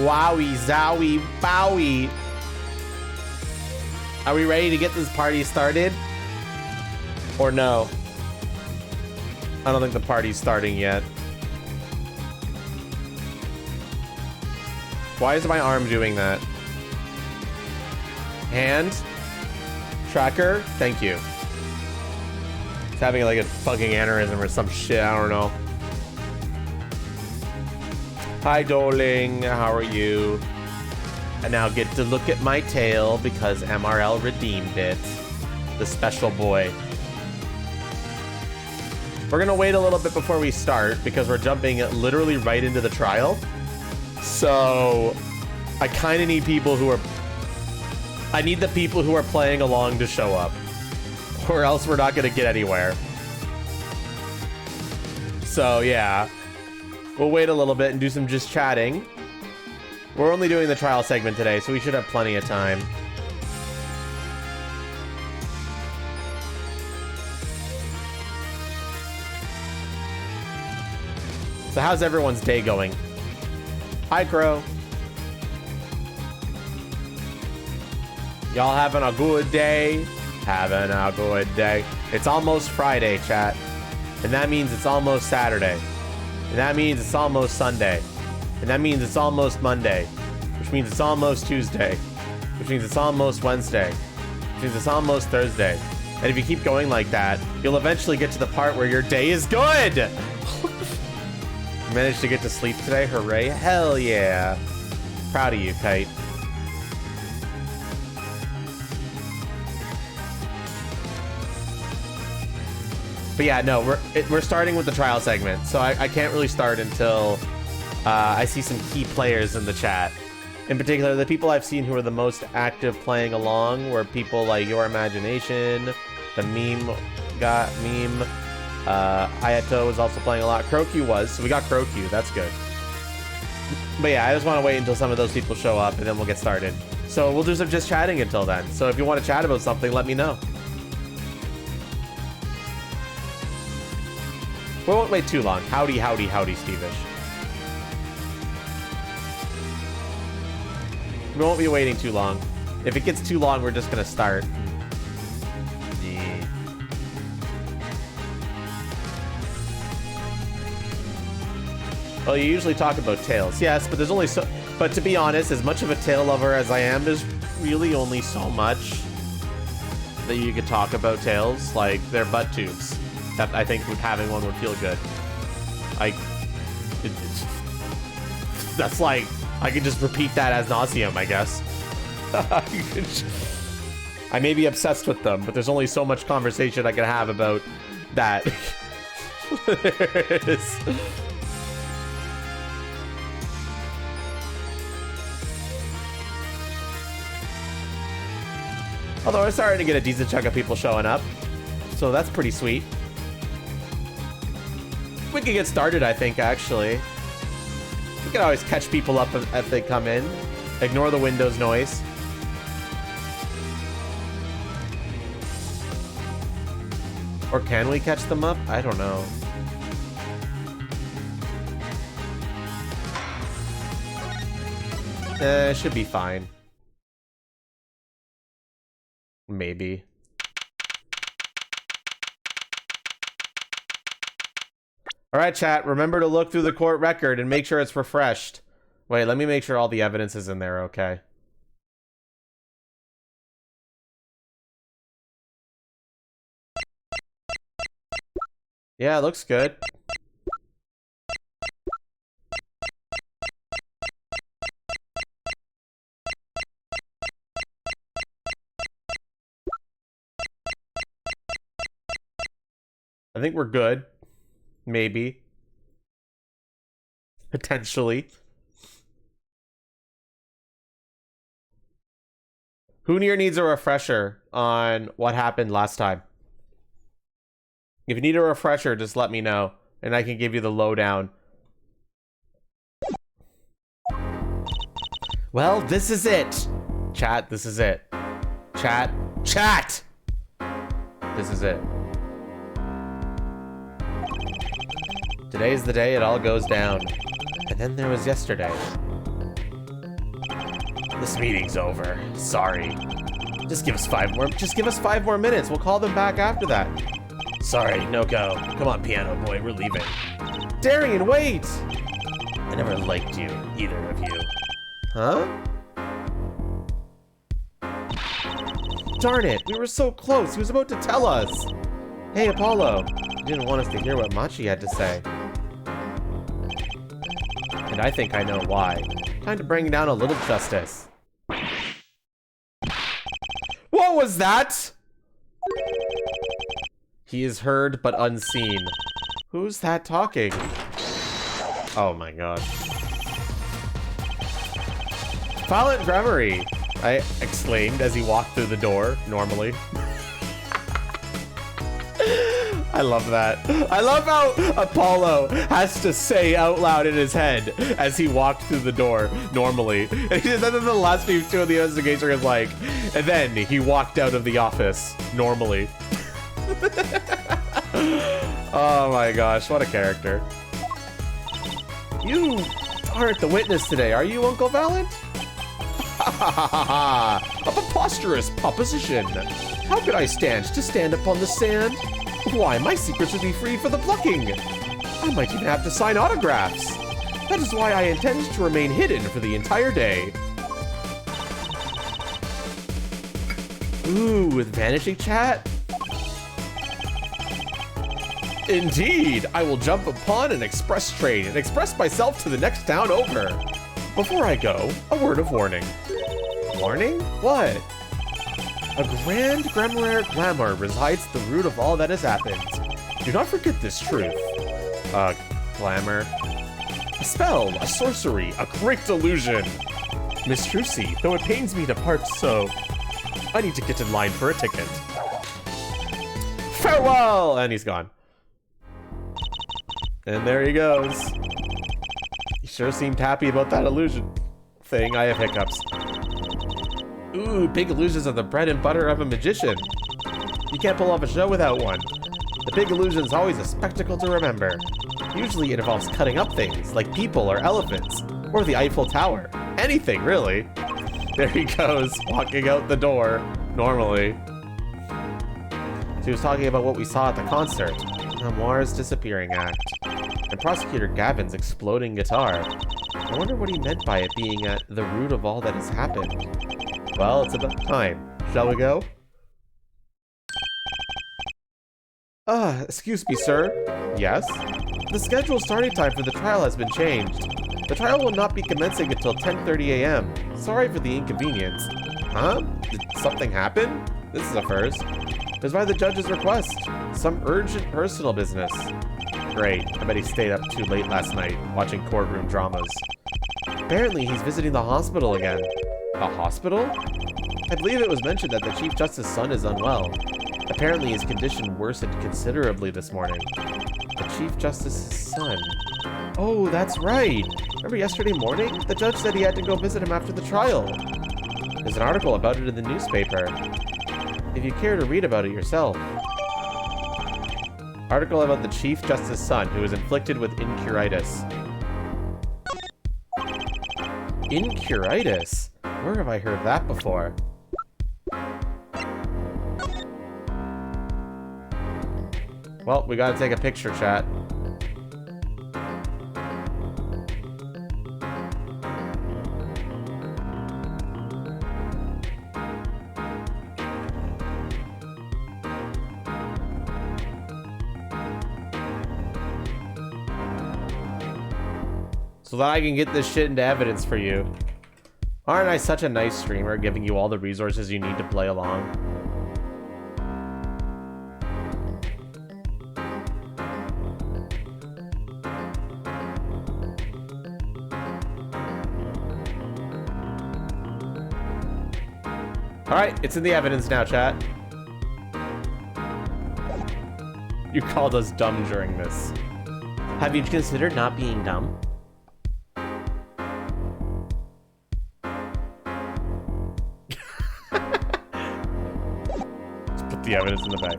Wowie, zowie, bowie. Are we ready to get this party started? Or no? I don't think the party's starting yet. Why is my arm doing that? Hand? Tracker? Thank you. It's having like a fucking aneurysm or some shit, I don't know. Hi, darling. How are you? I now get to look at my tail because MRL redeemed it. The special boy. We're gonna wait a little bit before we start because we're jumping literally right into the trial. So I kind of need people who are... I need the people who are playing along to show up, or else we're not gonna get anywhere. So yeah. We'll wait a little bit and do some just chatting. We're only doing the trial segment today, so we should have plenty of time. So how's everyone's day going? Hi, Crow. Y'all having a good day? Having a good day. It's almost Friday, chat. And that means it's almost Saturday. And that means it's almost Sunday. And that means it's almost Monday. Which means it's almost Tuesday. Which means it's almost Wednesday. Which means it's almost Thursday. And if you keep going like that, you'll eventually get to the part where your day is good! Managed to get to sleep today? Hooray. Hell yeah. Proud of you, Kite. But yeah, no, we're starting with the trial segment, so I can't really start until I see some key players in the chat. In particular, the people I've seen who are the most active playing along were people like Your Imagination, the meme, Ayato was also playing a lot. Crocu was, so we got Crocu, that's good. But yeah, I just want to wait until some of those people show up and then we'll get started. So we'll do some just chatting until then. So if you want to chat about something, let me know. We won't wait too long. Howdy, howdy, howdy, Stevish. We won't be waiting too long. If it gets too long, we're just gonna start. Yeah. Well, you usually talk about tails. Yes, but there's only so... But to be honest, as much of a tail lover as I am, there's really only so much that you could talk about tails. Like, they're butt tubes. That I think having one would feel good. That's like, I could just repeat that as nauseum, I guess. I may be obsessed with them, but there's only so much conversation I can have about that. There it is. Although we're starting to get a decent chunk of people showing up, so that's pretty sweet. We can get started, I think, actually. We can always catch people up if they come in. Ignore the Windows noise. Or can we catch them up? I don't know. It should be fine. Maybe. All right, chat, remember to look through the court record and make sure it's refreshed. Wait, let me make sure all the evidence is in there, okay? Yeah, it looks good. I think we're good. Maybe. Potentially. Who here needs a refresher on what happened last time? If you need a refresher, just let me know, and I can give you the lowdown. Well, this is it. Chat, this is it. Chat. This is it. Today's the day it all goes down. And then there was yesterday. This meeting's over. Sorry. Just give us 5 more minutes. We'll call them back after that. Sorry, no go. Come on, piano boy, we're leaving. Darian, wait! I never liked you, either of you. Huh? Darn it, we were so close. He was about to tell us. Hey, Apollo. You didn't want us to hear what Machi had to say. And I think I know why. Time to bring down a little justice. What was that? He is heard but unseen. Who's that talking? Oh my god. Violent Grammary, I exclaimed as he walked through the door, normally. I love that. I love how Apollo has to say out loud in his head as he walked through the door normally. And then the last few two of the investigation is like, and then he walked out of the office normally. Oh my gosh, what a character. You aren't the witness today, are you, Uncle Valent? A preposterous proposition. How could I stand to stand upon the sand? Why, my secrets would be free for the plucking. I might even have to sign autographs. That is why I intend to remain hidden for the entire day. Ooh, with vanishing chat? Indeed, I will jump upon an express train and express myself to the next town over. Before I go, a word of warning. Warning? What? A grand grimoire glamour resides at the root of all that has happened. Do not forget this truth. Glamour. A spell, a sorcery, a great delusion. Miss Trucy, though it pains me to part so, I need to get in line for a ticket. Farewell! And he's gone. And there he goes. He sure seemed happy about that illusion thing. I have hiccups. Ooh, big illusions are the bread and butter of a magician. You can't pull off a show without one. The big illusion's always a spectacle to remember. Usually it involves cutting up things, like people or elephants, or the Eiffel Tower. Anything, really. There he goes, walking out the door, normally. So he was talking about what we saw at the concert. Amoir's disappearing act. And Prosecutor Gavin's exploding guitar. I wonder what he meant by it being at the root of all that has happened. Well, it's about time. Shall we go? Excuse me, sir. Yes? The scheduled starting time for the trial has been changed. The trial will not be commencing until 10:30 a.m. Sorry for the inconvenience. Huh? Did something happen? This is a first. It was by the judge's request. Some urgent personal business. Great. I bet he stayed up too late last night, watching courtroom dramas. Apparently, he's visiting the hospital again. A hospital? I believe it was mentioned that the Chief Justice's son is unwell. Apparently his condition worsened considerably this morning. The Chief Justice's son. Oh, that's right. Remember yesterday morning? The judge said he had to go visit him after the trial. There's an article about it in the newspaper. If you care to read about it yourself. Article about the Chief Justice's son who was inflicted with incuritis. Incuritis? Where have I heard that before? Well, we gotta take a picture, chat. So that I can get this shit into evidence for you. Aren't I such a nice streamer, giving you all the resources you need to play along? Alright, it's in the evidence now, chat. You called us dumb during this. Have you considered not being dumb? The evidence in the back.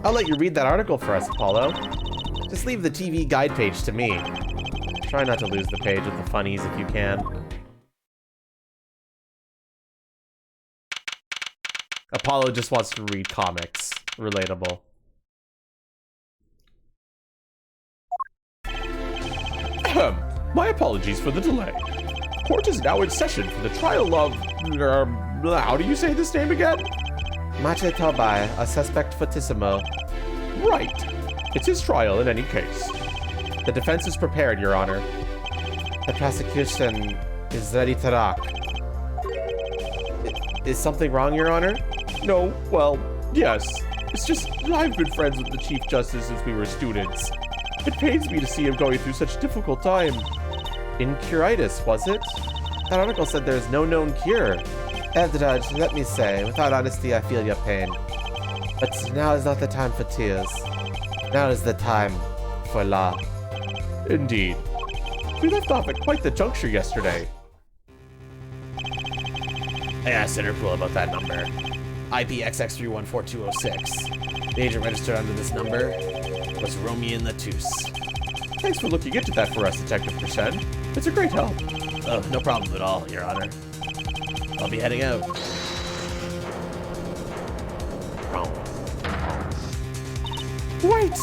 I'll let you read that article for us, Apollo. Just leave the TV guide page to me. Try not to lose the page with the funnies if you can. Apollo just wants to read comics. Relatable. My apologies for the delay. Court is now in session for the trial of... how do you say this name again? Mache Tobai, a suspect fortissimo. Right. It's his trial in any case. The defense is prepared, Your Honor. The prosecution is ready to rock. Is something wrong, Your Honor? No, well, yes. It's just I've been friends with the Chief Justice since we were students. It pains me to see him going through such a difficult time. Incuritis, was it? That article said there is no known cure. Judge, let me say, without honesty, I feel your pain. But now is not the time for tears. Now is the time for law. Indeed. We left off at quite the juncture yesterday. I asked Interpol about that number. IPXX314206. The agent registered under this number was Romian Latus. Thanks for looking into that for us, Detective Crescend. It's a great help. Oh, no problem at all, Your Honor. I'll be heading out. Wait!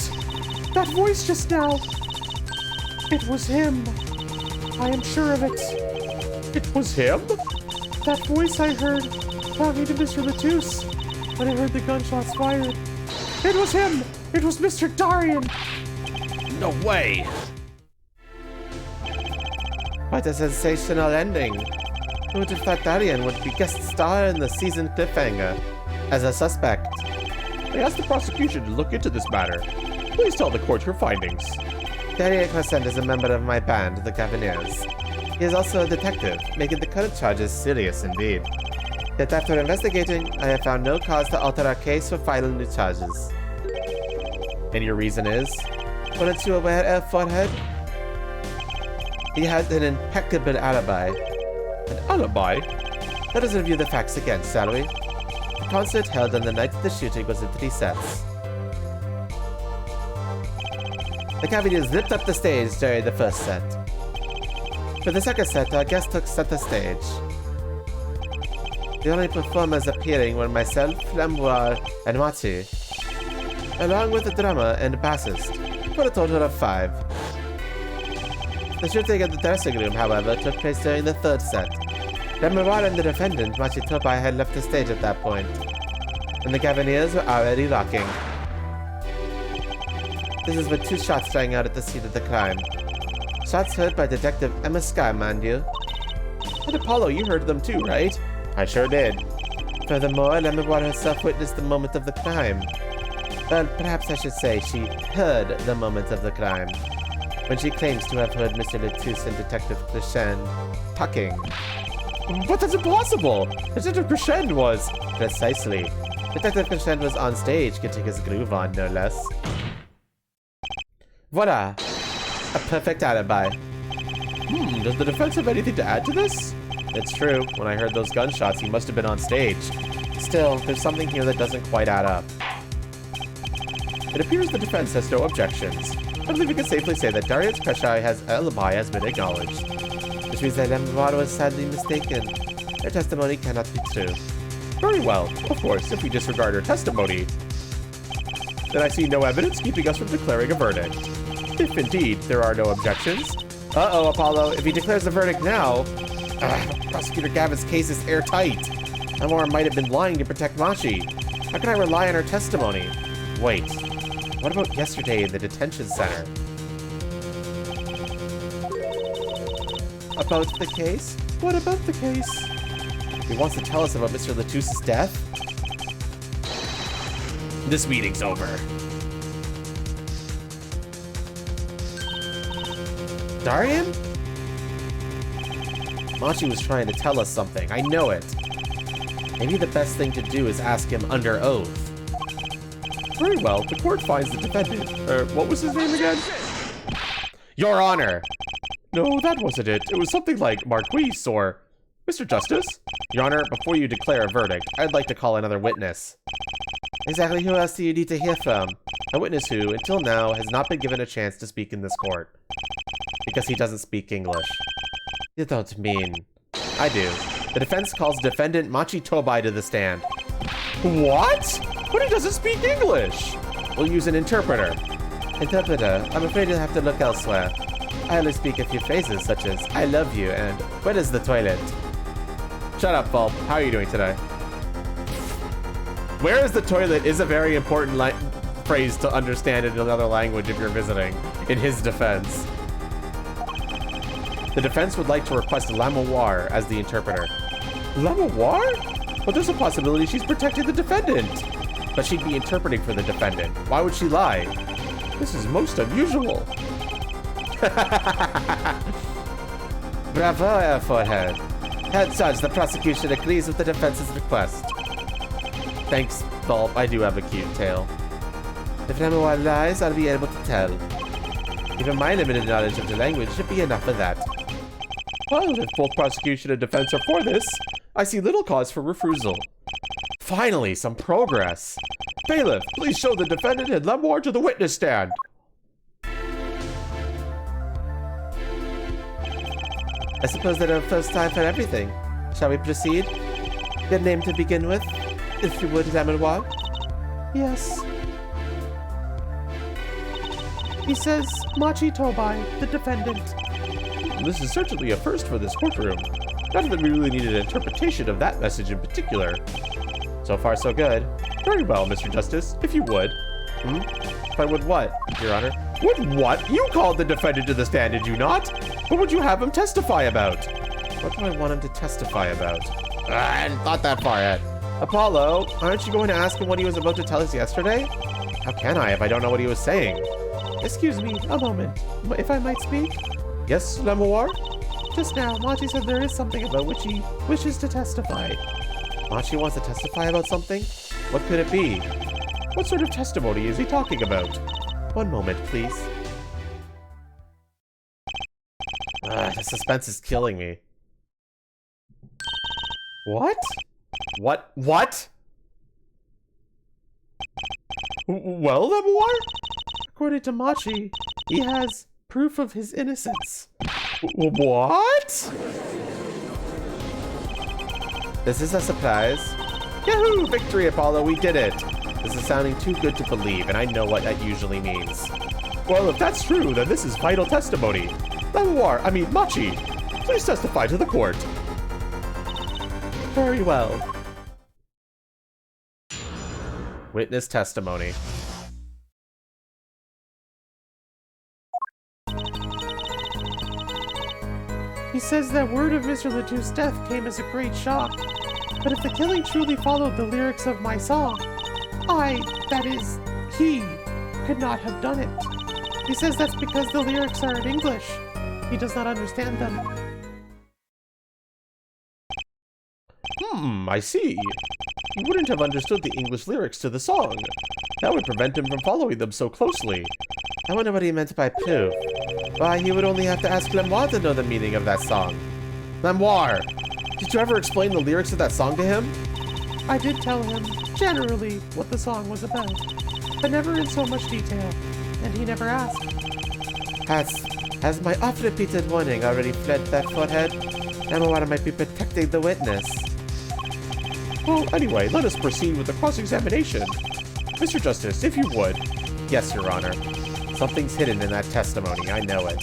That voice just now! It was him. I am sure of it. It was him? That voice I heard brought me to Mr. Latus when I heard the gunshots fired. It was him! It was Mr. Darian! No way! What a sensational ending. Who would have thought Darian would be guest star in the season cliffhanger as a suspect? I asked the prosecution to look into this matter. Please tell the court your findings. Darian Crescent is a member of my band, the Cavaliers. He is also a detective, making the current charges serious indeed. Yet after investigating, I have found no cause to alter our case or file new charges. And your reason is? Weren't you aware, Forehead? He had an impeccable alibi. An alibi? Let us review the facts again, shall we? The concert held on the night of the shooting was in 3 sets. The Cavaliers lit up the stage during the first set. For the second set, our guest took center stage. The only performers appearing were myself, Flamboir, and Machi, along with the drummer and bassist, for a total of 5. The shooting at the dressing room, however, took place during the third set. Flamboir and the defendant, Machi Tobai, had left the stage at that point, and the Cavaliers were already rocking. This is with 2 shots rang out at the scene of the crime. Shots heard by Detective Emma Sky, mind you. And Apollo, you heard them too, right? I sure did. Furthermore, Lemmewater herself witnessed the moment of the crime. Well, perhaps I should say she heard the moment of the crime, when she claims to have heard Mr. Latus and Detective Crescend talking. But that's impossible! Detective Crescend was... Precisely. Detective Crescend was on stage getting his groove on, no less. Voila! A perfect alibi. Does the defense have anything to add to this? It's true. When I heard those gunshots, he must have been on stage. Still, there's something here that doesn't quite add up. It appears the defense has no objections. I believe we can safely say that Darius Pesci's alibi has been acknowledged. Which means that Lemmewater was sadly mistaken. Her testimony cannot be true. Very well. Of course, if we disregard her testimony, then I see no evidence keeping us from declaring a verdict. If indeed there are no objections. Uh-oh, Apollo. If he declares the verdict now... Prosecutor Gavin's case is airtight. Amora might have been lying to protect Machi. How can I rely on her testimony? Wait. What about yesterday in the detention center? About the case? What about the case? He wants to tell us about Mr. Latus's death? This meeting's over. Darian? Machi was trying to tell us something. I know it. Maybe the best thing to do is ask him under oath. Very well. The court finds the defendant. What was his name again? Your Honor! No, that wasn't it. It was something like Marquise or... Mr. Justice? Your Honor, before you declare a verdict, I'd like to call another witness. Exactly who else do you need to hear from? A witness who, until now, has not been given a chance to speak in this court. Because he doesn't speak English. You don't mean... I do. The defense calls defendant Machi Tobai to the stand. What? But he doesn't speak English. We'll use an interpreter. Interpreter, I'm afraid you'll have to look elsewhere. I only speak a few phrases such as, I love you, and where is the toilet? Shut up, Bulb. How are you doing today? Where is the toilet is a very important phrase to understand in another language if you're visiting, in his defense. The defense would like to request Lamoir as the interpreter. Lamoir? But there's a possibility she's protecting the defendant. But she'd be interpreting for the defendant. Why would she lie? This is most unusual. Bravo, Air Forehead. Head Judge, the prosecution agrees with the defense's request. Thanks, Bulb. I do have a cute tail. If Lamoir lies, I'll be able to tell. Even my limited knowledge of the language should be enough of that. Well, if both prosecution and defense are for this, I see little cause for refusal. Finally, some progress. Bailiff, please show the defendant and Lamoir to the witness stand. I suppose there are first time for everything. Shall we proceed? Your name to begin with, if you would, Lamoir. Yes. He says Machi Tobai, the defendant. This is certainly a first for this courtroom. Not that we really need an interpretation of that message in particular. So far, so good. Very well, Mr. Justice, if you would. If I would what, Your Honor? Would what? You called the defendant to the stand, did you not? What would you have him testify about? What do I want him to testify about? I hadn't thought that far yet. Apollo, aren't you going to ask him what he was about to tell us yesterday? How can I if I don't know what he was saying? Excuse me, a moment. If I might speak? Yes, Lamoir? Just now, Machi said there is something about which he wishes to testify. Machi wants to testify about something? What could it be? What sort of testimony is he talking about? One moment, please. The suspense is killing me. What? What? Well, Lamoir? According to Machi, he has proof of his innocence. What? This is a surprise. Yahoo! Victory, Apollo, we did it! This is sounding too good to believe, and I know what that usually means. Well, if that's true, then this is vital testimony. Machi, please testify to the court. Very well. Witness testimony. He says that word of Mr. Latou's death came as a great shock. But if the killing truly followed the lyrics of my song, he, could not have done it. He says that's because the lyrics are in English. He does not understand them. I see. He wouldn't have understood the English lyrics to the song. That would prevent him from following them so closely. I wonder what he meant by proof. Why, he would only have to ask Lamoir to know the meaning of that song. Lamoir, did you ever explain the lyrics of that song to him? I did tell him, generally, what the song was about, but never in so much detail, and he never asked. Has my oft-repeated warning already fled that forehead? Lamoir might be protecting the witness. Well, anyway, let us proceed with the cross-examination. Mr. Justice, if you would. Yes, Your Honor. Something's hidden in that testimony, I know it.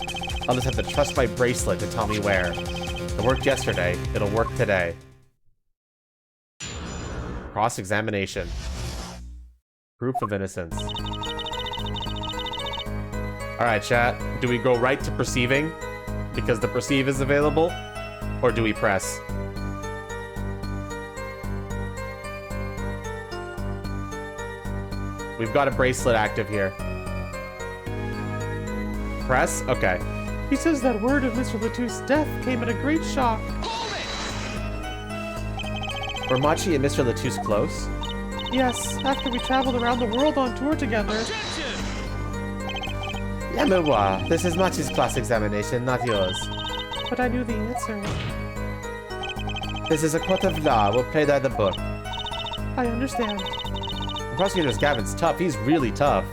I'll just have to trust my bracelet to tell me where. It worked yesterday, it'll work today. Cross-examination. Proof of innocence. Alright, chat. Do we go right to perceiving? Because the perceive is available? Or do we press? We've got a bracelet active here. Press? Okay. He says that word of Mr. Latou's death came at a great shock. Were Machi and Mr. Latou's close? Yes, after we traveled around the world on tour together. Lamoir, this is Machi's cross-examination, not yours. But I knew the answer. This is a court of law, we'll play by the book. I understand. Prosecutor Gavin's tough, he's really tough.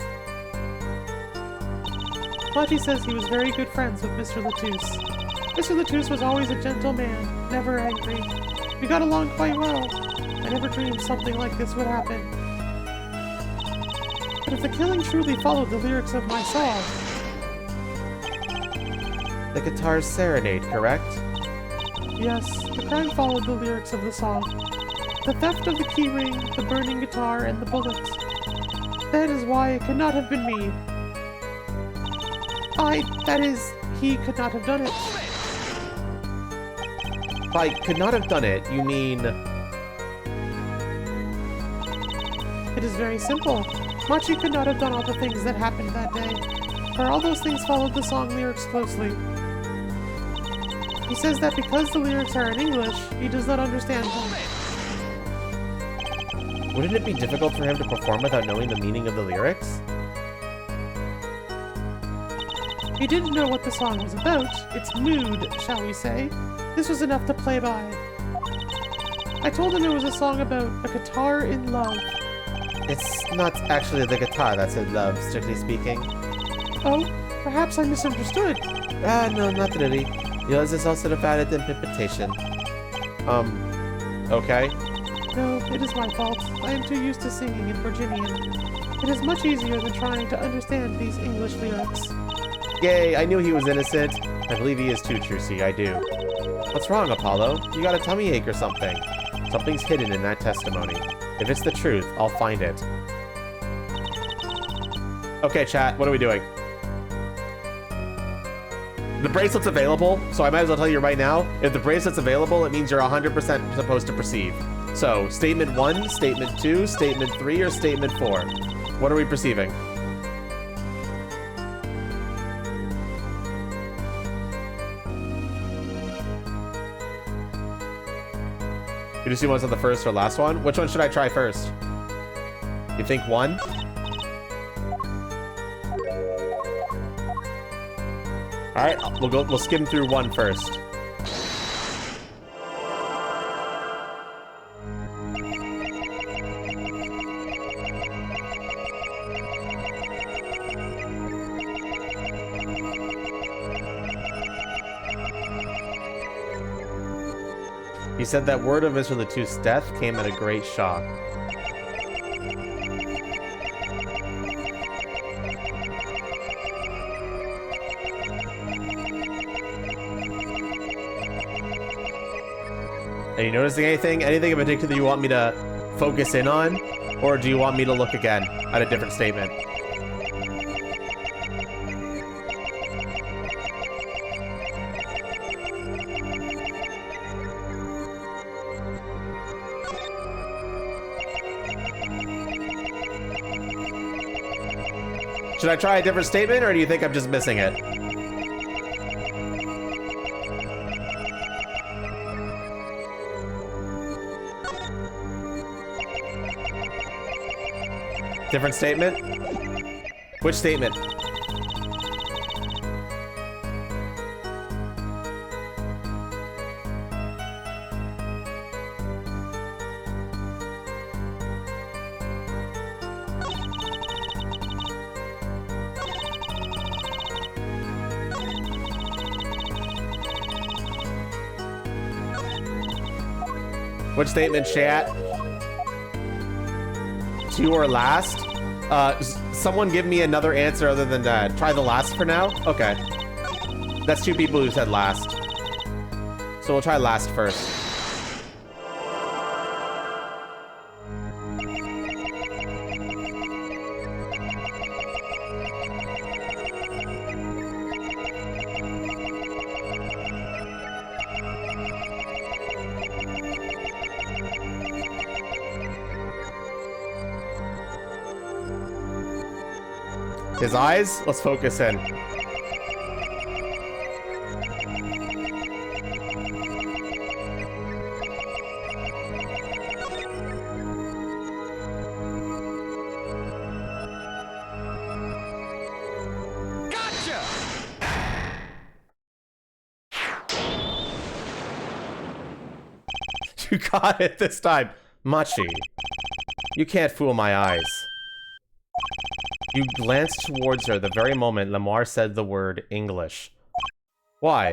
Machi says he was very good friends with Mr. Latou's. Mr. Latou's was always a gentle man, never angry. We got along quite well. I never dreamed something like this would happen. But if the killing truly followed the lyrics of my song... The guitar's serenade, correct? Yes, the crime followed the lyrics of the song. The theft of the keyring, the burning guitar, and the bullets. That is why it could not have been me. That is, he could not have done it. By could not have done it, you mean... It is very simple. Machi could not have done all the things that happened that day, for all those things followed the song lyrics closely. He says that because the lyrics are in English, he does not understand them. Wouldn't it be difficult for him to perform without knowing the meaning of the lyrics? He didn't know what the song was about, its mood, shall we say. This was enough to play by. I told him it was a song about a guitar in love. It's not actually the guitar that's in love, strictly speaking. Oh, perhaps I misunderstood. No, not really. Yours is also a valid interpretation. Okay. No, it is my fault. I am too used to singing in Virginian. It is much easier than trying to understand these English lyrics. Yay, I knew he was innocent. I believe he is too, Trucy, I do. What's wrong, Apollo? You got a tummy ache or something? Something's hidden in that testimony. If it's the truth, I'll find it. Okay, chat, what are we doing? The bracelet's available, so I might as well tell you right now, if the bracelet's available, it means you're 100% supposed to perceive. So, statement 1, statement 2, statement 3, or statement 4? What are we perceiving? You just see one's on the first or last one? Which one should I try first? You think 1? Alright, we'll skim through 1 first. He said that word of Mr. Latouche's death came at a great shock. Are you noticing anything? Anything in particular you want me to focus in on? Or do you want me to look again at a different statement? Should I try a different statement, or do you think I'm just missing it? Different statement? Which statement? Which statement, chat? 2 or last? Someone give me another answer other than that. Try the last for now? Okay. That's 2 people who said last. So we'll try last first. His eyes? Let's focus in. Gotcha! You got it this time. Machi. You can't fool my eyes. You glanced towards her the very moment Lamar said the word English. Why?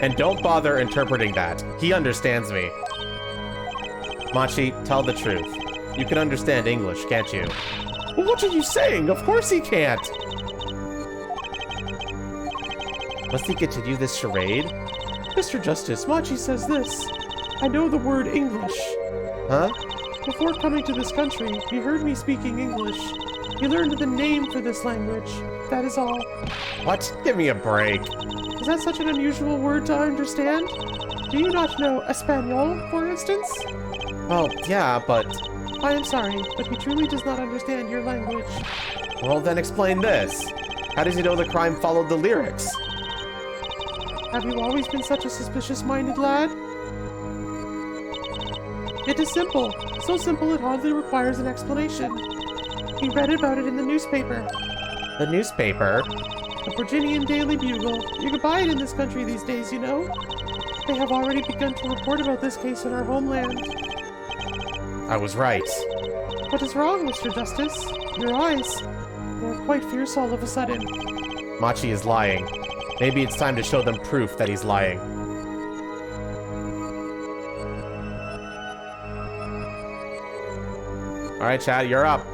And don't bother interpreting that. He understands me. Machi, tell the truth. You can understand English, can't you? Well, what are you saying? Of course he can't. Must he continue this charade? Mr. Justice, Machi says this. I know the word English. Huh? Before coming to this country, he heard me speaking English. He learned the name for this language. That is all. What? Give me a break. Is that such an unusual word to understand? Do you not know Espanol, for instance? Well, yeah, but... I am sorry, but he truly does not understand your language. Well, then explain this. How does he know the crime followed the lyrics? Have you always been such a suspicious-minded lad? It is simple. So simple it hardly requires an explanation. He read about it in the newspaper. The newspaper? The Virginian Daily Bugle. You can buy it in this country these days, you know. They have already begun to report about this case in our homeland. I was right. What is wrong, Mr. Justice? Your eyes. They're quite fierce all of a sudden. Machi is lying. Maybe it's time to show them proof that he's lying. Alright, Chad, you're up.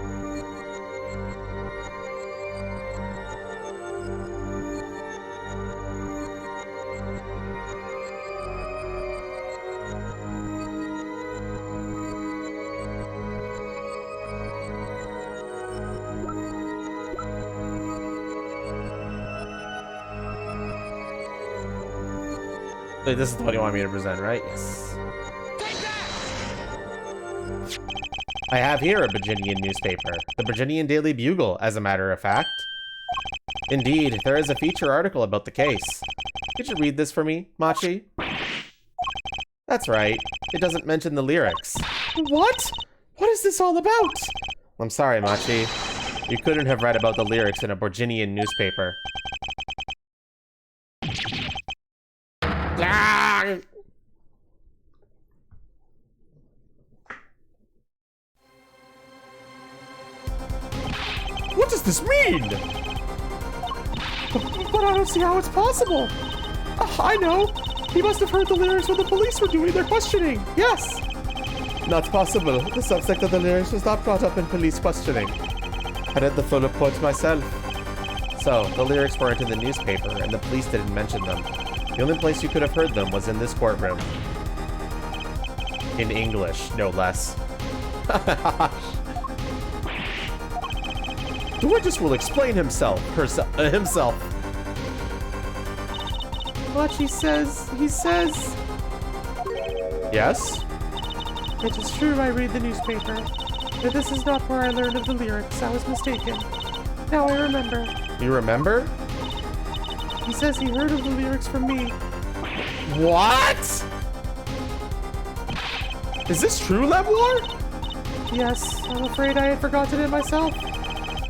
Wait, this is what you want me to present, right? Yes. I have here a Virginian newspaper, the Virginian Daily Bugle, as a matter of fact. Indeed, there is a feature article about the case. Could you read this for me, Machi? That's right. It doesn't mention the lyrics. What? What is this all about? I'm sorry, Machi. You couldn't have read about the lyrics in a Virginian newspaper. What does this mean? But I don't see how it's possible. I know. He must have heard the lyrics when the police were doing their questioning. Yes. Not possible. The subject of the lyrics was not brought up in police questioning. I read the full report myself. So, the lyrics weren't in the newspaper, and the police didn't mention them. The only place you could have heard them was in this courtroom. In English, no less. The witness will explain himself. Machi says, he says... Yes? It is true I read the newspaper, but this is not where I learned of the lyrics. I was mistaken. Now I remember. You remember? He says he heard of the lyrics from me. What? Is this true, Lemuar? Yes, I'm afraid I had forgotten it myself.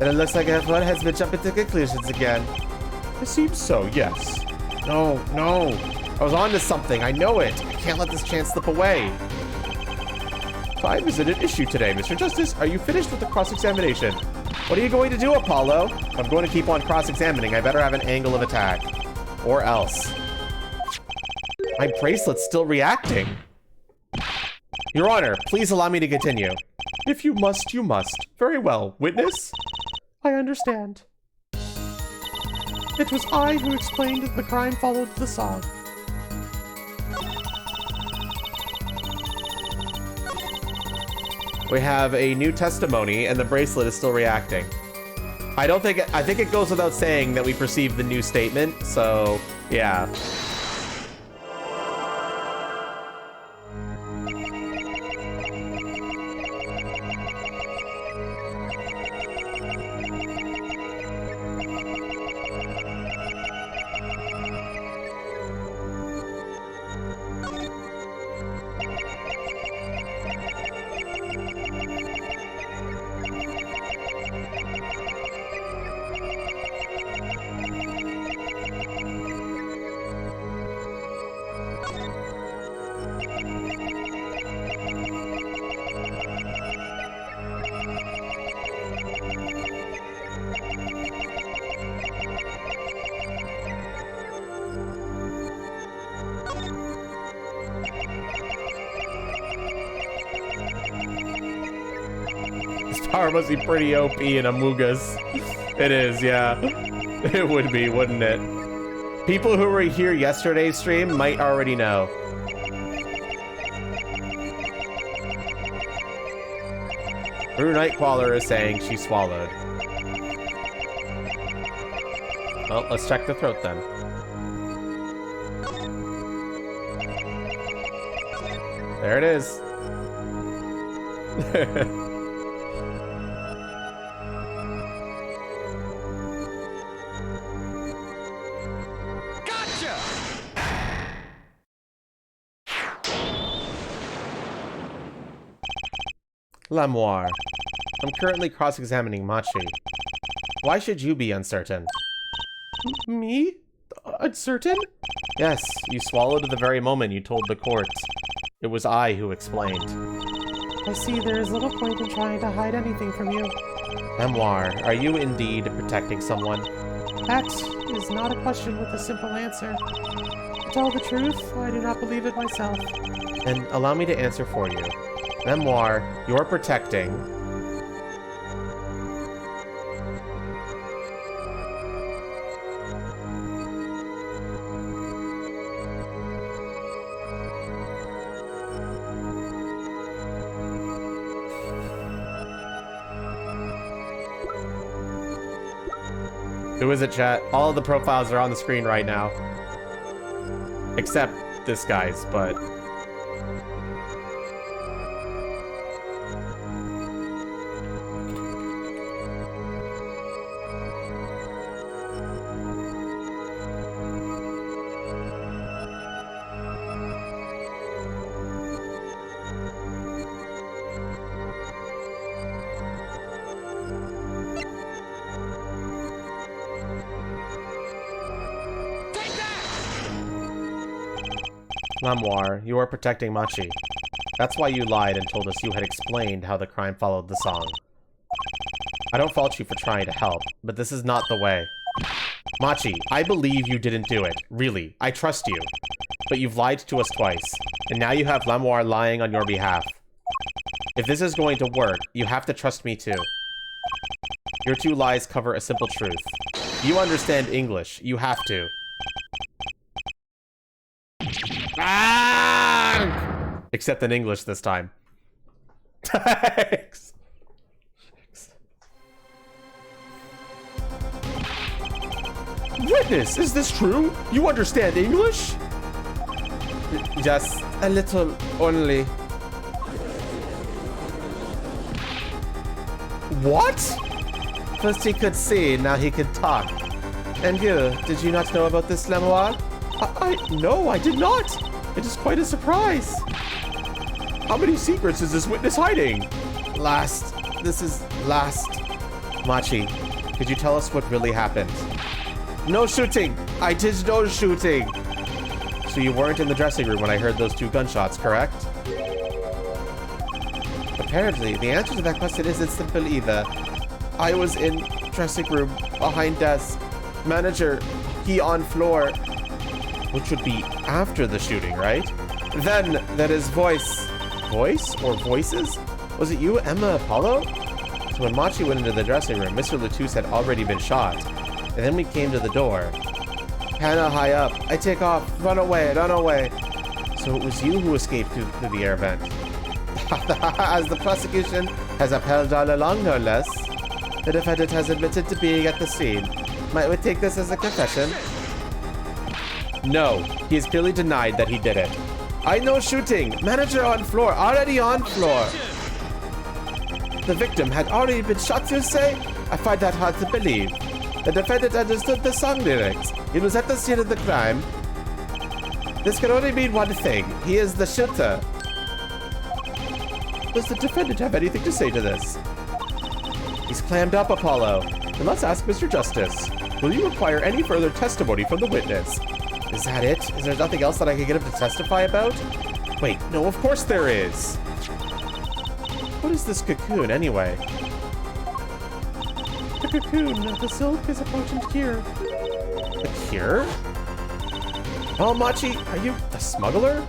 And it looks like everyone has been jumping to conclusions again. It seems so, yes. No. I was on to something. I know it. I can't let this chance slip away. Time is an issue today, Mr. Justice. Are you finished with the cross-examination? What are you going to do, Apollo? If I'm going to keep on cross-examining, I better have an angle of attack. Or else. My bracelet's still reacting. Your Honor, please allow me to continue. If you must, you must. Very well. Witness? I understand. It was I who explained that the crime followed the song. We have a new testimony, and the bracelet is still reacting. I think it goes without saying that we perceive the new statement, so yeah. power must be pretty OP in Amogus. It is, yeah. It would be, wouldn't it? People who were here yesterday's stream might already know. Brew Nightcrawler is saying she swallowed. Well, let's check the throat then. There it is. Gotcha! Lamoire. I'm currently cross-examining Machi. Why should you be uncertain? Me? Uncertain? Yes, you swallowed at the very moment you told the court. It was I who explained. I see there is little point in trying to hide anything from you. Lamoire, are you indeed protecting someone? That is not a question with a simple answer. To tell the truth, I do not believe it myself. Then allow me to answer for you. Lamoire, you're protecting... Who is it, chat? All of the profiles are on the screen right now. Except this guy's, but... Lamoire, you are protecting Machi. That's why you lied and told us you had explained how the crime followed the song. I don't fault you for trying to help, but this is not the way. Machi, I believe you didn't do it. Really, I trust you. But you've lied to us twice, and now you have Lamoire lying on your behalf. If this is going to work, you have to trust me too. Your two lies cover a simple truth. You understand English. You have to. Ah! Except in English this time. Thanks. Witness, is this true? You understand English? Just a little only. What? First he could see, now he could talk. And you, did you not know about this, Lamoire? No, I did not. It is quite a surprise. How many secrets is this witness hiding? This is last. Machi, could you tell us what really happened? No shooting! I did no shooting! So you weren't in the dressing room when I heard those 2 gunshots, correct? Apparently, the answer to that question isn't simple either. I was in dressing room, behind desk. Manager, he on floor. Which would be after the shooting, right? Then, there is voice. Voice? Or voices? Was it you, Emma Apollo? So when Machi went into the dressing room, Mr. Latouche had already been shot. And then we came to the door. Hannah high up. I take off. Run away, run away. So it was you who escaped through the air vent. As the prosecution has upheld all along, no less. The defendant has admitted to being at the scene. Might we take this as a confession? No, he has clearly denied that he did it. I know shooting. Manager on floor. Already on floor. The victim had already been shot, you say? I find that hard to believe. The defendant understood the song lyrics. He was at the scene of the crime. This can only mean one thing. He is the shooter. Does the defendant have anything to say to this? He's clammed up, Apollo. Then let's ask Mr. Justice. Will you require any further testimony from the witness? Is that it? Is there nothing else that I can get him to testify about? Wait, no, of course there is. What is this cocoon, anyway? The cocoon, the silk is a potent cure. A cure? Oh, Machi, are you a smuggler?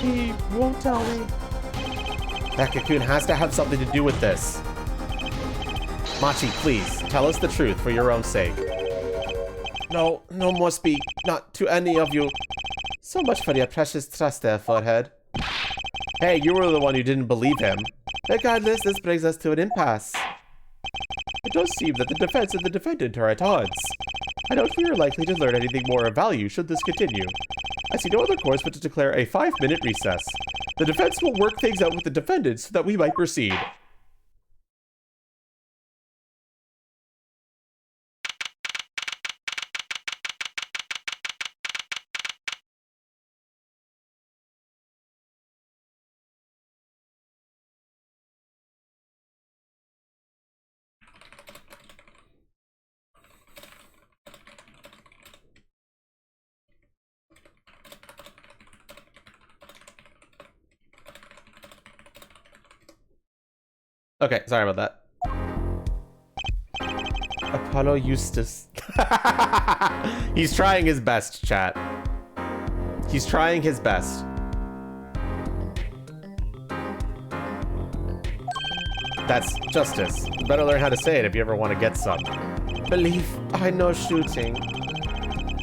He won't tell me. That cocoon has to have something to do with this. Machi, please, tell us the truth for your own sake. No more speak, not to any of you. So much for your precious trust there, Forehead. Hey, you were the one who didn't believe him. Regardless, this brings us to an impasse. It does seem that the defense and the defendant are at odds. I doubt we are likely to learn anything more of value should this continue. I see no other course but to declare a 5-minute recess. The defense will work things out with the defendant so that we might proceed. Okay, sorry about that. Apollo Eustace. He's trying his best, chat. He's trying his best. That's justice. You better learn how to say it if you ever want to get some. Belief, I know shooting.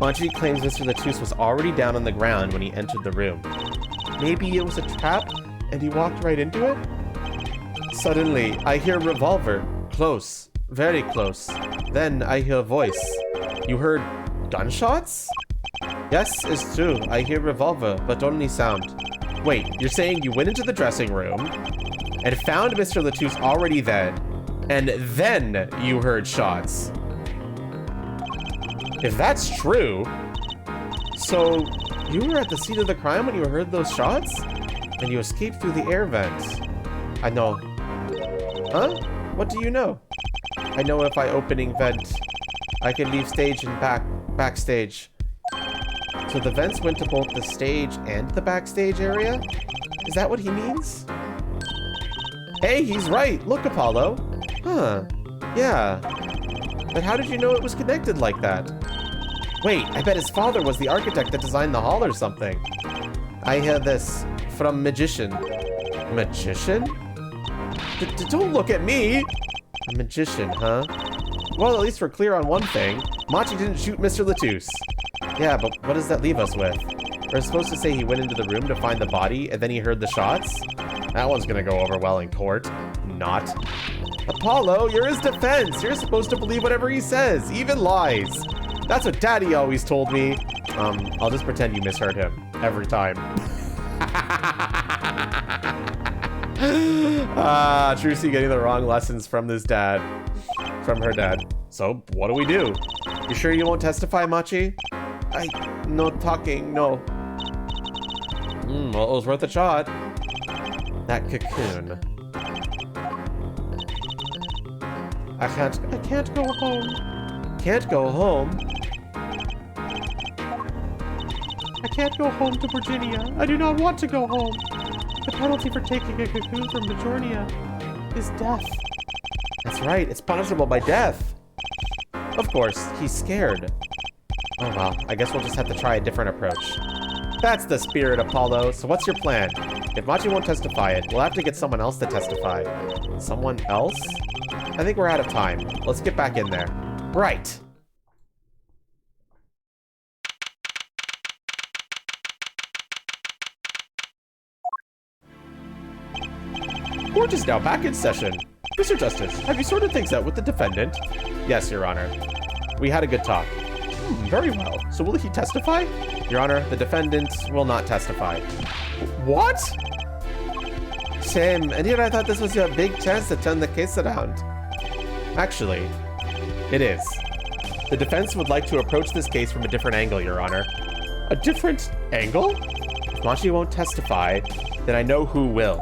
Machi claims Mr. Latus was already down on the ground when he entered the room. Maybe it was a trap and he walked right into it? Suddenly, I hear revolver. Close. Very close. Then I hear a voice. You heard gunshots? Yes, it's true. I hear revolver, but only sound. Wait, you're saying you went into the dressing room and found Mr. Latus already dead, and then you heard shots? If that's true... So, you were at the scene of the crime when you heard those shots? And you escaped through the air vents. I know. Huh? What do you know? I know if I opening vent, I can leave stage and backstage. So the vents went to both the stage and the backstage area? Is that what he means? Hey, he's right! Look, Apollo! Huh. Yeah. But how did you know it was connected like that? Wait, I bet his father was the architect that designed the hall or something. I hear this from Magician. Magician? Don't look at me! A magician, huh? Well, at least we're clear on one thing. Machi didn't shoot Mr. Latus. Yeah, but what does that leave us with? We're supposed to say he went into the room to find the body, and then he heard the shots? That one's gonna go over well in court. Not. Apollo, you're his defense! You're supposed to believe whatever he says, even lies! That's what Daddy always told me. I'll just pretend you misheard him. Every time. Trucy getting the wrong lessons from this dad. From her dad. So, what do? You sure you won't testify, Machi? No talking, no. Well, it was worth a shot. That cocoon. I can't go home. Can't go home? I can't go home to Virginia. I do not want to go home. The penalty for taking a cocoon from Virginia is death. That's right, it's punishable by death. Of course, he's scared. Oh well, I guess we'll just have to try a different approach. That's the spirit, Apollo. So what's your plan? If Machi won't testify it, we'll have to get someone else to testify. Someone else? I think we're out of time. Let's get back in there. Right. Court is now back in session. Mr. Justice, have you sorted things out with the defendant? Yes, Your Honor. We had a good talk. Very well. So will he testify? Your Honor, the defendant will not testify. What? Shame. And here I thought this was your big chance to turn the case around. Actually, it is. The defense would like to approach this case from a different angle, Your Honor. A different angle? If Machi won't testify, then I know who will.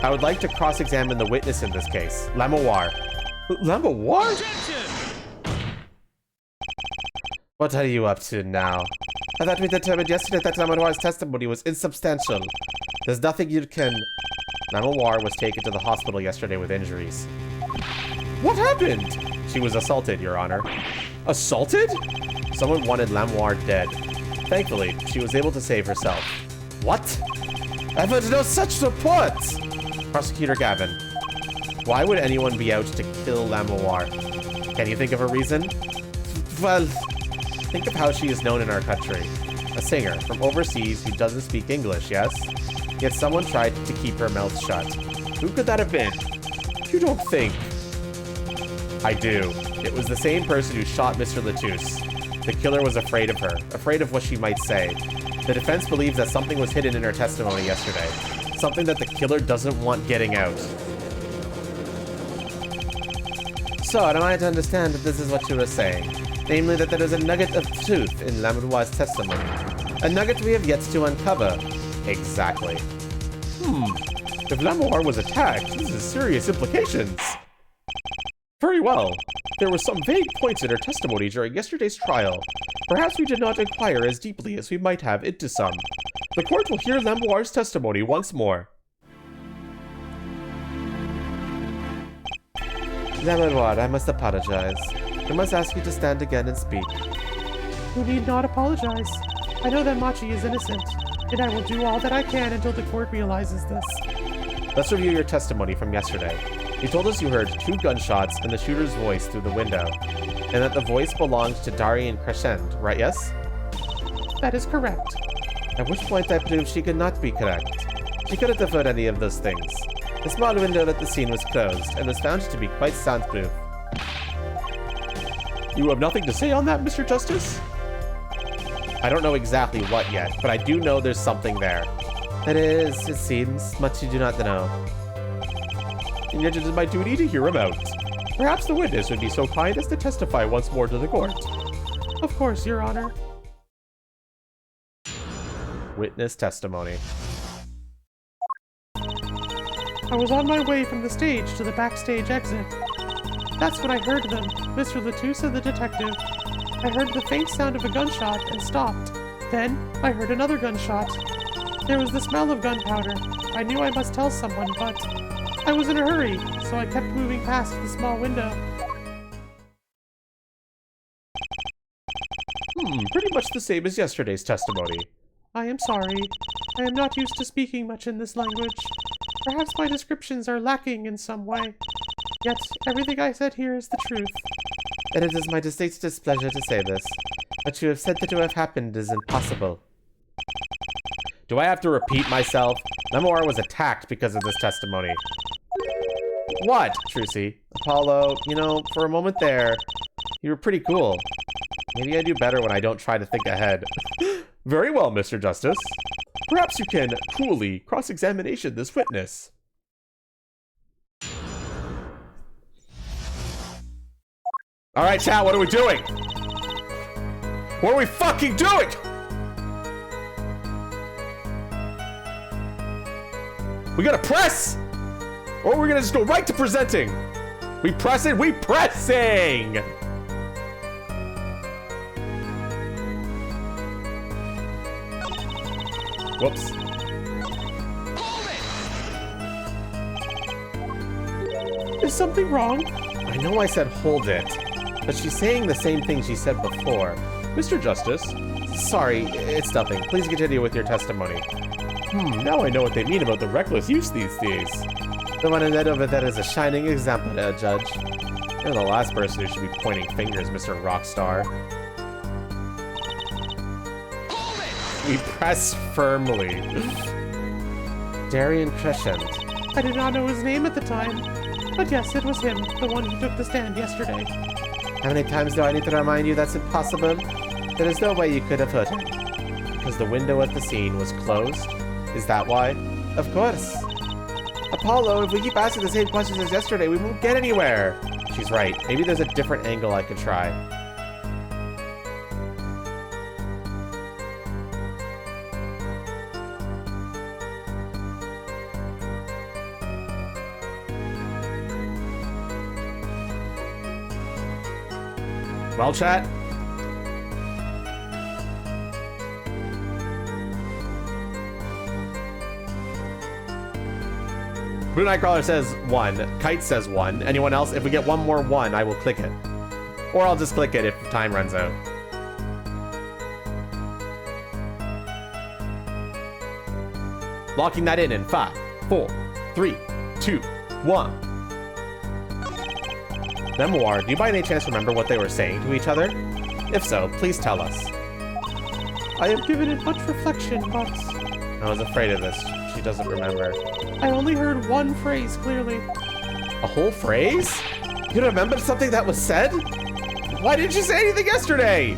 I would like to cross-examine the witness in this case, Lamoir. Lamoir? What are you up to now? I thought we determined yesterday that Lamoir's testimony was insubstantial. There's nothing you can... Lamoir was taken to the hospital yesterday with injuries. What happened? She was assaulted, Your Honor. Assaulted? Someone wanted Lamoir dead. Thankfully, she was able to save herself. What? I've heard no such report! Prosecutor Gavin, why would anyone be out to kill Lamoir? Can you think of a reason? Well, Think of how she is known in our country. A singer from overseas who doesn't speak English, yes? Yet someone tried to keep her mouth shut. Who could that have been? you don't think... I do. It was the same person who shot Mr. Latouche. The killer was afraid of her, afraid of what she might say. The defense believes that something was hidden in her testimony yesterday. Something that the killer doesn't want getting out. So, am I to understand that this is what you were saying? Namely, that there is a nugget of truth in Lamour's testimony. A nugget we have yet to uncover. Exactly. If Lamour was attacked, this has serious implications. Very well. There were some vague points in her testimony during yesterday's trial. Perhaps we did not inquire as deeply as we might have into some. The court will hear Lamoir's testimony once more. Lamour, I must apologize. I must ask you to stand again and speak. You need not apologize. I know that Machi is innocent, and I will do all that I can until the court realizes this. Let's review your testimony from yesterday. You told us you heard 2 gunshots and the shooter's voice through the window, and that the voice belonged to Darian Crescent, right, yes? That is correct. At which point I proved she could not be correct. She couldn't have heard any of those things. The small window at the scene was closed, and was found to be quite soundproof. You have nothing to say on that, Mr. Justice? I don't know exactly what yet, but I do know there's something there. That is, it seems, much you do not know. And yet it is my duty to hear him out. Perhaps the witness would be so kind as to testify once more to the court. Of course, Your Honor. Witness testimony. I was on my way from the stage to the backstage exit. That's when I heard them, Mr. Latouche and the detective. I heard the faint sound of a gunshot and stopped. Then, I heard another gunshot. There was the smell of gunpowder. I knew I must tell someone, but I was in a hurry, so I kept moving past the small window. Pretty much the same as yesterday's testimony. I am sorry. I am not used to speaking much in this language. Perhaps my descriptions are lacking in some way. Yet, everything I said here is the truth. And it is my distinct displeasure to say this. What you have said to have happened is impossible. Do I have to repeat myself? Lamoir was attacked because of this testimony. What, Trucy? Apollo, you know, for a moment there, you were pretty cool. Maybe I do better when I don't try to think ahead. Very well, Mr. Justice. Perhaps you can coolly cross-examination this witness. Alright, chat, what are we doing? What are we fucking doing? We gotta press? Or we're gonna just go right to presenting? We pressing? We pressing! Whoops. Is something wrong? I know I said hold it, but she's saying the same thing she said before. Mr. Justice? Sorry, it's nothing. Please continue with your testimony. Now I know what they mean about the reckless use these days. The one in that over there is a shining example, Judge. You're the last person who should be pointing fingers, Mr. Rockstar. We press firmly. Darian Crescent. I did not know his name at the time. But yes, it was him, the one who took the stand yesterday. How many times do I need to remind you that's impossible? There is no way you could have heard him. Because the window at the scene was closed? Is that why? Of course. Apollo, if we keep asking the same questions as yesterday, we won't get anywhere. She's right. Maybe there's a different angle I could try. Well, chat. Blue Nightcrawler says 1. Kite says 1. Anyone else? If we get one more 1, I will click it. Or I'll just click it if time runs out. Locking that in 5, 4, 3, 2, 1. Memoir, do you by any chance remember what they were saying to each other? If so, please tell us. I have given it much reflection, but I was afraid of this. She doesn't remember. I only heard one phrase clearly. A whole phrase? You remembered something that was said? Why didn't you say anything yesterday?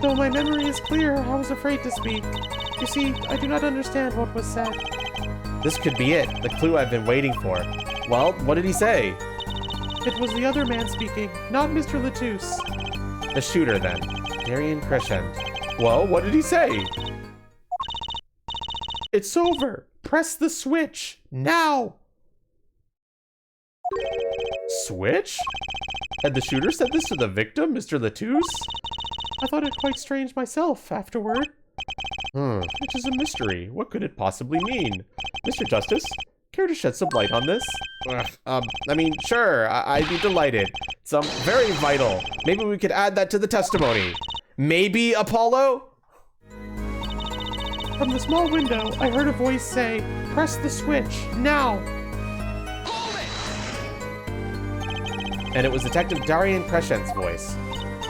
Though my memory is clear, I was afraid to speak. You see, I do not understand what was said. This could be it, the clue I've been waiting for. Well, what did he say? It was the other man speaking, not Mr. Latouche. The shooter, then. Darian Crescent. Well, what did he say? It's over. Press the switch. Now! Switch? Had the shooter said this to the victim, Mr. Latouche? I thought it quite strange myself afterward. It is a mystery. What could it possibly mean? Mr. Justice, care to shed some light on this? I mean, sure, I'd be delighted. It's very vital. Maybe we could add that to the testimony. Maybe, Apollo? From the small window, I heard a voice say, "Press the switch, now!" And it was Detective Darian Crescent's voice.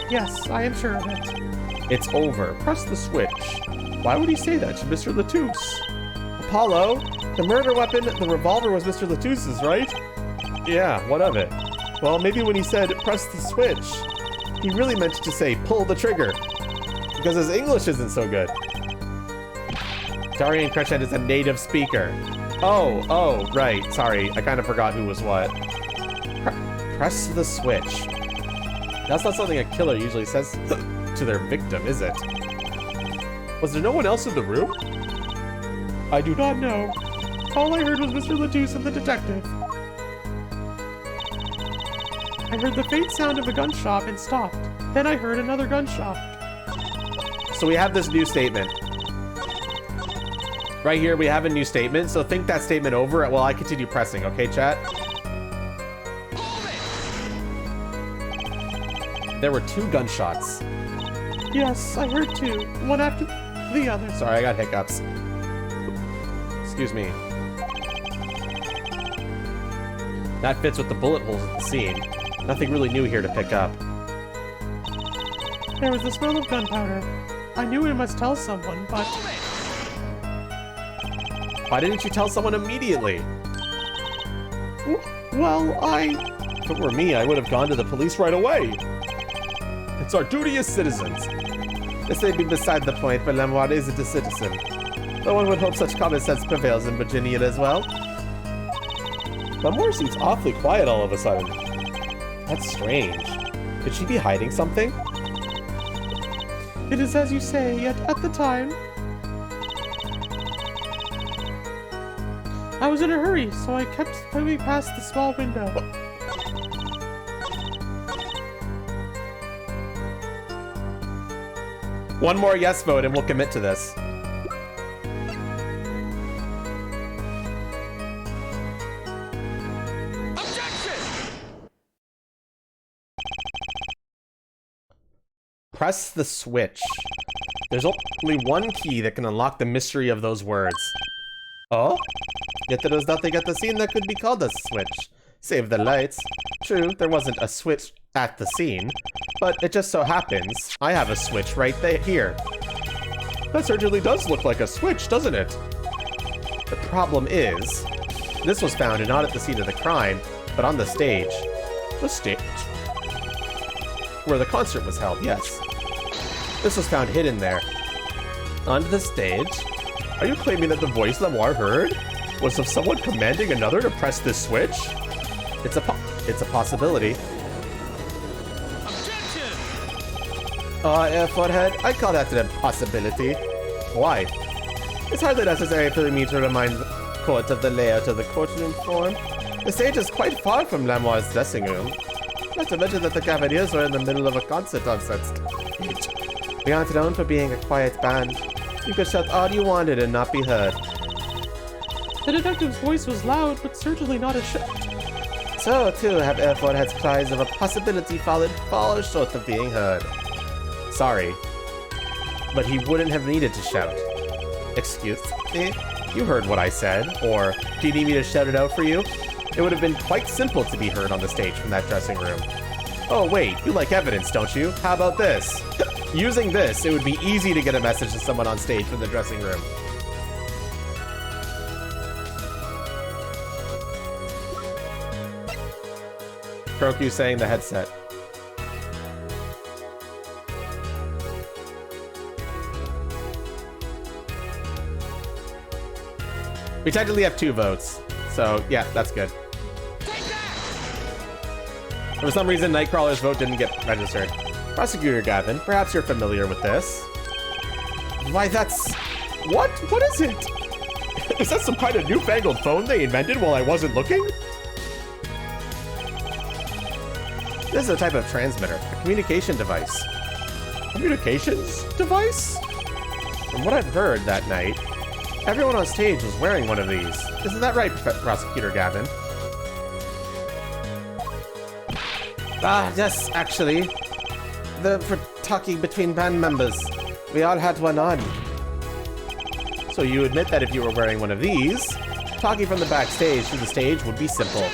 Yes, I am sure of it. It's over. Press the switch. Why would he say that to Mr. Latouche? Apollo, the murder weapon, the revolver was Mr. Latouche's, right? Yeah, what of it? Well, maybe when he said, press the switch, he really meant to say, pull the trigger. Because his English isn't so good. Darian Crescent is a native speaker. Oh, right. Sorry, I kind of forgot who was what. Press the switch. That's not something a killer usually says to their victim, is it? Was there no one else in the room? I do not know. All I heard was Mr. Latouche and the detective. I heard the faint sound of a gunshot and stopped. Then I heard another gunshot. So we have this new statement. Right here, we have a new statement, so think that statement over while I continue pressing, okay, chat? There were 2 gunshots. Yes, I heard 2, one after the other. Sorry, I got hiccups. Excuse me. That fits with the bullet holes at the scene. Nothing really new here to pick up. There was the smell of gunpowder. I knew I must tell someone, but... Why didn't you tell someone immediately? Well, If it were me, I would have gone to the police right away. It's our duty as citizens. This may be beside the point, but Lemoir isn't a citizen. Though one would hope such common sense prevails in Virginia as well. Lemoir seems awfully quiet all of a sudden. That's strange. Could she be hiding something? It is as you say, yet at the time... I was in a hurry, so I kept moving past the small window. One more yes vote and we'll commit to this. Press the switch. There's only one key that can unlock the mystery of those words. Oh? Yet there was nothing at the scene that could be called a switch. Save the lights. True, there wasn't a switch at the scene, but it just so happens I have a switch right here. That certainly does look like a switch, doesn't it? The problem is, this was found not at the scene of the crime, but on the stage. The stage? Where the concert was held, yes. This was found hidden there. On the stage? Are you claiming that the voice Lemoir heard was of someone commanding another to press this switch? It's a possibility. Forehead, I call that an impossibility. Why? It's hardly necessary for me to remind the court of the layout of the courtroom form. The stage is quite far from Lemoir's dressing room. Not to mention that the Cavaliers were in the middle of a concert on said stage. We aren't known for being a quiet band. You could shout all you wanted and not be heard. The detective's voice was loud, but certainly not a shout. So, too, have Airforehead's cries of a possibility fallen far short of being heard. Sorry, but he wouldn't have needed to shout. Excuse me? You heard what I said. Or, do you need me to shout it out for you? It would have been quite simple to be heard on the stage from that dressing room. Oh wait, you like evidence, don't you? How about this? Using this, it would be easy to get a message to someone on stage from the dressing room. Kroku saying the headset. We technically have 2 votes, so yeah, that's good. For some reason, Nightcrawler's vote didn't get registered. Prosecutor Gavin, perhaps you're familiar with this. Why, that's... What? What is it? Is that some kind of newfangled phone they invented while I wasn't looking? This is a type of transmitter, a communication device. Communications device? From what I've heard that night, everyone on stage was wearing one of these. Isn't that right, Prosecutor Gavin? Yes, actually. For talking between band members. We all had one on. So you admit that if you were wearing one of these, talking from the backstage to the stage would be simple.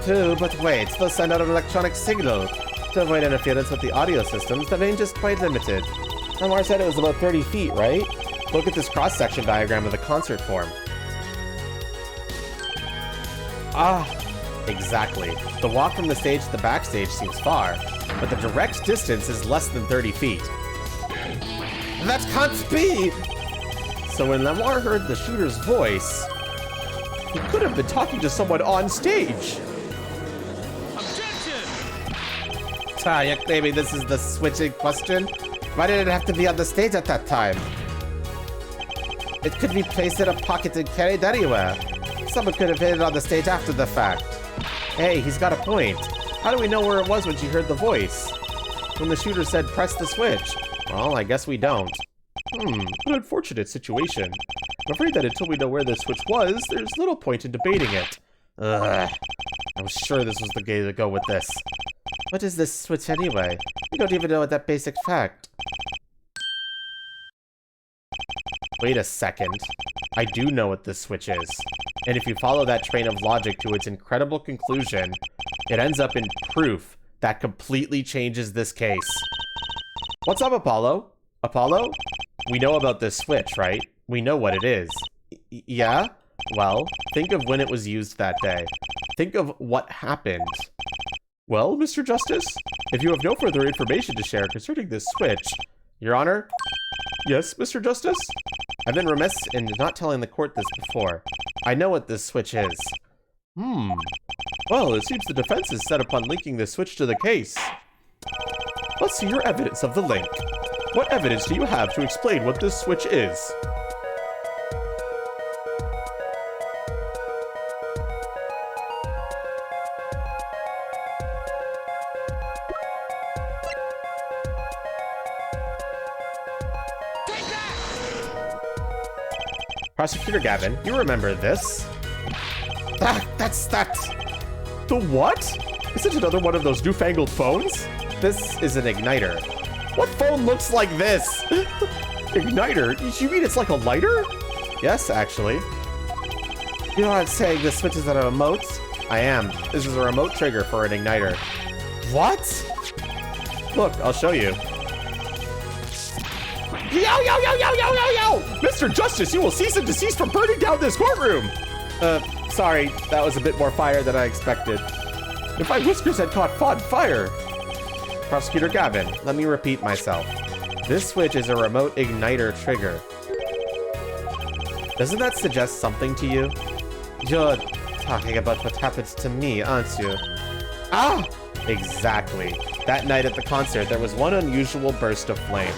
True, but wait, they'll send out an electronic signal. To avoid interference with the audio systems, the range is quite limited. Omar said it was about 30 feet, right? Look at this cross-section diagram of the concert form. Ah, exactly. The walk from the stage to the backstage seems far, but the direct distance is less than 30 feet. That can't be! So when Lamar heard the shooter's voice, he could have been talking to someone on stage. Maybe this is the switching question. Why did it have to be on the stage at that time? It could be placed in a pocket and carried anywhere. Someone could have hit it on the stage after the fact. Hey, he's got a point. How do we know where it was when she heard the voice? When the shooter said, press the switch. Well, I guess we don't. An unfortunate situation. I'm afraid that until we know where the switch was, there's little point in debating it. Ugh. I was sure this was the way to go with this. What is this switch anyway? We don't even know that basic fact. Wait a second. I do know what this switch is. And if you follow that train of logic to its incredible conclusion, it ends up in proof that completely changes this case. What's up, Apollo? Apollo? We know about this switch, right? We know what it is. Yeah? Well, think of when it was used that day. Think of what happened. Well, Mr. Justice, if you have no further information to share concerning this switch... Your Honor? Yes, Mr. Justice? I've been remiss in not telling the court this before. I know what this switch is. Well, it seems the defense is set upon linking this switch to the case. Let's see your evidence of the link. What evidence do you have to explain what this switch is? Prosecutor Gavin, you remember this? That's that. The what? Is it another one of those newfangled phones? This is an igniter. What phone looks like this? Igniter? You mean it's like a lighter? Yes, actually. You aren't saying this switch is a remote? I am. This is a remote trigger for an igniter. What? Look, I'll show you. Yo, yo, yo, yo, yo, yo, yo! Mr. Justice, you will cease and desist from burning down this courtroom! Sorry, that was a bit more fire than I expected. If my whiskers had caught fire! Prosecutor Gavin, let me repeat myself. This switch is a remote igniter trigger. Doesn't that suggest something to you? You're talking about what happened to me, aren't you? Ah! Exactly. That night at the concert, there was one unusual burst of flame.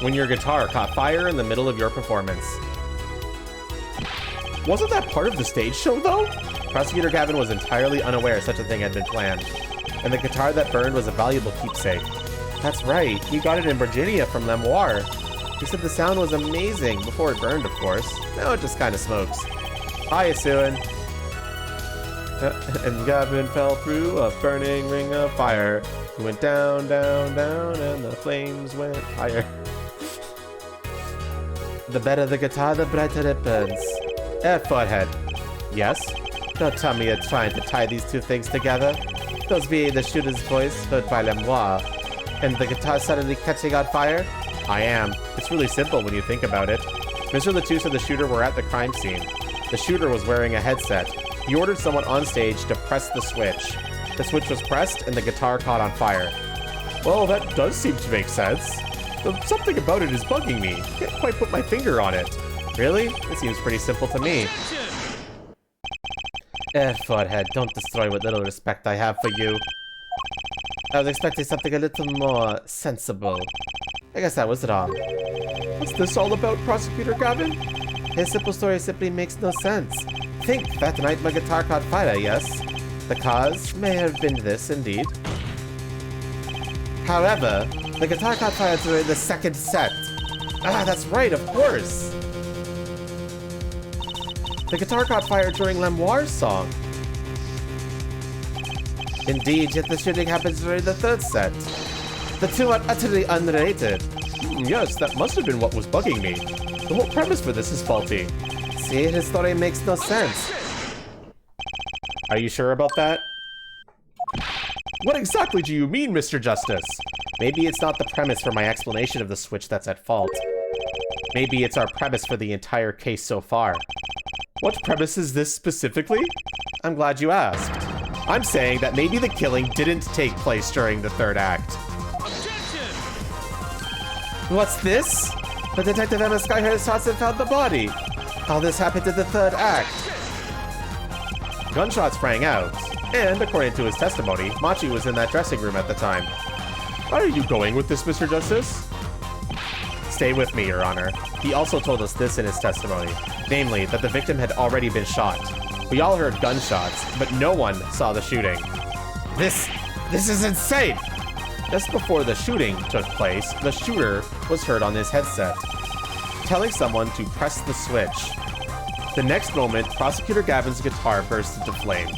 When your guitar caught fire in the middle of your performance. Wasn't that part of the stage show, though? Prosecutor Gavin was entirely unaware such a thing had been planned. And the guitar that burned was a valuable keepsake. That's right, he got it in Virginia from Lemoire. He said the sound was amazing, before it burned, of course. Now it just kind of smokes. Hi, Asuin. And Gavin fell through a burning ring of fire. He went down, down, down, and the flames went higher. The better the guitar, the brighter it burns. Forehead. Yes? Don't tell me you're trying to tie these two things together. Those being the shooter's voice heard by Lemoire, and the guitar suddenly catching on fire? I am. It's really simple when you think about it. Mr. Latouche and the shooter were at the crime scene. The shooter was wearing a headset. He ordered someone on stage to press the switch. The switch was pressed and the guitar caught on fire. Well, that does seem to make sense. But something about it is bugging me. Can't quite put my finger on it. Really? It seems pretty simple to me. Forehead, don't destroy what little respect I have for you. I was expecting something a little more sensible. I guess I was wrong. What's this all about, Prosecutor Gavin? His simple story simply makes no sense. Think, that night my guitar caught fire, yes? The cause may have been this, indeed. However, the guitar caught fire during the second set. Ah, that's right, of course! The guitar caught fire during Lemoire's song. Indeed, yet the shooting happens during the third set. The two are utterly unrelated. Yes, that must have been what was bugging me. The whole premise for this is faulty. See, his story makes no sense. Are you sure about that? What exactly do you mean, Mr. Justice? Maybe it's not the premise for my explanation of the switch that's at fault. Maybe it's our premise for the entire case so far. What premise is this specifically? I'm glad you asked. I'm saying that maybe the killing didn't take place during the third act. What's this? The detective Emma Sky heard his shots and found the body. All this happened in the third act. Gunshots rang out, and according to his testimony, Machi was in that dressing room at the time. Where are you going with this, Mr. Justice? Stay with me, Your Honor. He also told us this in his testimony, namely that the victim had already been shot. We all heard gunshots, but no one saw the shooting. This is insane! Just before the shooting took place, the shooter was heard on his headset, telling someone to press the switch. The next moment, Prosecutor Gavin's guitar burst into flame.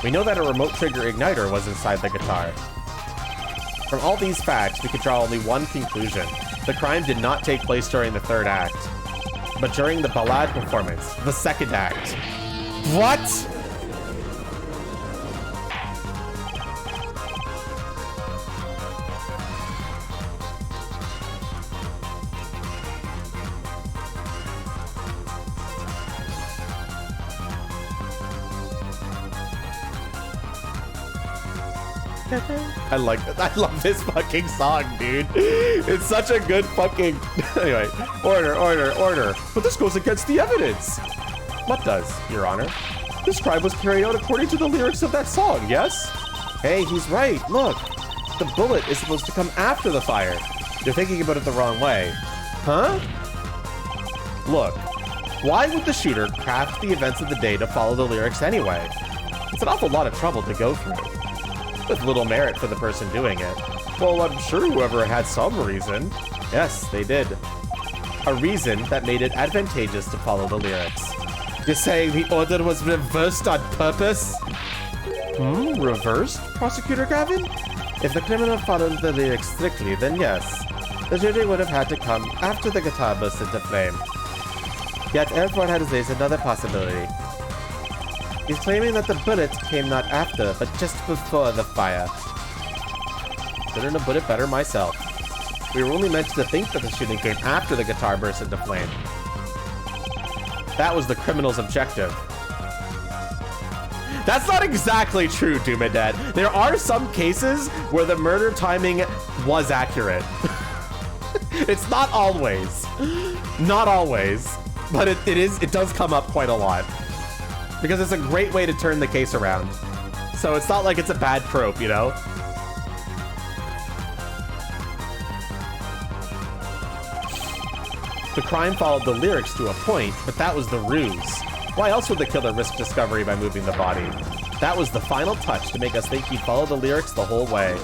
We know that a remote trigger igniter was inside the guitar. From all these facts, we could draw only one conclusion. The crime did not take place during the third act, but during the ballad performance, the second act. What? I love this fucking song, dude. It's such a good fucking... Anyway, order. But this goes against the evidence. What does, Your Honor? This crime was carried out according to the lyrics of that song, yes? Hey, he's right. Look, the bullet is supposed to come after the fire. You're thinking about it the wrong way. Huh? Look, why would the shooter craft the events of the day to follow the lyrics anyway? It's an awful lot of trouble to go through, with little merit for the person doing it. Well, I'm sure whoever had some reason. Yes, they did. A reason that made it advantageous to follow the lyrics. You're saying the order was reversed on purpose? Reversed, Prosecutor Gavin? If the criminal followed the lyrics strictly, then yes. The shooting would have had to come after the guitar burst into flame. Yet Airford has raised another possibility. He's claiming that the bullet came not after, but just before the fire. Couldn't have put it better myself. We were only meant to think that the shooting came after the guitar burst into flame. That was the criminal's objective. That's not exactly true, Doomadad. There are some cases where the murder timing was accurate. It's not always. Not always. But it does come up quite a lot. Because it's a great way to turn the case around. So it's not like it's a bad trope, you know? The crime followed the lyrics to a point, but that was the ruse. Why else would the killer risk discovery by moving the body? That was the final touch to make us think he'd follow the lyrics the whole way.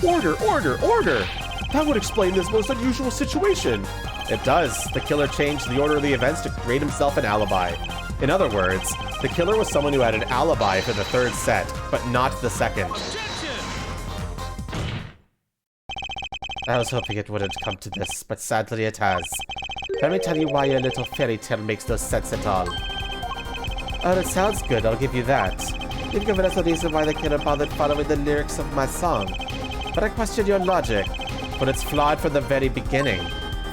Order! That would explain this most unusual situation. It does. The killer changed the order of the events to create himself an alibi. In other words, the killer was someone who had an alibi for the third set, but not the second. I was hoping it wouldn't come to this, but sadly it has. Let me tell you why your little fairy tale makes no sense at all. Oh, it sounds good, I'll give you that. You've given us a reason why the killer bothered following the lyrics of my song. But I question your logic. But it's flawed from the very beginning.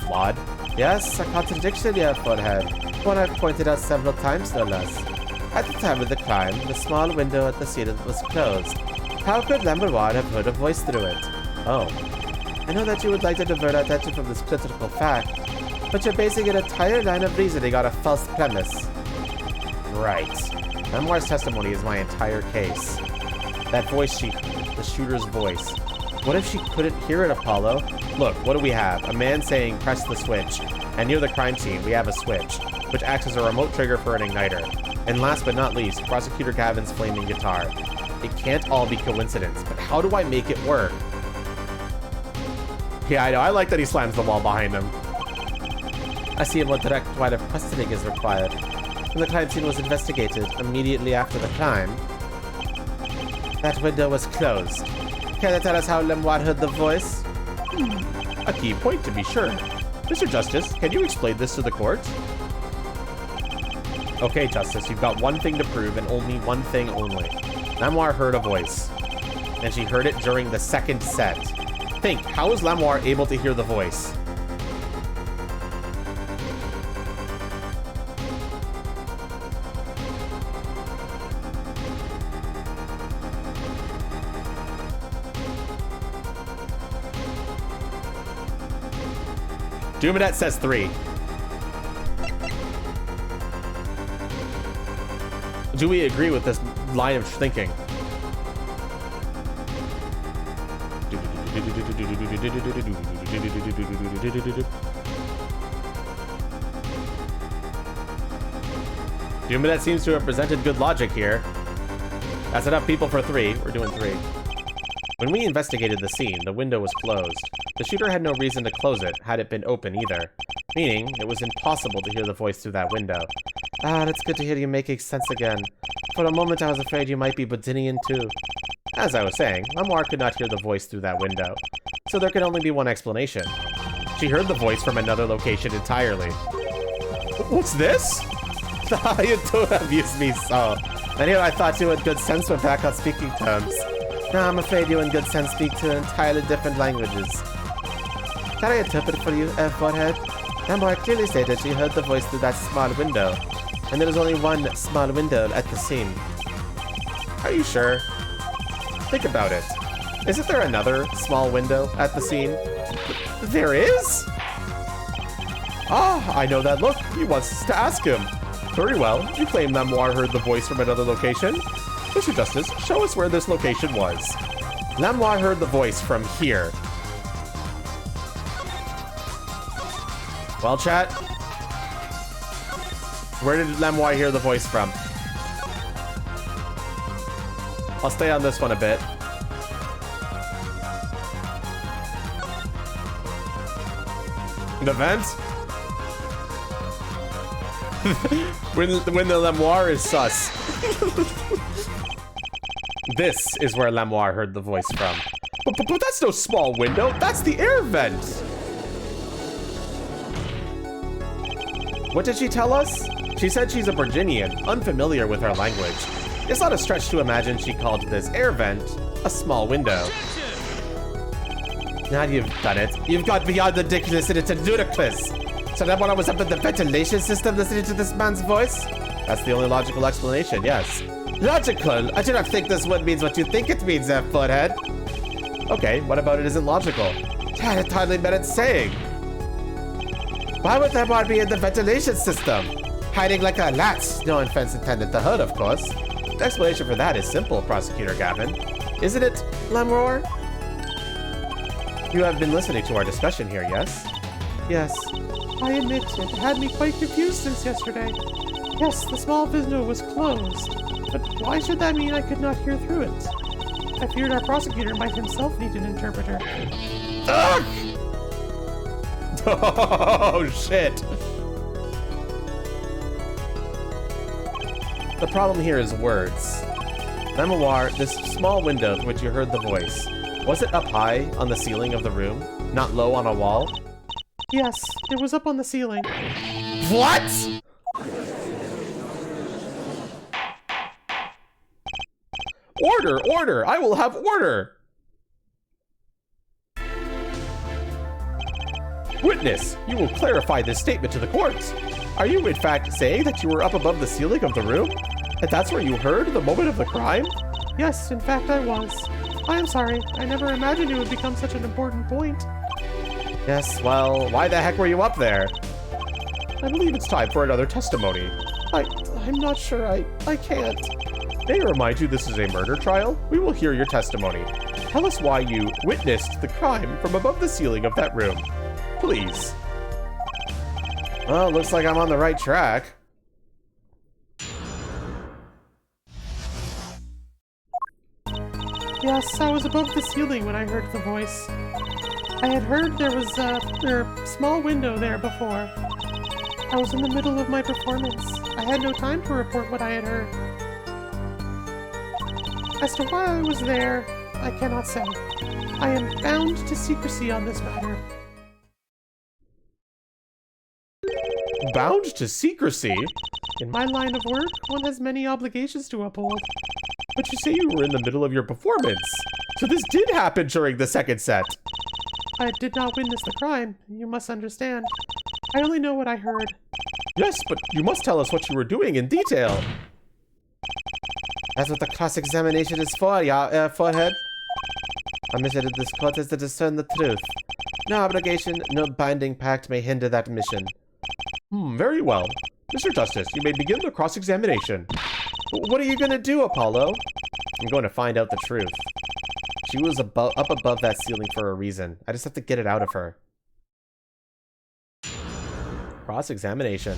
Flawed? Yes, a contradiction here, Forehead. One I've pointed out several times, no less. At the time of the crime, the small window at the scene was closed. How could Lamberoir have heard a voice through it? Oh. I know that you would like to divert attention from this critical fact, but you're basing an entire line of reasoning on a false premise. Right. Lamberoir's testimony is my entire case. That voice the shooter's voice. What if she couldn't hear it, Apollo? Look, what do we have? A man saying, press the switch. And near the crime scene, we have a switch, which acts as a remote trigger for an igniter. And last but not least, Prosecutor Gavin's flaming guitar. It can't all be coincidence, but how do I make it work? Yeah, I know. I like that he slams the wall behind him. I see a more direct line of questioning is required. When the crime scene was investigated, immediately after the crime, that window was closed. Can you tell us how Lamberoir heard the voice? A key point, to be sure. Mr. Justice, can you explain this to the court? Okay, Justice, you've got one thing to prove, and only one thing only. Lamberoir heard a voice, and she heard it during the second set. Think, how is Lamberoir able to hear the voice? Dumanet says 3. Do we agree with this line of thinking? Dumanet seems to have presented good logic here. That's enough people for 3. We're doing 3. When we investigated the scene, the window was closed. The shooter had no reason to close it, had it been open either. Meaning, it was impossible to hear the voice through that window. Ah, it's good to hear you making sense again. For a moment I was afraid you might be Bodinian too. As I was saying, Lamberoir could not hear the voice through that window. So there could only be one explanation. She heard the voice from another location entirely. What's this? You two abuse me so. And here I thought you in good sense were back on speaking terms. Now I'm afraid you in good sense speak two entirely different languages. Can I interpret for you, Forehead? Lamberoir clearly stated she heard the voice through that small window. And there was only one small window at the scene. Are you sure? Think about it. Isn't there another small window at the scene? There is? Ah, I know that look. He wants us to ask him. Very well. You claim Lamberoir heard the voice from another location? Mr. Justice, show us where this location was. Lamberoir heard the voice from here. Well, chat, where did Lamberoir hear the voice from? I'll stay on this one a bit. The vent? when the Lamberoir is sus. This is where Lamberoir heard the voice from. But that's no small window. That's the air vent. What did she tell us? She said she's a Virginian, unfamiliar with our language. It's not a stretch to imagine she called this air vent a small window. Now you've done it. You've got beyond ridiculous and it's ludicrous. So that when I was up in the ventilation system listening to this man's voice? That's the only logical explanation, yes. Logical? I do not think this word means what you think it means, Forehead. Okay, what about it isn't logical? Dad, it hardly meant saying. Why would Lamberoir be in the ventilation system? Hiding like a lat. No offense intended to her, of course. The explanation for that is simple, Prosecutor Gavin. Isn't it, Lamberoir? You have been listening to our discussion here, yes? Yes. I admit it had me quite confused since yesterday. Yes, the small window was closed, but why should that mean I could not hear through it? I feared our prosecutor might himself need an interpreter. Ugh! Oh, shit. The problem here is words. Memoir, this small window through which you heard the voice, was it up high on the ceiling of the room, not low on a wall? Yes, it was up on the ceiling. What? Order, order! I will have order! Witness, you will clarify this statement to the court. Are you in fact saying that you were up above the ceiling of the room? And that's where you heard the moment of the crime? Yes, in fact I was. I am sorry. I never imagined it would become such an important point. Yes, well, why the heck were you up there? I believe it's time for another testimony. I'm not sure. I can't. May I remind you this is a murder trial? We will hear your testimony. Tell us why you witnessed the crime from above the ceiling of that room. Please. Well, looks like I'm on the right track. Yes, I was above the ceiling when I heard the voice. I had heard there was a small window there before. I was in the middle of my performance. I had no time to report what I had heard. As to why I was there, I cannot say. I am bound to secrecy on this matter. Bound to secrecy? In my line of work, one has many obligations to uphold. But you say you were in the middle of your performance. So this did happen during the second set. I did not witness the crime, you must understand. I only know what I heard. Yes, but you must tell us what you were doing in detail. That's what the cross-examination is for, forehead. Our mission at this court is to discern the truth. No obligation, no binding pact may hinder that mission. Very well. Mr. Justice, you may begin the cross-examination. What are you gonna do, Apollo? I'm going to find out the truth. She was up above that ceiling for a reason. I just have to get it out of her. Cross-examination.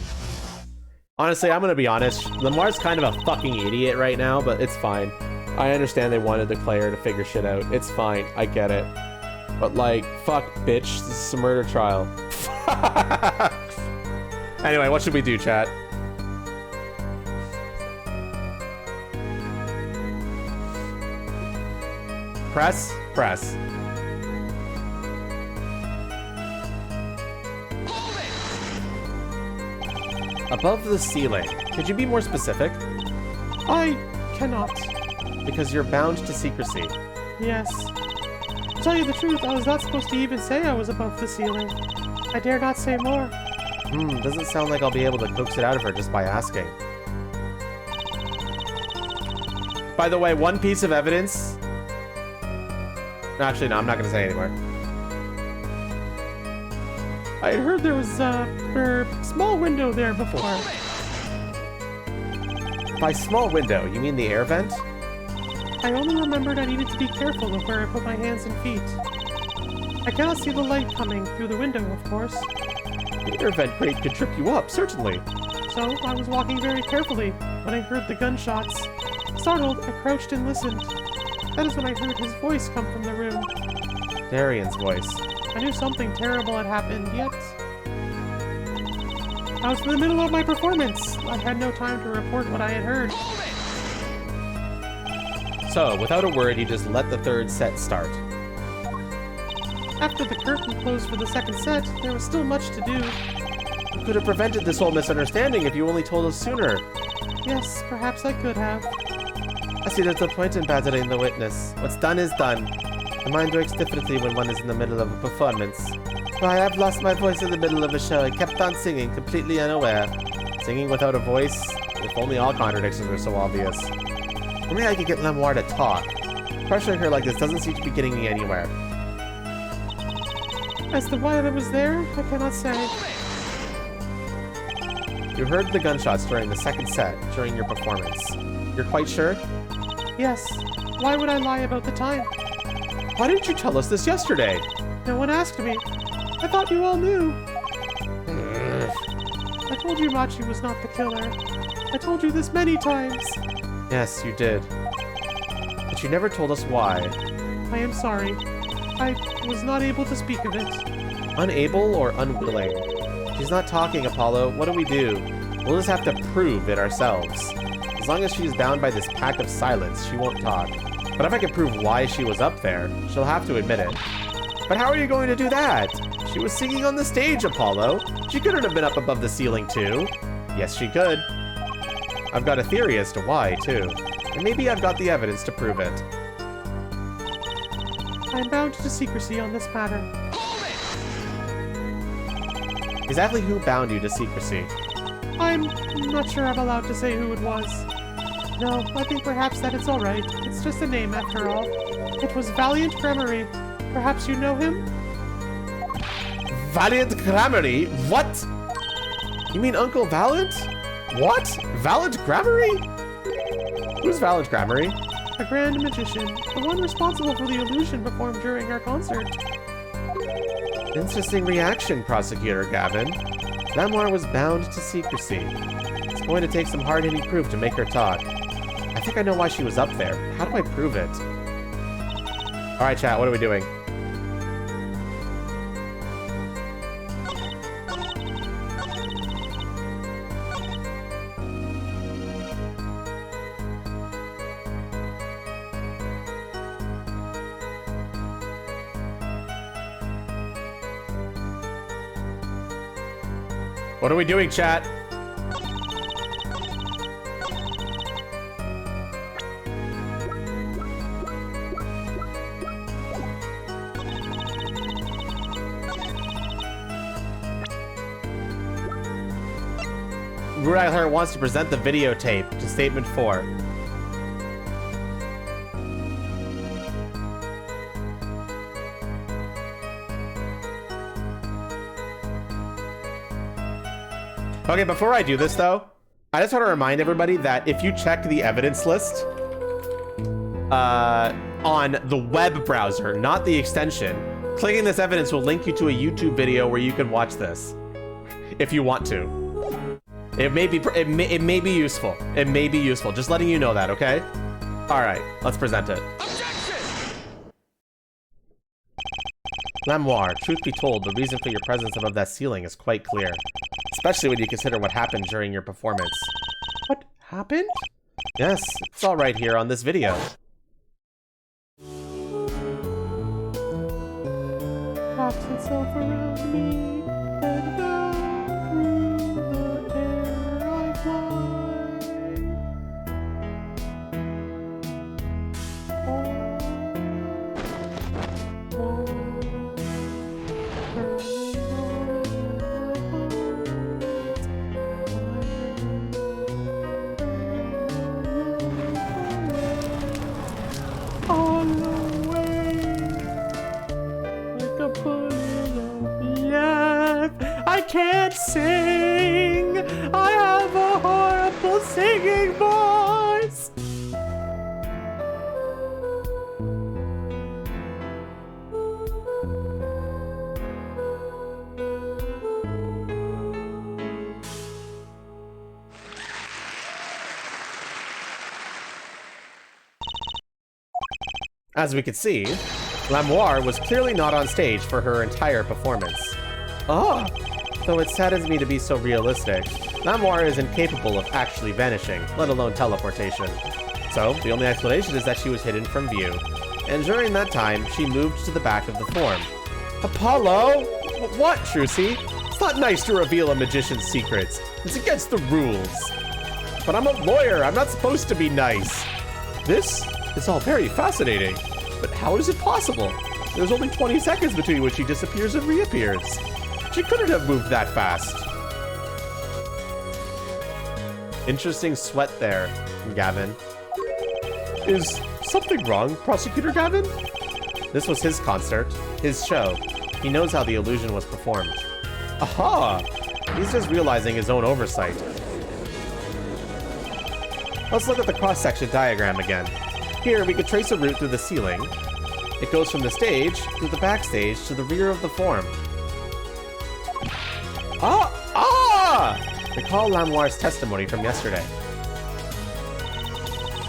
Honestly, I'm gonna be honest. Lamar's kind of a fucking idiot right now, but it's fine. I understand they wanted the Claire to figure shit out. It's fine. I get it. But like, fuck, bitch. This is a murder trial. Anyway, what should we do, chat? Press? Press. Above the ceiling. Could you be more specific? I cannot. Because you're bound to secrecy. Yes. To tell you the truth, I was not supposed to even say I was above the ceiling. I dare not say more. Doesn't sound like I'll be able to coax it out of her just by asking. By the way, one piece of evidence... Actually, no, I'm not gonna say anymore. I had heard there was a small window there before. By small window, you mean the air vent? I only remembered I needed to be careful of where I put my hands and feet. I cannot see the light coming through the window, of course. The air vent crate could trip you up, certainly. So, I was walking very carefully when I heard the gunshots. Startled, I crouched and listened. That is when I heard his voice come from the room. Darian's voice. I knew something terrible had happened, yet... I was in the middle of my performance. I had no time to report what I had heard. So, without a word, you just let the third set start. After the curtain closed for the second set, there was still much to do. You could have prevented this whole misunderstanding if you only told us sooner. Yes, perhaps I could have. I see there's no point in battering the witness. What's done is done. The mind works differently when one is in the middle of a performance. Why, I've lost my voice in the middle of a show. I kept on singing, completely unaware. Singing without a voice? If only all contradictions were so obvious. Only I could get Lemoire to talk. Pressuring her like this doesn't seem to be getting me anywhere. As to why I was there, I cannot say. You heard the gunshots during the second set, during your performance. You're quite sure? Yes. Why would I lie about the time? Why didn't you tell us this yesterday? No one asked me. I thought you all knew. I told you Machi was not the killer. I told you this many times. Yes, you did. But you never told us why. I am sorry. I was not able to speak of it. Unable or unwilling? She's not talking, Apollo. What do we do? We'll just have to prove it ourselves. As long as she's bound by this pact of silence, she won't talk. But if I can prove why she was up there, she'll have to admit it. But how are you going to do that? She was singing on the stage, Apollo. She couldn't have been up above the ceiling, too. Yes, she could. I've got a theory as to why, too. And maybe I've got the evidence to prove it. I'm bound to secrecy on this matter. Exactly who bound you to secrecy? I'm not sure I'm allowed to say who it was. No, I think perhaps that it's alright. It's just a name after all. It was Valiant Gramarye. Perhaps you know him? Valiant Gramarye? What? You mean Uncle Valiant? What? Valiant Gramarye? Who's Valiant Gramarye? A grand magician. The one responsible for the illusion performed during our concert. Interesting reaction, Prosecutor Gavin. Lamoire was bound to secrecy. It's going to take some hard-hitting proof to make her talk. I think I know why she was up there. How do I prove it? Alright, chat, what are we doing? What are we doing, chat? Rudailer wants to present the videotape to Statement 4. Okay, before I do this, though, I just want to remind everybody that if you check the evidence list on the web browser, not the extension, clicking this evidence will link you to a YouTube video where you can watch this, if you want to. It may be useful. It may be useful. Just letting you know that, okay? All right, let's present it. Lamoire, truth be told, the reason for your presence above that ceiling is quite clear. Especially when you consider what happened during your performance. What happened? Yes, it's all right here on this video. Wraps itself around me, and down through the air I fly. I can't sing. I have a horrible singing voice. As we could see, Lamoire was clearly not on stage for her entire performance. Oh, though it saddens me to be so realistic, Lamoire is incapable of actually vanishing, let alone teleportation. So, the only explanation is that she was hidden from view. And during that time, she moved to the back of the form. Apollo? What, Trucy? It's not nice to reveal a magician's secrets. It's against the rules. But I'm a lawyer. I'm not supposed to be nice. This is all very fascinating. But how is it possible? There's only 20 seconds between when she disappears and reappears. She couldn't have moved that fast. Interesting sweat there, Gavin. Is something wrong, Prosecutor Gavin? This was his concert, his show. He knows how the illusion was performed. Aha! He's just realizing his own oversight. Let's look at the cross-section diagram again. Here, we could trace a route through the ceiling. It goes from the stage to the backstage to the rear of the form. Recall Lamoire's testimony from yesterday.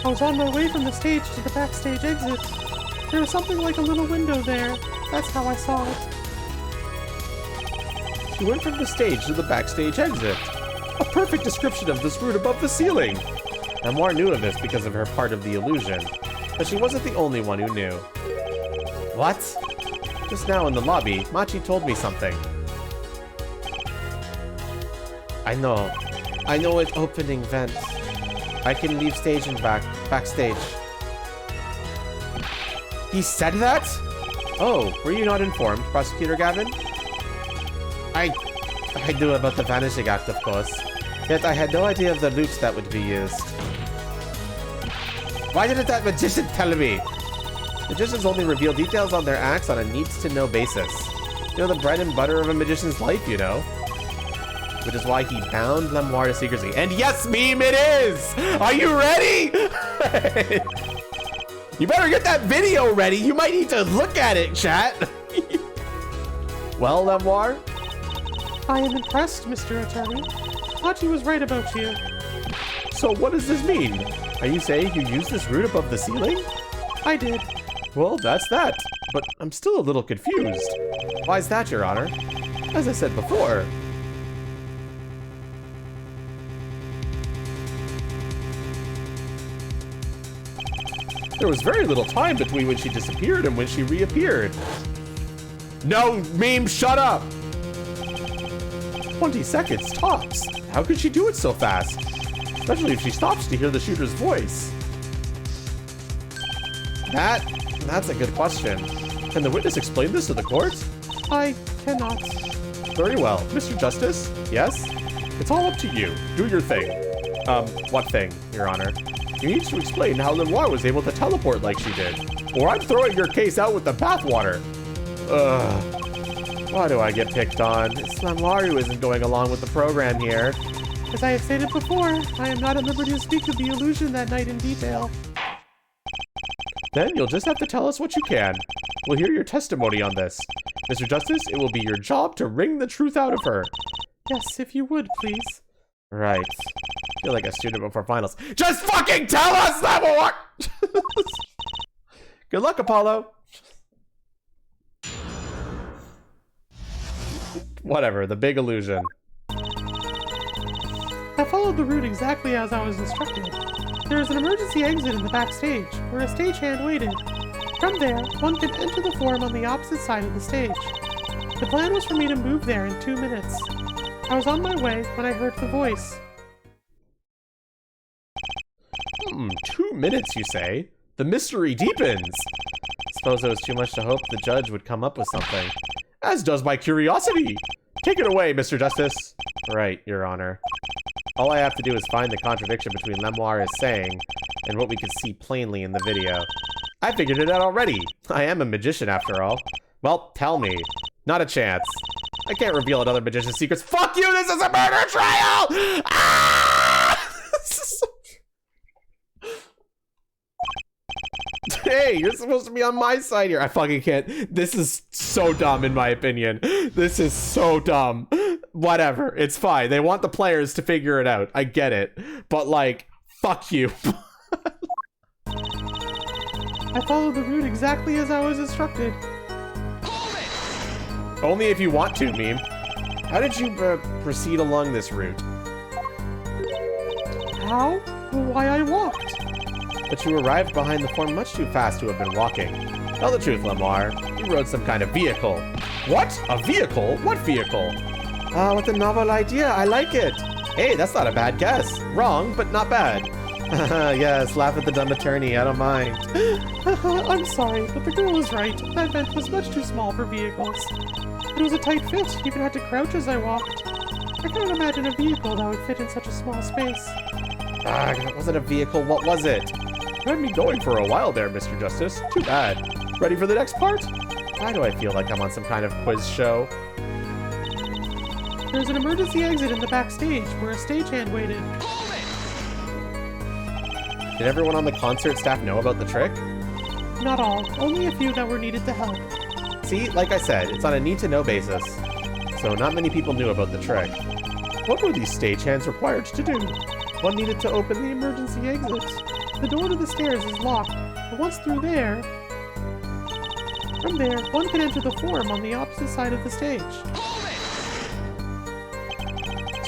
I was on my way from the stage to the backstage exit. There was something like a little window there. That's how I saw it. She went from the stage to the backstage exit. A perfect description of this route above the ceiling. Memoir knew of this because of her part of the illusion, but she wasn't the only one who knew. What? Just now in the lobby, Machi told me something. I know it's opening vent. I can leave stage and backstage. He said that? Oh, were you not informed, Prosecutor Gavin? I knew about the vanishing act, of course. Yet I had no idea of the loot that would be used. Why didn't that magician tell me? Magicians only reveal details on their acts on a needs-to-know basis. You know, the bread and butter of a magician's life, you know. Which is why he bound Lemoir to secrecy. And yes, meme, it is! Are you ready? You better get that video ready. You might need to look at it, chat. Well, Lemoir? I am impressed, Mr. Attorney. Machi was right about you. So what does this mean? Are you saying you used this route above the ceiling? I did. Well, that's that. But I'm still a little confused. Why is that, Your Honor? As I said before, there was very little time between when she disappeared and when she reappeared. No, meme, shut up! 20 seconds, tops. How could she do it so fast? Especially if she stops to hear the shooter's voice. That's a good question. Can the witness explain this to the court? I cannot. Very well. Mr. Justice? Yes? It's all up to you. Do your thing. What thing, Your Honor? You need to explain how Lemoir was able to teleport like she did. Or I'm throwing your case out with the bathwater. Ugh. Why do I get picked on? It's Lemoir who isn't going along with the program here. As I have stated before, I am not at liberty to speak of the illusion that night in detail. Then you'll just have to tell us what you can. We'll hear your testimony on this. Mr. Justice, it will be your job to wring the truth out of her. Yes, if you would, please. Right. I feel like a student before finals. Just fucking tell us that will work! Good luck, Apollo. Whatever, the big illusion. I followed the route exactly as I was instructed. There is an emergency exit in the backstage, where a stagehand waited. From there, one can enter the forum on the opposite side of the stage. The plan was for me to move there in 2 minutes. I was on my way when I heard the voice. 2 minutes, you say? The mystery deepens! Suppose it was too much to hope the judge would come up with something. As does my curiosity! Take it away, Mr. Justice! Right, Your Honor. All I have to do is find the contradiction between Lemoir is saying and what we can see plainly in the video. I figured it out already! I am a magician after all. Well, tell me. Not a chance. I can't reveal another magician's secrets. Fuck you! This is a murder trial! Ah! Hey, you're supposed to be on my side here. I fucking can't. This is so dumb in my opinion. This is so dumb. Whatever, it's fine. They want the players to figure it out. I get it. But like, fuck you. I followed the route exactly as I was instructed. Only if you want to, meme. How did you proceed along this route? How? Why, I walked. But you arrived behind the form much too fast to have been walking. Tell the truth, Lemoir. You rode some kind of vehicle. What? A vehicle? What vehicle? What a novel idea. I like it. Hey, that's not a bad guess. Wrong, but not bad. Yes, laugh at the dumb attorney. I don't mind. I'm sorry, but the girl is right. That vent was much too small for vehicles. It was a tight fit. Even had to crouch as I walked. I can't imagine a vehicle that would fit in such a small space. It wasn't a vehicle. What was it? You had me going for a while there, Mr. Justice. Too bad. Ready for the next part? Why do I feel like I'm on some kind of quiz show? There's an emergency exit in the backstage where a stagehand waited. Did everyone on the concert staff know about the trick? Not all. Only a few that were needed to help. See, like I said, it's on a need-to-know basis. So not many people knew about the trick. What were these stagehands required to do? One needed to open the emergency exit. The door to the stairs is locked, but once through there... From there, one can enter the forum on the opposite side of the stage.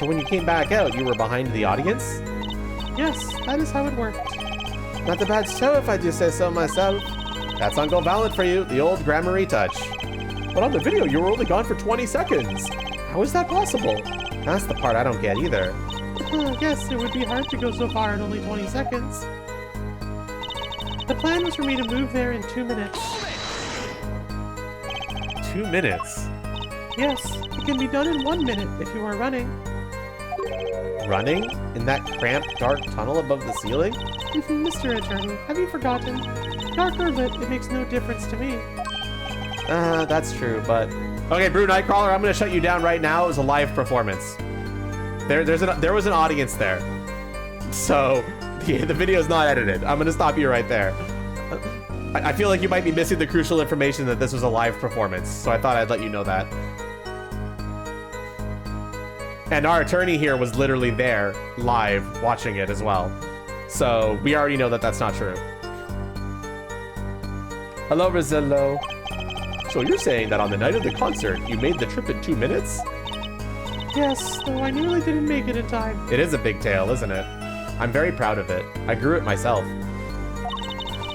So when you came back out, you were behind the audience? Yes, that is how it worked. Not a bad show if I do say so myself. That's Uncle Valid for you, the old grammar retouch. But on the video, you were only gone for 20 seconds. How is that possible? That's the part I don't get either. Yes, it would be hard to go so far in only 20 seconds. The plan was for me to move there in 2 minutes. 2 minutes? Yes, it can be done in 1 minute if you are running. Running? In that cramped, dark tunnel above the ceiling? Mr. Attorney, have you forgotten? Dark or lit, it makes no difference to me. That's true, but... Okay, Brew Nightcrawler, I'm gonna shut you down right now. It was a live performance. There was an audience there. So, the video's not edited. I'm gonna stop you right there. I feel like you might be missing the crucial information that this was a live performance, so I thought I'd let you know that. And our attorney here was literally there, live, watching it as well. So, we already know that that's not true. Hello, Rosillo. So you're saying that on the night of the concert, you made the trip in 2 minutes? Yes, though I nearly didn't make it in time. It is a big tale, isn't it? I'm very proud of it. I grew it myself.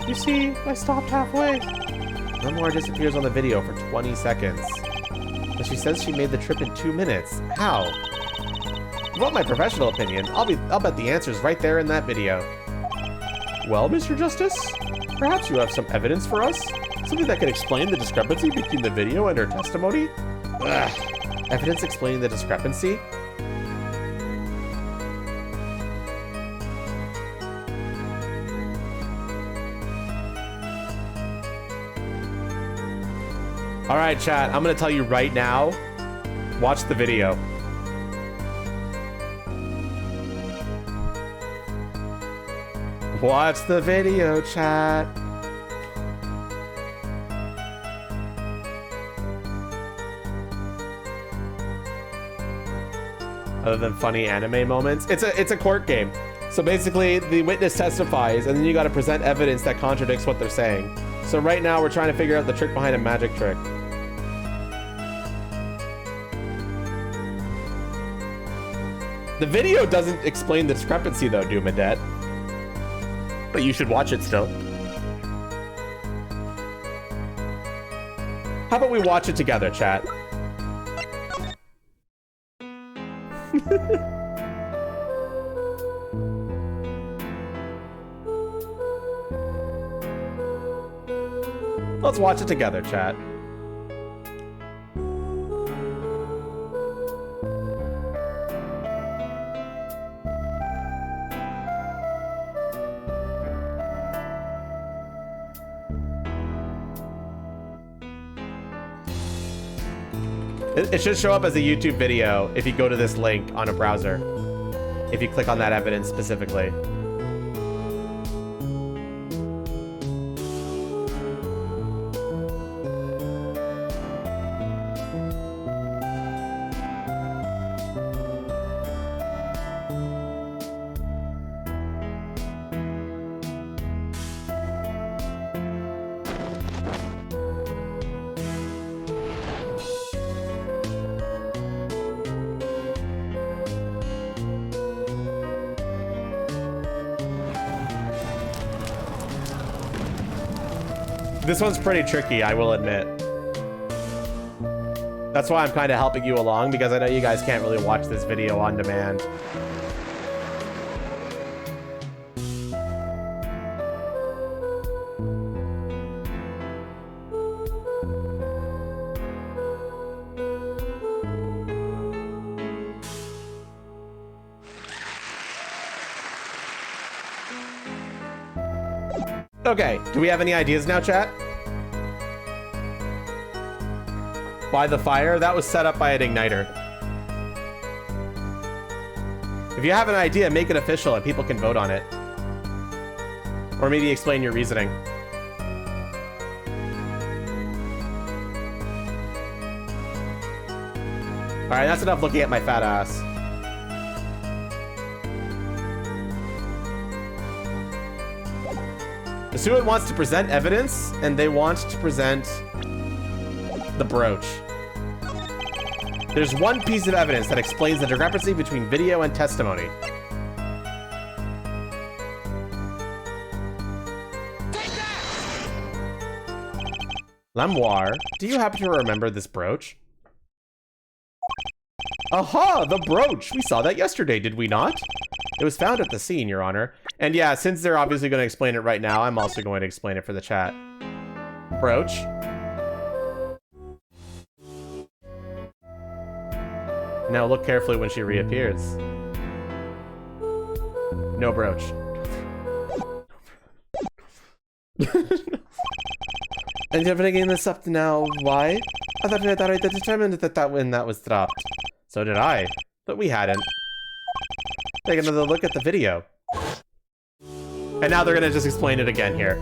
You see, I stopped halfway. Memoir disappears on the video for 20 seconds. But she says she made the trip in 2 minutes. How? If you want my professional opinion, I'll bet the answer's right there in that video. Well, Mr. Justice, perhaps you have some evidence for us? Something that can explain the discrepancy between the video and her testimony? Ugh. Evidence explaining the discrepancy? Alright, chat, I'm gonna tell you right now, watch the video. Watch the video, chat. Other than funny anime moments, it's a court game. So basically, the witness testifies, and then you got to present evidence that contradicts what they're saying. So right now, we're trying to figure out the trick behind a magic trick. The video doesn't explain the discrepancy, though, Doomadet. But you should watch it still. How about we watch it together, chat? Let's watch it together, chat. It should show up as a YouTube video if you go to this link on a browser. If you click on that evidence specifically. This one's pretty tricky, I will admit. That's why I'm kind of helping you along, because I know you guys can't really watch this video on demand. Okay, do we have any ideas now, chat? By the fire? That was set up by an igniter. If you have an idea, make it official and people can vote on it. Or maybe explain your reasoning. Alright, that's enough looking at my fat ass. The student wants to present evidence, and they want to present the brooch. There's one piece of evidence that explains the discrepancy between video and testimony. Lamoire, do you happen to remember this brooch? Aha, the brooch! We saw that yesterday, did we not? It was found at the scene, Your Honor. And yeah, since they're obviously going to explain it right now, I'm also going to explain it for the chat. Brooch. Now look carefully when she reappears. No brooch. And you're bringing this up now, why? I thought we had already determined that when that was dropped. So did I, but we hadn't. Take another look at the video. And now they're gonna just explain it again here.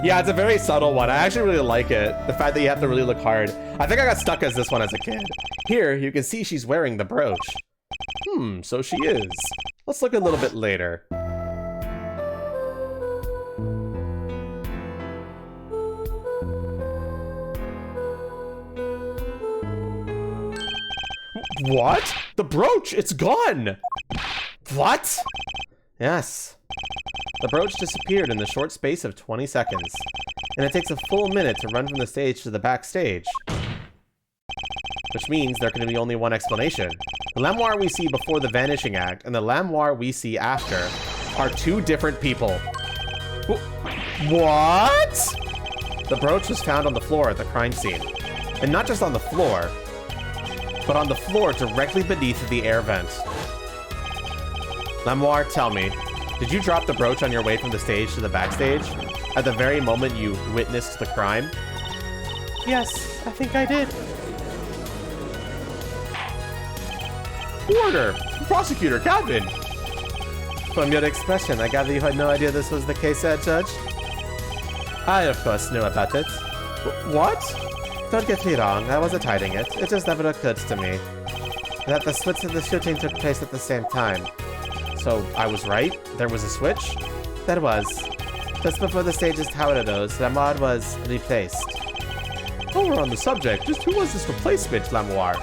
Yeah, it's a very subtle one. I actually really like it. The fact that you have to really look hard. I think I got stuck as this one as a kid. Here, you can see she's wearing the brooch. So she is. Let's look a little bit later. What? The brooch, it's gone! What? Yes. The brooch disappeared in the short space of 20 seconds, and it takes a full minute to run from the stage to the backstage. Which means there can be only one explanation. The Lamoire we see before the vanishing act and the Lamoire we see after are two different people. What? The brooch was found on the floor at the crime scene. And not just on the floor, but on the floor directly beneath the air vent. Lamoire, tell me, did you drop the brooch on your way from the stage to the backstage at the very moment you witnessed the crime? Yes, I think I did. Order! Prosecutor Calvin! From your expression, I gather you had no idea this was the case, Judge? I, of course, knew about it. What? Don't get me wrong, I wasn't hiding it. It just never occurred to me that the switch of the shooting took place at the same time. So, I was right? There was a switch? There was. Just before the stage's tower rose, Lamoire was replaced. Oh, we're on the subject. Just who was this replacement, Lamoire?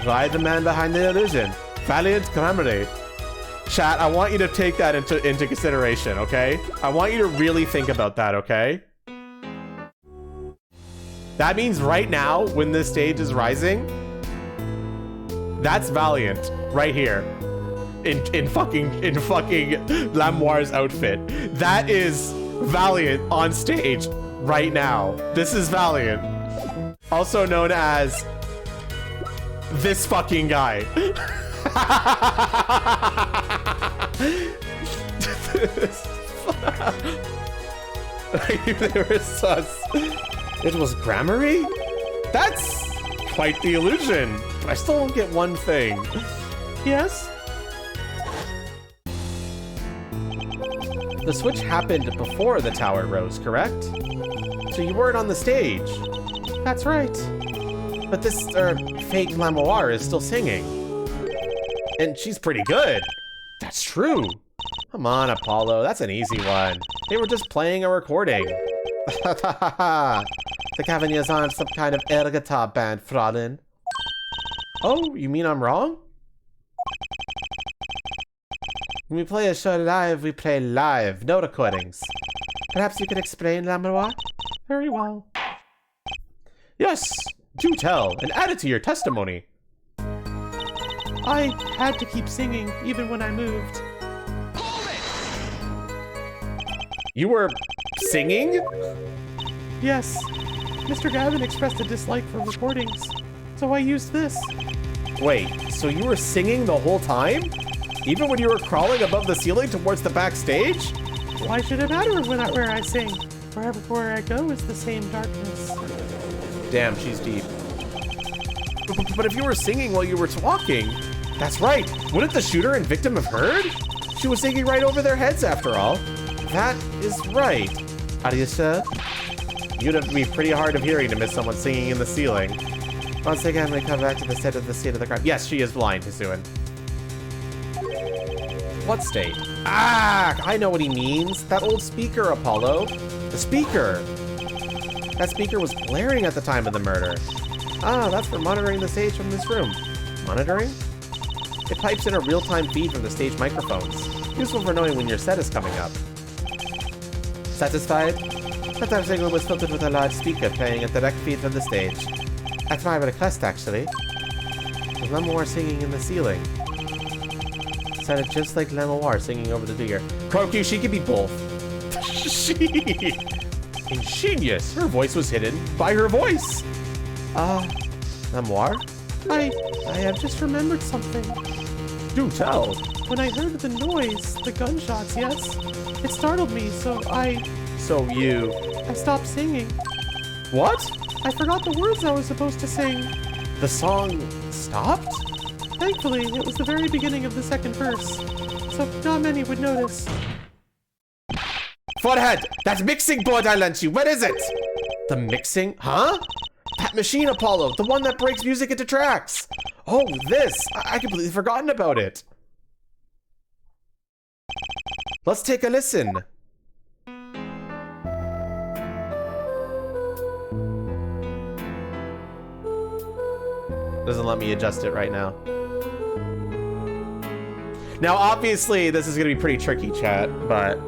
Why, the man behind the illusion. Valiant Gramarye. Chat, I want you to take that into consideration, okay? I want you to really think about that, okay? That means right now, when this stage is rising, that's Valiant, right here. In fucking Lamoire's outfit. That is Valiant on stage right now. This is Valiant. Also known as this fucking guy. They were sus. It was Gramarye? That's quite the illusion. But I still don't get one thing. Yes? The switch happened before the tower rose, correct? So you weren't on the stage. That's right. But this, fake Lamoire is still singing. And she's pretty good. That's true. Come on, Apollo, that's an easy one. They were just playing a recording. The Cavaliers aren't some kind of air guitar band, Fraulein. Oh, you mean I'm wrong? When we play a show live, we play live, no recordings. Perhaps you could explain, Lamoire? Very well. Yes, do tell, and add it to your testimony. I had to keep singing, even when I moved. You were singing? Yes. Mr. Gavin expressed a dislike for recordings, so I used this. Wait, so you were singing the whole time? Even when you were crawling above the ceiling towards the backstage? Why should it matter where I sing? Wherever I go is the same darkness. Damn, she's deep. But if you were singing while you were talking, that's right. Wouldn't the shooter and victim have heard? She was singing right over their heads after all. That is right. Are you sure? You'd have to be pretty hard of hearing to miss someone singing in the ceiling. Once again, we come back to the state of the crime. Yes, she is blind, Hisuin. What state? Ah, I know what he means. That old speaker, Apollo. The speaker. That speaker was blaring at the time of the murder. Ah, that's for monitoring the stage from this room. Monitoring? It pipes in a real-time feed from the stage microphones. Useful for knowing when your set is coming up. Satisfied? That time signal was filtered with a large speaker playing a direct feed from the stage. At my request, actually. With Lemoir singing in the ceiling. Sounded just like Lemoir singing over the figure. Croaky, she could be both. She... Ingenious. Her voice was hidden by her voice. Lemoir? I have just remembered something. Do tell. When I heard the noise, the gunshots, yes, it startled me, so I stopped singing. What? I forgot the words I was supposed to sing. The song stopped? Thankfully, it was the very beginning of the second verse, so not many would notice. Forehead! That mixing board I lent you, what is it? The mixing? Huh? That machine, Apollo, the one that breaks music into tracks. Oh, this! I completely forgotten about it. Let's take a listen. Doesn't let me adjust it right now. Now, obviously, this is gonna be pretty tricky, chat, but...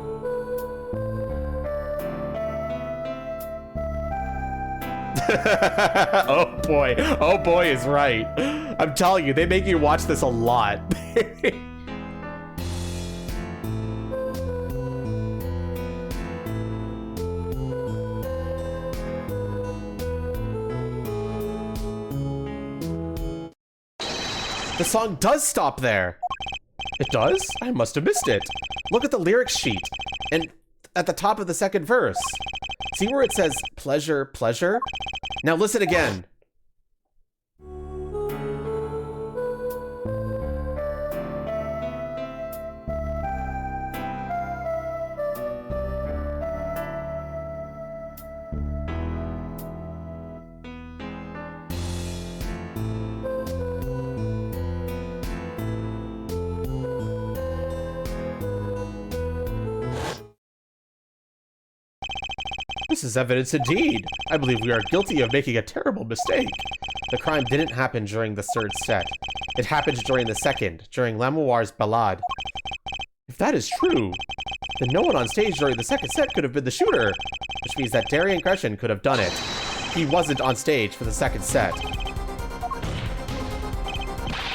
Oh boy is right. I'm telling you, they make you watch this a lot. The song does stop there. It does? I must have missed it. Look at the lyrics sheet. And at the top of the second verse. See where it says, pleasure, pleasure? Now listen again. This is evidence indeed. I believe we are guilty of making a terrible mistake. The crime didn't happen during the third set. It happened during the second, during Lemoir's ballade. If that is true, then no one on stage during the second set could have been the shooter, which means that Darian Gresham could have done it. He wasn't on stage for the second set.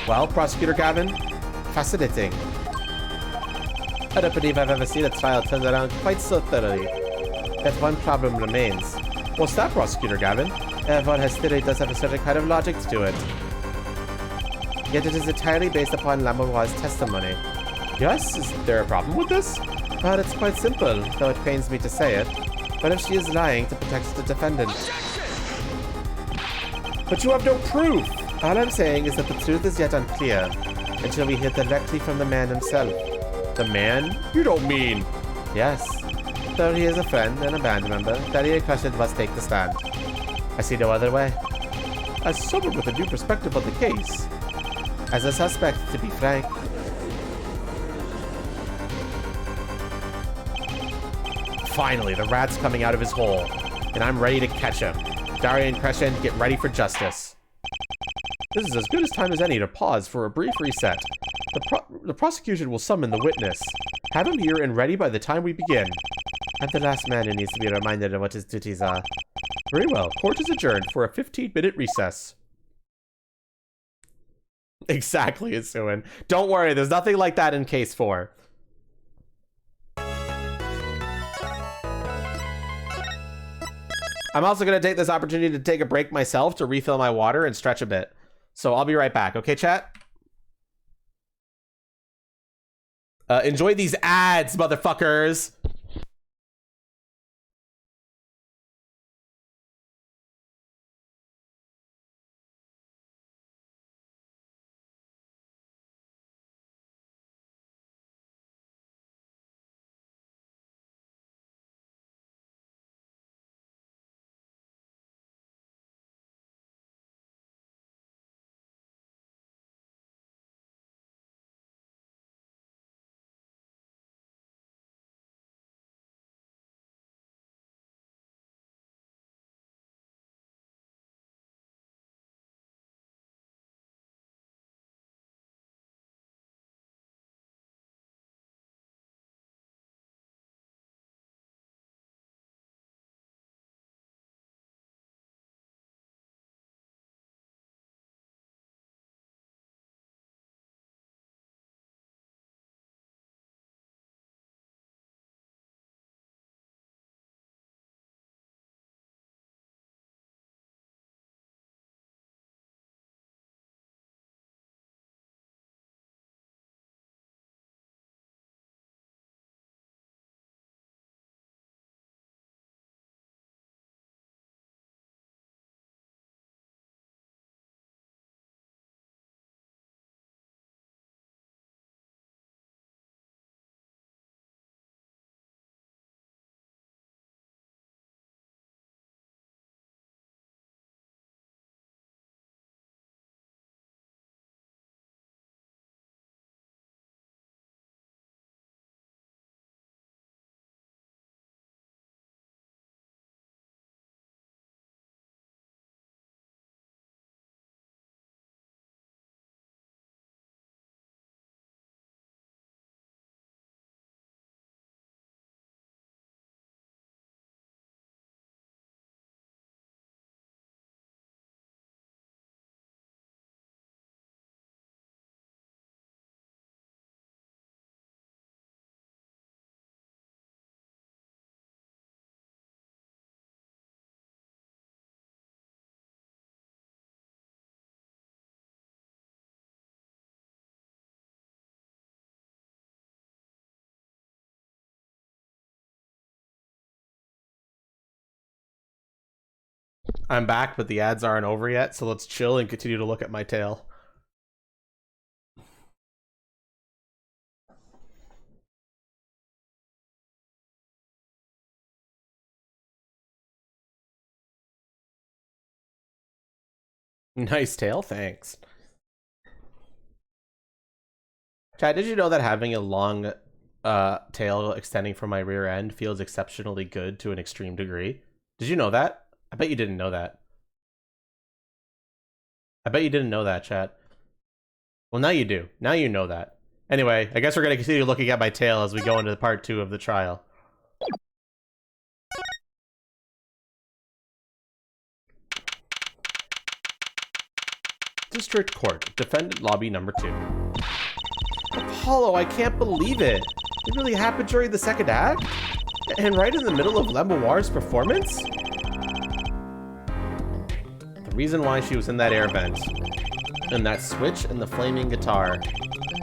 Well, Prosecutor Gavin, fascinating. I don't believe I've ever seen a trial turned around quite so thoroughly. That one problem remains. What's that, Prosecutor Gavin? Everyone's theory does have a certain kind of logic to it. Yet it is entirely based upon Lemoir's testimony. Yes? Is there a problem with this? Well, it's quite simple, though it pains me to say it. What if she is lying to protect the defendant? But you have no proof! All I'm saying is that the truth is yet unclear, until we hear directly from the man himself. The man? You don't mean... Yes. Though he is a friend and a band member, Darian Gresham must take the stand. I see no other way. As someone with a new perspective on the case. As a suspect, to be frank. Finally, the rat's coming out of his hole, and I'm ready to catch him. Darian Gresham, get ready for justice. This is as good a time as any to pause for a brief reset. The prosecution will summon the witness. Have him here and ready by the time we begin. I'm the last man who needs to be reminded of what his duties are. Very well. Court is adjourned for a 15-minute recess. Exactly, Isuin. Don't worry, there's nothing like that in case 4. I'm also going to take this opportunity to take a break myself to refill my water and stretch a bit. So I'll be right back. Okay, chat? Enjoy these ads, motherfuckers! I'm back, but the ads aren't over yet, so let's chill and continue to look at my tail. Nice tail, thanks. Chad, did you know that having a long tail extending from my rear end feels exceptionally good to an extreme degree? Did you know that? I bet you didn't know that. I bet you didn't know that, Chad. Well, now you do. Now you know that. Anyway, I guess we're going to continue looking at my tail as we go into part 2 of the trial. District Court, Defendant Lobby number 2. Apollo, I can't believe it! It really happened during the second act? And right in the middle of Lemoire's performance? The reason why she was in that air vent, and that switch and the flaming guitar.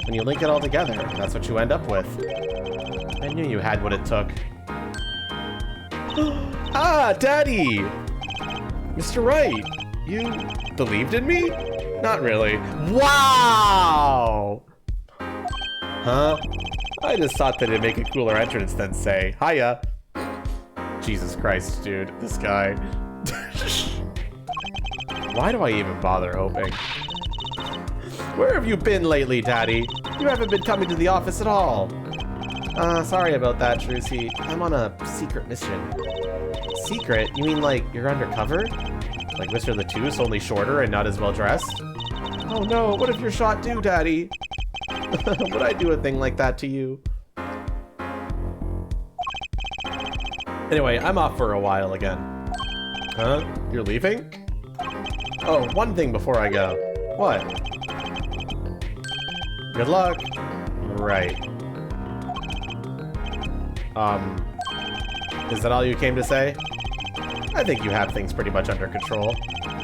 When you link it all together, that's what you end up with. I knew you had what it took. Ah, Daddy! Mr. Wright, you believed in me? Not really. Wow! Huh? I just thought that it'd make a cooler entrance than say, hiya. Jesus Christ, dude. This guy. Why do I even bother hoping? Where have you been lately, Daddy? You haven't been coming to the office at all. Sorry about that, Trucy. I'm on a secret mission. Secret? You mean like you're undercover? Like Mr. the Tooth, only shorter and not as well dressed? Oh no, what if you're shot too, Daddy? Would I do a thing like that to you? Anyway, I'm off for a while again. Huh? You're leaving? Oh, one thing before I go. What? Good luck. Right. Is that all you came to say? I think you have things pretty much under control.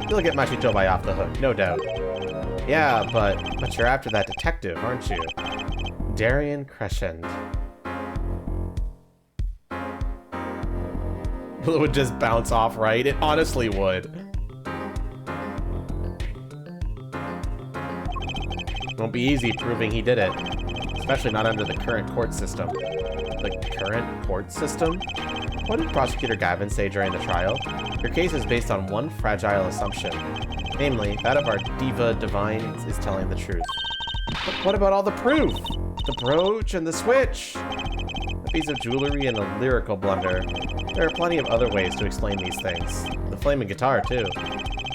You'll get Machitobai off the hook, no doubt. Yeah, but you're after that detective, aren't you? Darian Crescent. It would just bounce off, right? It honestly would. Won't be easy proving he did it. Especially not under the current court system. The current court system? What did Prosecutor Gavin say during the trial? Your case is based on one fragile assumption. Namely, that of our diva divine is telling the truth. But what about all the proof? The brooch and the switch? A piece of jewelry and a lyrical blunder. There are plenty of other ways to explain these things. The flaming guitar, too.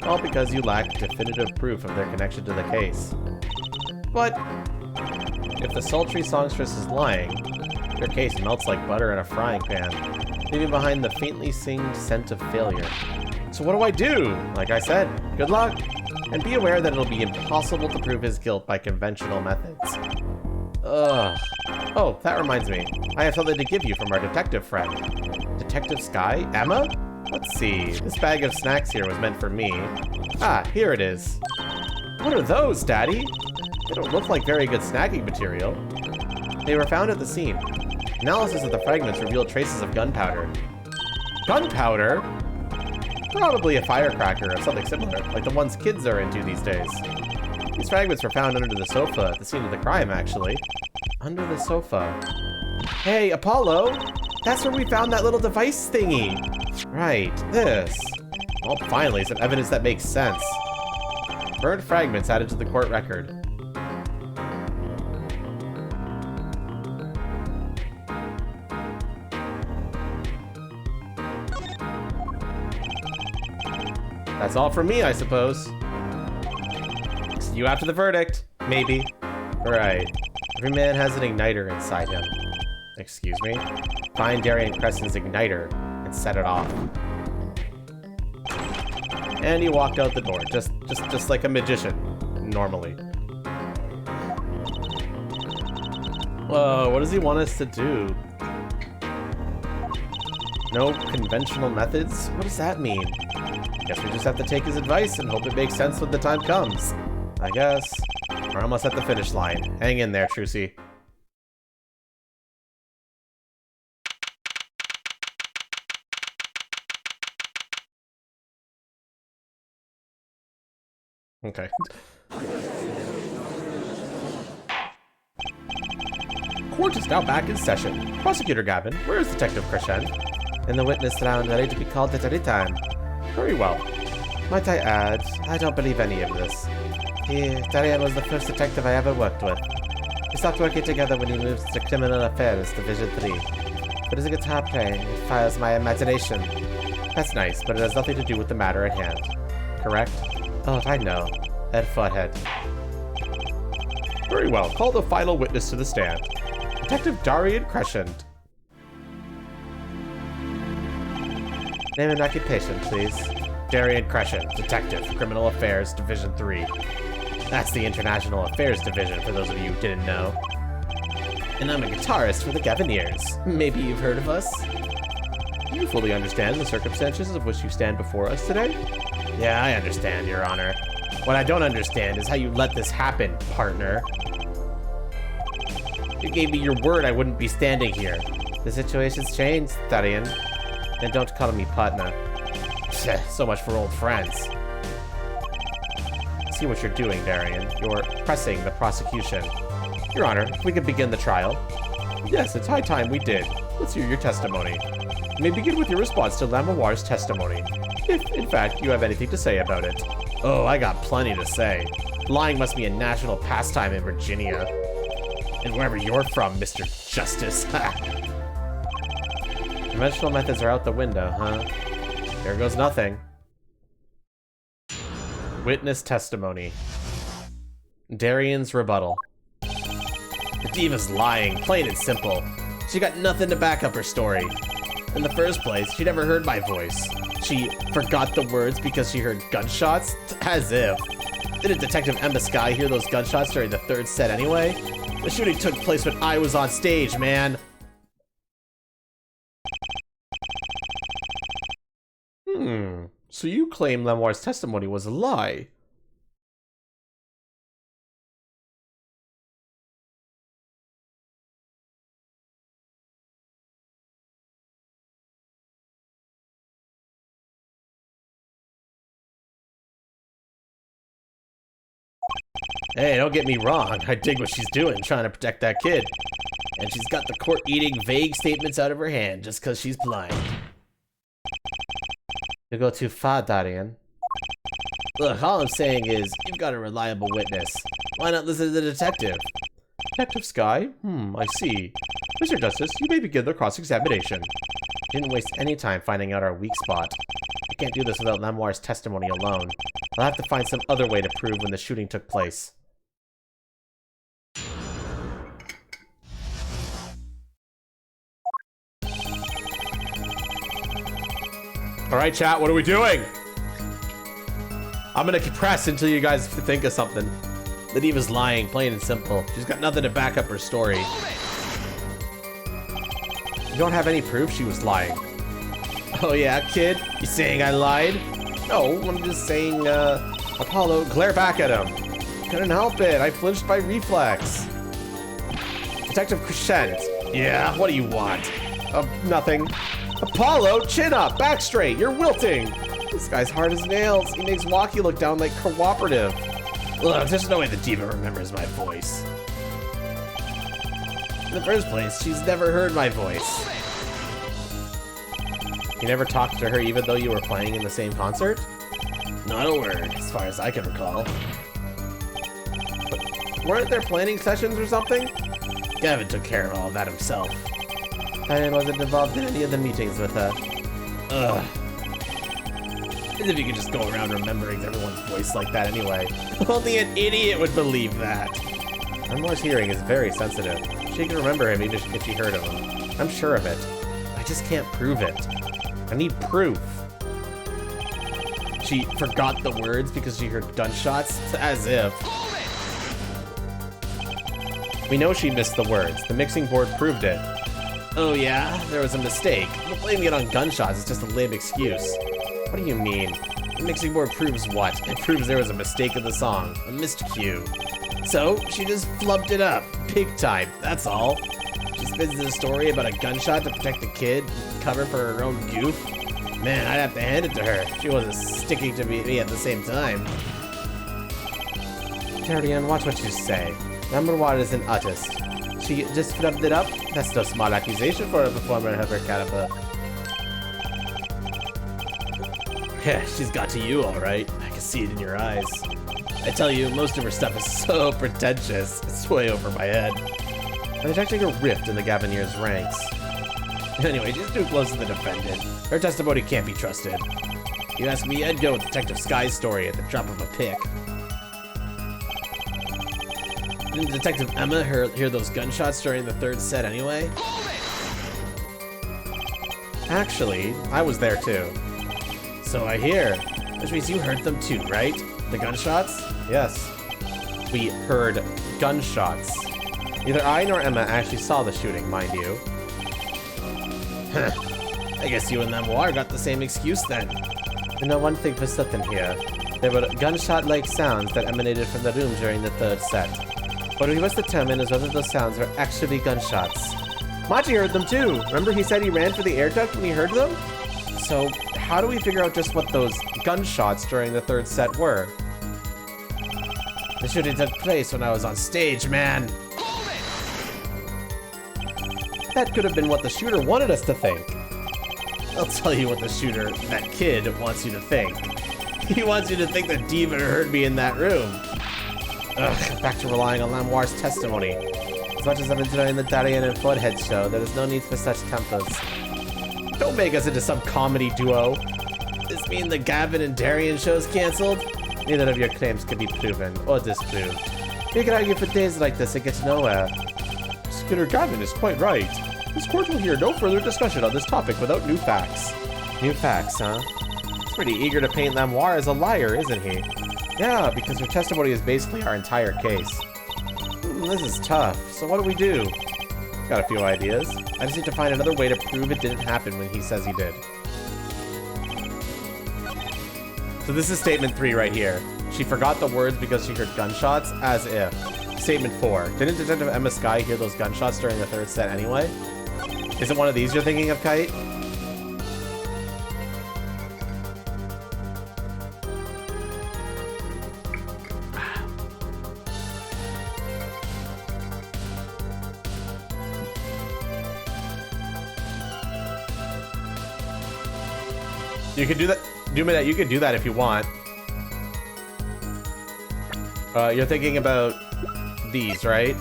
All because you lack definitive proof of their connection to the case. But if the sultry songstress is lying, your case melts like butter in a frying pan, leaving behind the faintly singed scent of failure. So what do I do? Like I said, good luck! And be aware that it'll be impossible to prove his guilt by conventional methods. Ugh. Oh, that reminds me. I have something to give you from our detective friend. Detective Sky? Emma? Let's see. This bag of snacks here was meant for me. Ah, here it is. What are those, Daddy? They don't look like very good snacking material. They were found at the scene. Analysis of the fragments revealed traces of gunpowder. Gunpowder? Probably a firecracker or something similar, like the ones kids are into these days. These fragments were found under the sofa at the scene of the crime, actually. Under the sofa. Hey, Apollo! That's where we found that little device thingy! Right, this. Well, finally, some evidence that makes sense. Burned fragments added to the court record. That's all from me, I suppose. See you after the verdict. Maybe. Right. Every man has an igniter inside him. Excuse me? Find Darian Crescent's igniter and set it off. And he walked out the door, just like a magician, normally. Whoa, what does he want us to do? No conventional methods? What does that mean? Guess we just have to take his advice and hope it makes sense when the time comes. I guess. We're almost at the finish line. Hang in there, Trucy. Okay. Court is now back in session. Prosecutor Gavin, where is Detective Crescent? In the witness lounge, ready to be called at any time. Very well. Might I add, I don't believe any of this. Darian was the first detective I ever worked with. We stopped working together when he moved to Criminal Affairs Division 3. But as a guitar player, it fires my imagination. That's nice, but it has nothing to do with the matter at hand. Correct? Oh, I know. Ed Forehead. Very well. Call the final witness to the stand. Detective Darian Crescent. Name and occupation, please. Darian Crescent, Detective, Criminal Affairs, Division 3. That's the International Affairs Division, for those of you who didn't know. And I'm a guitarist for the Gavineers. Maybe you've heard of us? You fully understand the circumstances of which you stand before us today? Yeah, I understand, Your Honor. What I don't understand is how you let this happen, partner. You gave me your word I wouldn't be standing here. The situation's changed, Darian. And don't call me partner. So much for old friends. See what you're doing, Darian. You're pressing the prosecution. Your Honor, if we could begin the trial. Yes, it's high time we did. Let's hear your testimony. You may begin with your response to Lamoire's testimony, if, in fact, you have anything to say about it. Oh, I got plenty to say. Lying must be a national pastime in Virginia. And wherever you're from, Mr. Justice. Conventional methods are out the window, huh? There goes nothing. Witness testimony. Darian's rebuttal. The diva's lying, plain and simple. She got nothing to back up her story. In the first place, she never heard my voice. She forgot the words because she heard gunshots? As if. Didn't Detective Emma Sky hear those gunshots during the third set anyway? The shooting took place when I was on stage, man. So you claim Lamoire's testimony was a lie? Hey, don't get me wrong. I dig what she's doing, trying to protect that kid. And she's got the court eating vague statements out of her hand just because she's blind. You go too far, Darian. Look, all I'm saying is, you've got a reliable witness. Why not listen to the detective? Detective Sky? I see. Mr. Justice, you may begin the cross-examination. Didn't waste any time finding out our weak spot. I can't do this without Lamoire's testimony alone. I'll have to find some other way to prove when the shooting took place. Alright, chat, what are we doing? I'm gonna press until you guys think of something. The diva's lying, plain and simple. She's got nothing to back up her story. You don't have any proof she was lying. Oh yeah, kid? You saying I lied? No, I'm just saying, Apollo, glare back at him. Couldn't help it, I flinched by reflex. Detective Crescent. Yeah, what do you want? Nothing. Apollo, chin up, back straight, you're wilting. This guy's hard as nails. He makes Walkie look down like cooperative. Look, there's no way the diva remembers my voice. In the first place, she's never heard my voice. You never talked to her even though you were playing in the same concert? Not a word, as far as I can recall. But weren't there planning sessions or something? Gavin took care of all that himself. Darian wasn't involved in any of the meetings with her. Ugh. As if you could just go around remembering everyone's voice like that anyway. Only an idiot would believe that. Lamoire's hearing is very sensitive. She can remember him even if she heard of him. I'm sure of it. I just can't prove it. I need proof. She forgot the words because she heard gunshots? As if. We know she missed the words. The mixing board proved it. Oh yeah? There was a mistake. But blaming it on gunshots is just a lame excuse. What do you mean? The mixing board proves what? It proves there was a mistake in the song. A miscue. So, she just flubbed it up. Big time, that's all. She spins the story about a gunshot to protect the kid, cover for her own goof. Man, I'd have to hand it to her. She wasn't sticking to me at the same time. Tyrion, watch what you say. Number 1 is an artist. She just flubbed it up? That's no small accusation for a performer of her caliber. Yeah, she's got to you, alright. I can see it in your eyes. I tell you, most of her stuff is so pretentious. It's way over my head. I'm detecting a rift in the Gavanir's ranks. Anyway, she's too close to the defendant. Her testimony can't be trusted. You ask me, I'd go with Detective Sky's story at the drop of a pick. Didn't Detective Emma hear those gunshots during the 3rd set anyway? Actually, I was there too. So I hear. Which means you heard them too, right? The gunshots? Yes. We heard gunshots. Neither I nor Emma actually saw the shooting, mind you. Huh. I guess you and Lamoire got the same excuse then. You know one thing for certain here. There were gunshot-like sounds that emanated from the room during the 3rd set. What we must determine is whether those sounds were actually gunshots. Machi heard them too. Remember he said he ran for the air duct when he heard them? So, how do we figure out just what those gunshots during the 3rd set were? The shooting took place when I was on stage, man. That could have been what the shooter wanted us to think. I'll tell you what the shooter, that kid, wants you to think. He wants you to think that Diva heard me in that room. Ugh, back to relying on Lamoire's testimony. As much as I'm enjoying the Darien and Forehead show, there is no need for such tempers. Don't make us into some comedy duo. Does this mean the Gavin and Darien show's cancelled? Neither of your claims can be proven or disproved. You can argue for days like this and get nowhere. Skinner Gavin is quite right. This court will hear no further discussion on this topic without new facts. New facts, huh? He's pretty eager to paint Lamoire as a liar, isn't he? Yeah, because her testimony is basically our entire case. This is tough, so what do we do? Got a few ideas. I just need to find another way to prove it didn't happen when he says he did. So this is statement 3 right here. She forgot the words because she heard gunshots, as if. Statement 4. Didn't Detective Emma Sky hear those gunshots during the 3rd set anyway? Is it one of these you're thinking of, Kite? You can do that. You can do that if you want. You're thinking about these, right?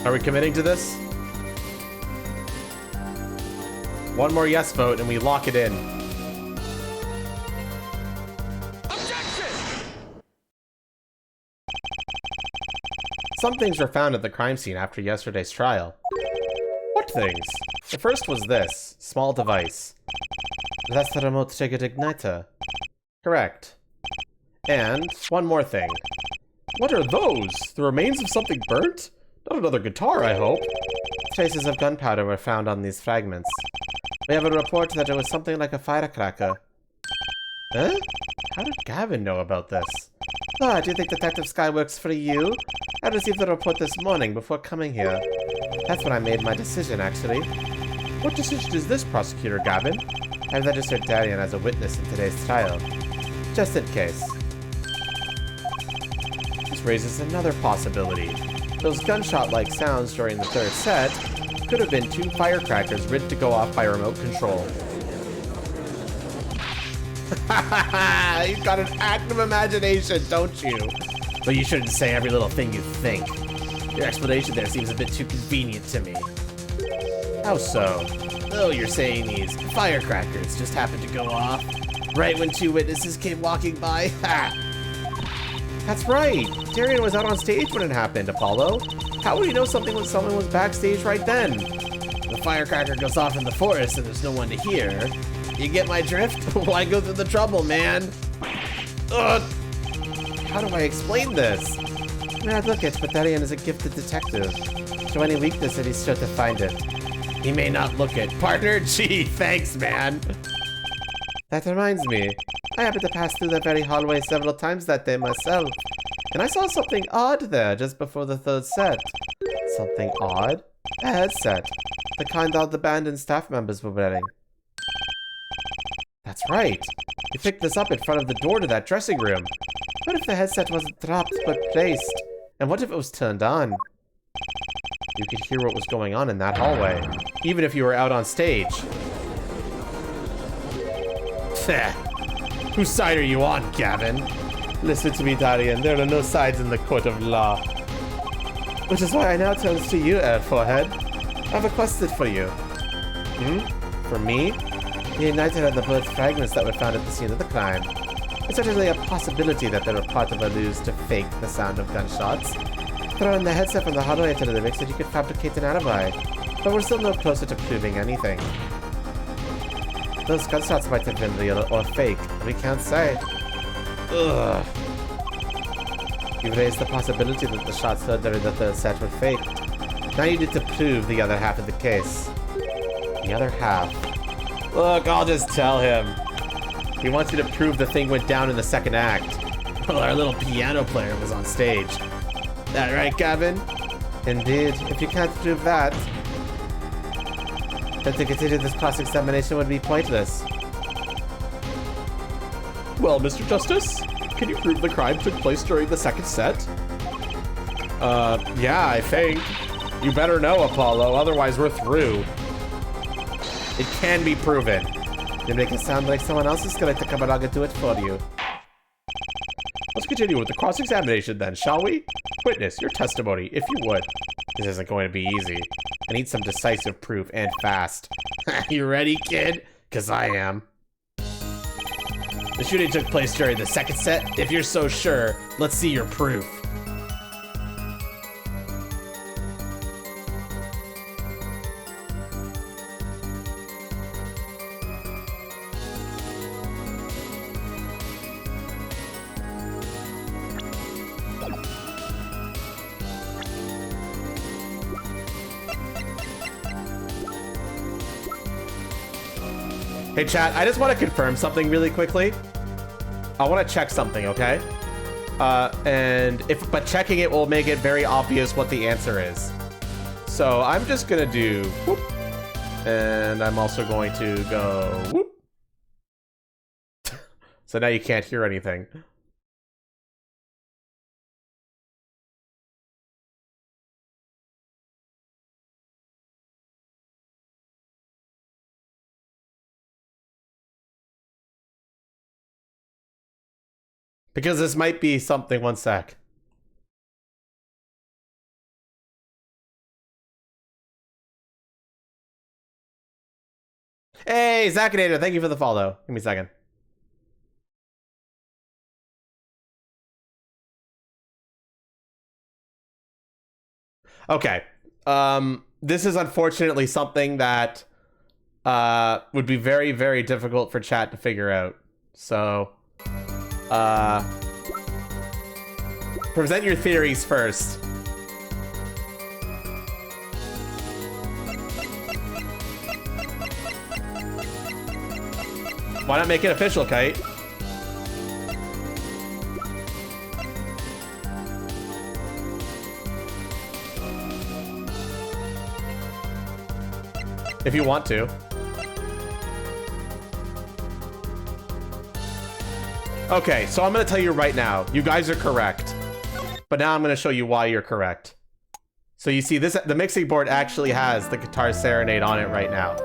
Are we committing to this? One more yes vote and we lock it in. Some things were found at the crime scene after yesterday's trial. What things? The first was this small device. That's the remote triggered igniter. Correct. And one more thing. What are those? The remains of something burnt? Not another guitar, I hope. Traces of gunpowder were found on these fragments. We have a report that it was something like a firecracker. Huh? How did Gavin know about this? Ah, do you think Detective Sky works for you? I received the report this morning before coming here. That's when I made my decision, actually. What decision is this, Prosecutor Gavin? I've registered Darien as a witness in today's trial. Just in case. This raises another possibility. Those gunshot-like sounds during the 3rd set could have been 2 firecrackers ready to go off by remote control. You've got an active imagination, don't you? But you shouldn't say every little thing you think. Your explanation there seems a bit too convenient to me. How so? Oh, you're saying these firecrackers just happened to go off right when 2 witnesses came walking by? Ha! That's right! Darien was out on stage when it happened, Apollo. How would he know someone was backstage right then? The firecracker goes off in the forest and there's no one to hear. You get my drift? Why go through the trouble, man? Ugh! How do I explain this? May not look it, but Darien is a gifted detective. Show any weakness and he's sure to find it. He may not look it. Partner? Gee, thanks, man. That reminds me. I happened to pass through that very hallway several times that day myself. And I saw something odd there just before the third set. Something odd? A headset. The kind all the band and staff members were wearing. That's right. You picked this up in front of the door to that dressing room. What if the headset wasn't dropped but placed? And what if it was turned on? You could hear what was going on in that hallway, even if you were out on stage. Whose side are you on, Gavin? Listen to me, Darian. There are no sides in the court of law. Which is why I now turn to you, Forehead. I have a question for you. For me? The ignited and the bird fragments that were found at the scene of the crime. It's certainly a possibility that they were part of a ruse to fake the sound of gunshots. Throw in the headset from the hardware into the mix and you could fabricate an alibi. But we're still no closer to proving anything. Those gunshots might have been real or fake, we can't say. Ugh. You've raised the possibility that the shots heard during the third set were faked. Now you need to prove the other half of the case. The other half? Look, I'll just tell him. He wants you to prove the thing went down in the second act. Well, our little piano player was on stage. That right, Gavin? Indeed. If you can't prove that, then to continue this cross-examination would be pointless. Well, Mr. Justice, can you prove the crime took place during the second set? Yeah, I think. You better know, Apollo, otherwise we're through. It can be proven. You make it sound like someone else is going to come along and do it for you. Let's continue with the cross-examination then, shall we? Witness, your testimony, if you would. This isn't going to be easy. I need some decisive proof, and fast. You ready, kid? 'Cause I am. The shooting took place during the second set. If you're so sure, let's see your proof. Hey chat, I just want to confirm something really quickly. I want to check something, okay? But checking it will make it very obvious what the answer is. So I'm just gonna do whoop, and I'm also going to go whoop. So now you can't hear anything. Because this might be something, one sec. Hey, Zacinator, thank you for the follow. Give me a second. Okay. This is unfortunately something that would be very, very difficult for chat to figure out. So present your theories first. Why not make it official, Kite? If you want to. Okay, so I'm gonna tell you right now, you guys are correct. But now I'm gonna show you why you're correct. So you see this, the mixing board actually has the Guitar Serenade on it right now.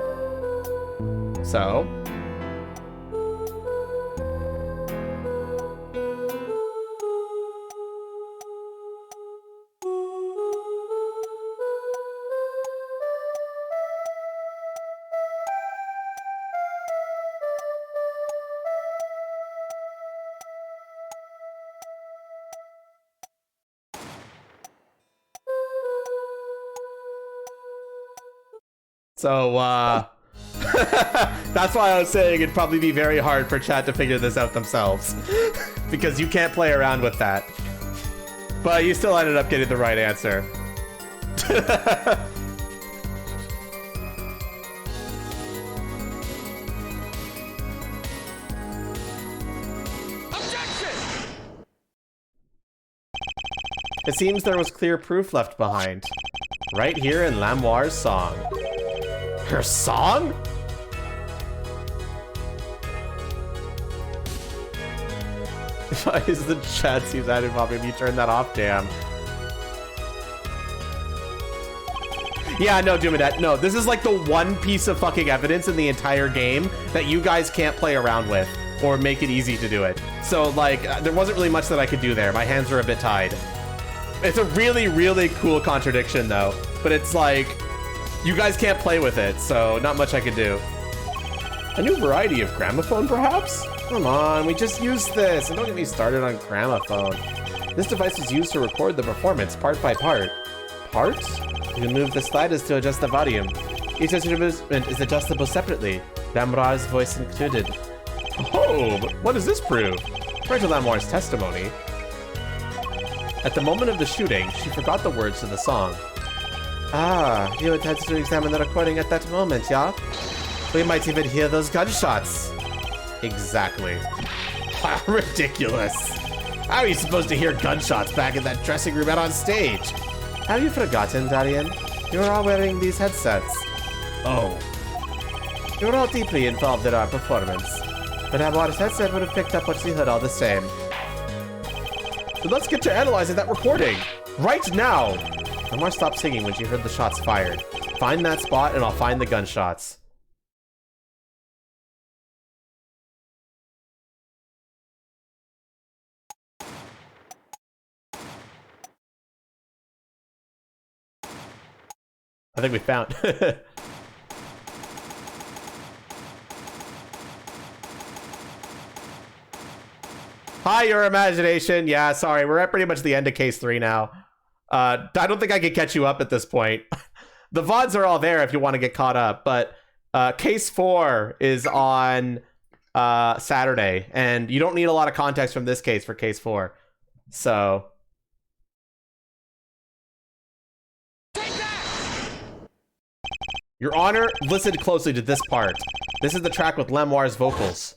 So. So, that's why I was saying it'd probably be very hard for chat to figure this out themselves. Because you can't play around with that. But you still ended up getting the right answer. It seems there was clear proof left behind. Right here in Lamoire's song. Her song? Why is the chat seems added popping? You turn that off, damn. Yeah, no, Doomadet. No, this is like the one piece of fucking evidence in the entire game that you guys can't play around with or make it easy to do it. So, like, there wasn't really much that I could do there. My hands are a bit tied. It's a really, really cool contradiction, though. But it's like, you guys can't play with it, so not much I could do. A new variety of gramophone, perhaps? Come on, we just used this. And don't get me started on gramophone. This device is used to record the performance part by part. Parts? You can move the sliders to adjust the volume. Each instrument is adjustable separately, Lamoire's voice included. Oh, but what does this prove? According to Lamoire's testimony, at the moment of the shooting, she forgot the words to the song. Ah, you intended to examine the recording at that moment, yeah? We might even hear those gunshots. Exactly. Ridiculous. How are you supposed to hear gunshots back in that dressing room and on stage? Have you forgotten, Darian? You are all wearing these headsets. Oh. You were all deeply involved in our performance. But Lamoire's headset would have picked up what she heard all the same. So let's get to analyzing that recording. Right now! Lamoire stopped singing when she heard the shots fired. Find that spot and I'll find the gunshots. I think we found. Hi, your imagination. Yeah, sorry. We're at pretty much the end of case 3 now. I don't think I can catch you up at this point. The VODs are all there if you want to get caught up, but case 4 is on Saturday, and you don't need a lot of context from this case for case 4. So... Your Honor, listen closely to this part. This is the track with Lamoire's vocals.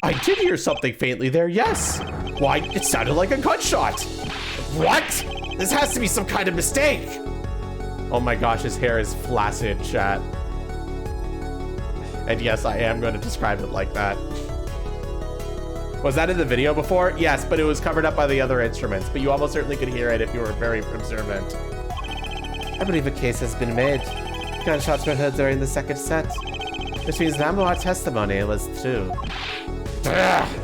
I did hear something faintly there, yes. Why, it sounded like a gunshot. What? This has to be some kind of mistake. Oh my gosh, his hair is flaccid, chat. And yes, I am going to describe it like that. Was that in the video before? Yes, but it was covered up by the other instruments, but you almost certainly could hear it if you were very observant. I believe a case has been made. Gunshots were heard during the second set, which means Lamoire's testimony was true. Ugh.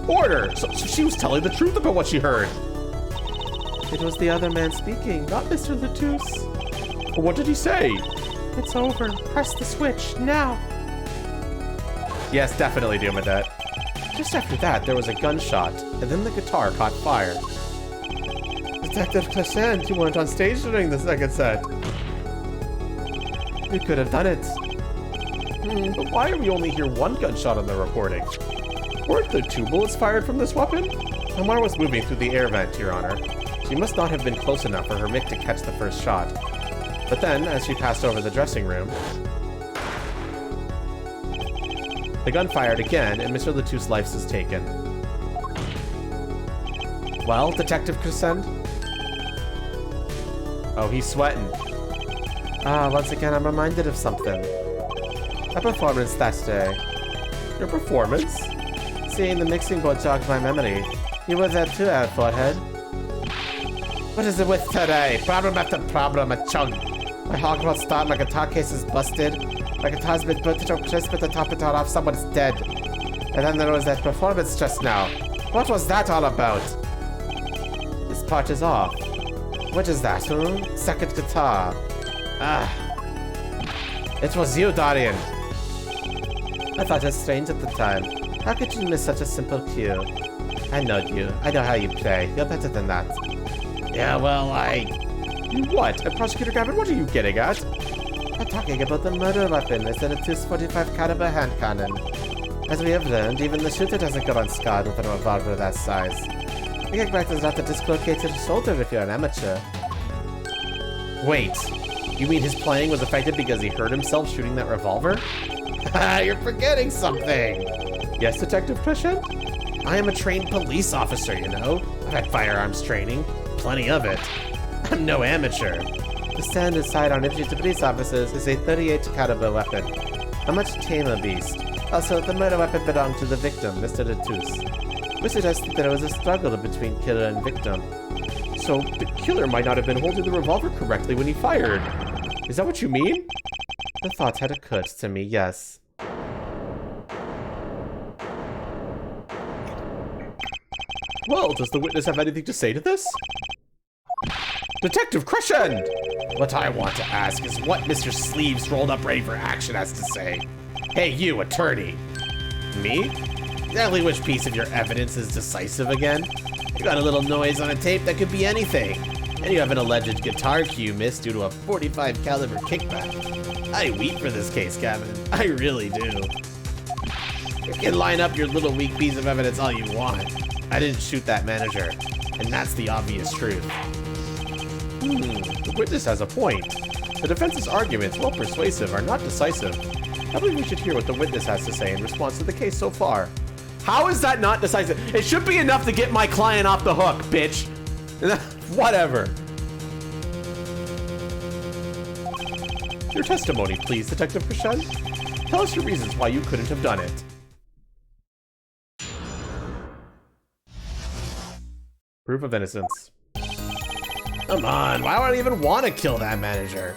Order! So she was telling the truth about what she heard. It was the other man speaking, not Mr. Latouche. What did he say? It's over. Press the switch, now. Yes, definitely, Doomadet. Just after that, there was a gunshot, and then the guitar caught fire. Detective Crescent, you weren't on stage during the second set. You could have done it. But why do we only hear one gunshot on the recording? Weren't there 2 bullets fired from this weapon? Lamoire was moving through the air vent, Your Honor. She must not have been close enough for her mic to catch the first shot. But then, as she passed over the dressing room, the gun fired again, and Mr. Latouche's life was taken. Well, Detective Crescent? Oh, he's sweating. Ah, once again, I'm reminded of something. A performance that day. Your performance? Seeing the mixing board jogged my memory. You were there too, Forehead. What is it with today? Problem after problem, a chug. My hog won't start, my guitar case is busted. My guitar's been burnt to a crisp at the top it all off, someone's dead. And then there was that performance just now. What was that all about? This part is off. What is that, Second guitar. Ah. It was you, Darian. I thought it was strange at the time. How could you miss such a simple cue? I know you. I know how you play. You're better than that. Yeah, well, You what? Prosecutor Gavin, what are you getting at? I'm talking about the murder weapon instead of 245 caliber hand cannon. As we have learned, even the shooter doesn't go unscarred with a revolver that size. The kickback does not dislocate your shoulder if you're an amateur. Wait, you mean his playing was affected because he hurt himself shooting that revolver? You're forgetting something! Yes, Detective Crescent? I am a trained police officer, you know? I've had firearms training. Plenty of it. I'm no amateur. The standard sidearm infantry to police officers is a 38 caliber weapon. A much tamer beast. Also, the murder weapon belonged to the victim, Mr. Letus. We suggested there was a struggle between killer and victim. So, the killer might not have been holding the revolver correctly when he fired. Is that what you mean? The thought had occurred to me, yes. Well, does the witness have anything to say to this? Detective Crescent! What I want to ask is what Mr. Sleeves rolled up ready for action has to say. Hey, you, attorney. Me? Exactly which piece of your evidence is decisive again? You got a little noise on a tape that could be anything. And you have an alleged guitar cue missed due to a 45 caliber kickback. I weep for this case, Gavin. I really do. You can line up your little weak piece of evidence all you want. I didn't shoot that manager, and that's the obvious truth. The witness has a point. The defense's arguments, while persuasive, are not decisive. I believe we should hear what the witness has to say in response to the case so far. How is that not decisive? It should be enough to get my client off the hook, bitch. Whatever. Your testimony, please, Detective Crescent. Tell us your reasons why you couldn't have done it. Proof of innocence. Come on, why would I even want to kill that manager?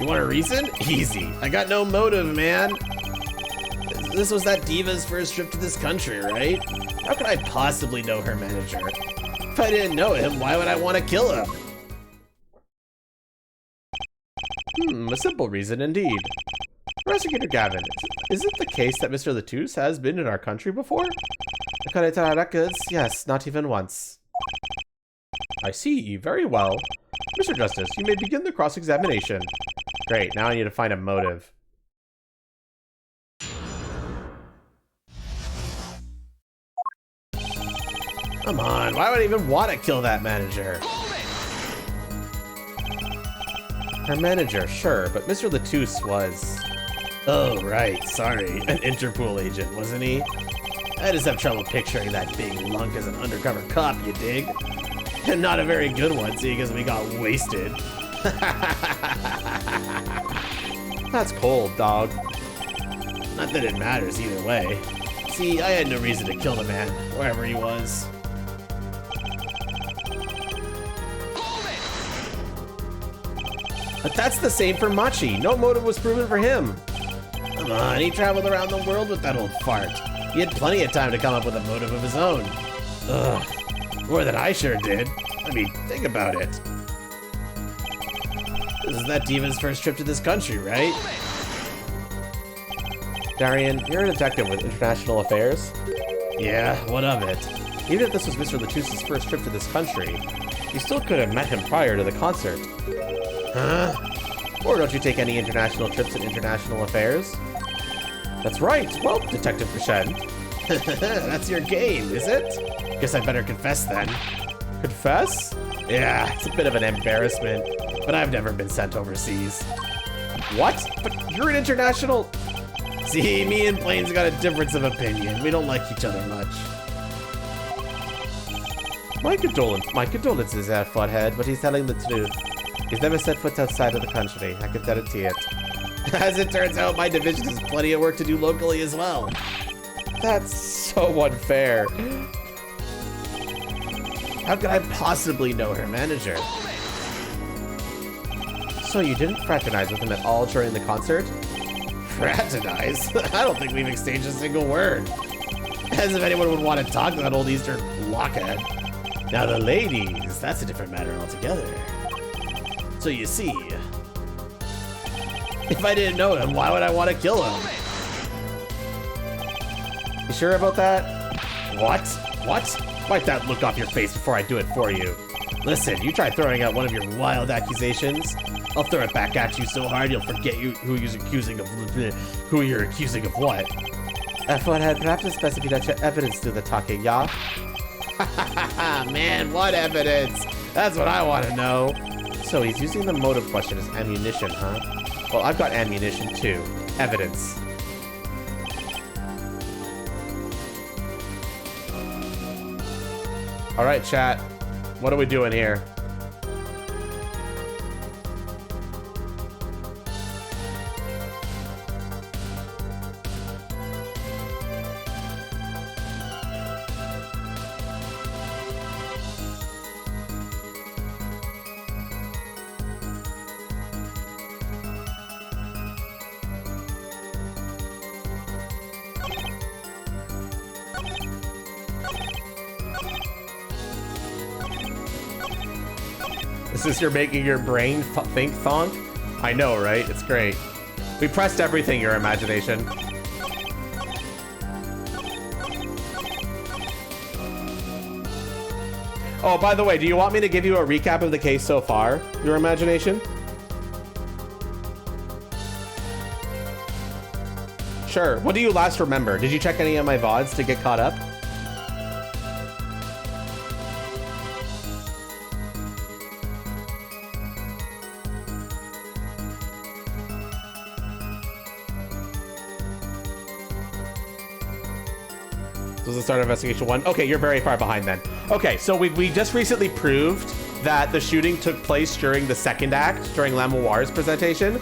You want a reason? Easy. I got no motive, man. This was that diva's first trip to this country, right? How could I possibly know her manager? If I didn't know him, why would I want to kill him? A simple reason indeed. Investigator Gavin, is it the case that Mr. Letus has been in our country before? According to our records, yes, not even once. I see, very well. Mr. Justice, you may begin the cross-examination. Great, now I need to find a motive. Come on, why would I even want to kill that manager? Her manager, sure, but Mr. Letus was... Oh, right, sorry, an Interpol agent, wasn't he? I just have trouble picturing that big lunk as an undercover cop, you dig? And not a very good one, seeing as we got wasted. That's cold, dog. Not that it matters either way. See, I had no reason to kill the man, wherever he was. But that's the same for Machi. No motive was proven for him. Come on, he traveled around the world with that old fart. He had plenty of time to come up with a motive of his own. Ugh. More than I sure did. I mean, think about it. This is that diva's first trip to this country, right? Darian, you're a detective with international affairs? Yeah, what of it? Even if this was Mr. Letus's first trip to this country, you still could have met him prior to the concert. Huh? Or don't you take any international trips in international affairs? That's right. Well, Detective Crescent. That's your game, is it? Guess I better confess then. Confess? Yeah, it's a bit of an embarrassment, but I've never been sent overseas. What? But you're an international... See, me and Blaine's got a difference of opinion. We don't like each other much. My condolences, Futhead, but he's telling the truth. He's never set foot outside of the country, I can guarantee it. As it turns out, my division has plenty of work to do locally as well. That's so unfair. How could I possibly know her manager? So you didn't fraternize with him at all during the concert? Fraternize? I don't think we've exchanged a single word. As if anyone would want to talk to that old Eastern blockhead. Now the ladies, that's a different matter altogether. So you see, if I didn't know him, why would I want to kill him? You sure about that? What? What? Wipe that look off your face before I do it for you. Listen, you try throwing out one of your wild accusations, I'll throw it back at you so hard you'll forget who you're accusing of what. F1 perhaps it's best if you let your evidence do the talking, yeah? Man, what evidence? That's what I want to know. So he's using the motive question as ammunition, huh? Well, I've got ammunition too. Evidence. All right, chat. What are we doing here? Is this you're making your brain think thonk? I know, right? It's great. We pressed everything, your imagination. Oh, by the way, do you want me to give you a recap of the case so far, your imagination? Sure. What do you last remember? Did you check any of my VODs to get caught up? This was the start of investigation 1. Okay, you're very far behind then. Okay, so we just recently proved that the shooting took place during the second act, during Lamoir's presentation,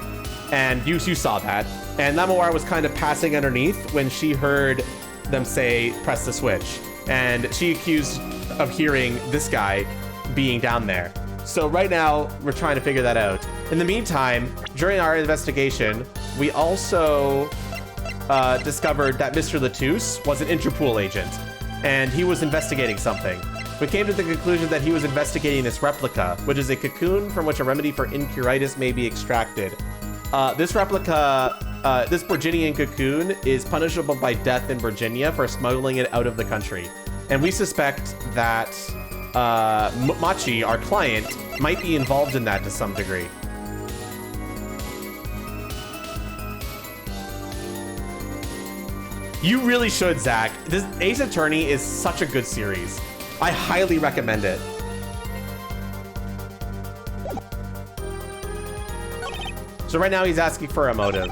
and you saw that. And Lamoir was kind of passing underneath when she heard them say, press the switch. And she accused of hearing this guy being down there. So right now, we're trying to figure that out. In the meantime, during our investigation, we also discovered that Mr. Latouche was an Interpol agent, and he was investigating something. We came to the conclusion that he was investigating this replica, which is a cocoon from which a remedy for incuritis may be extracted. This replica, this Virginian cocoon is punishable by death in Virginia for smuggling it out of the country. And we suspect that Machi, our client, might be involved in that to some degree. You really should, Zach. This Ace Attorney is such a good series. I highly recommend it. So right now he's asking for a motive.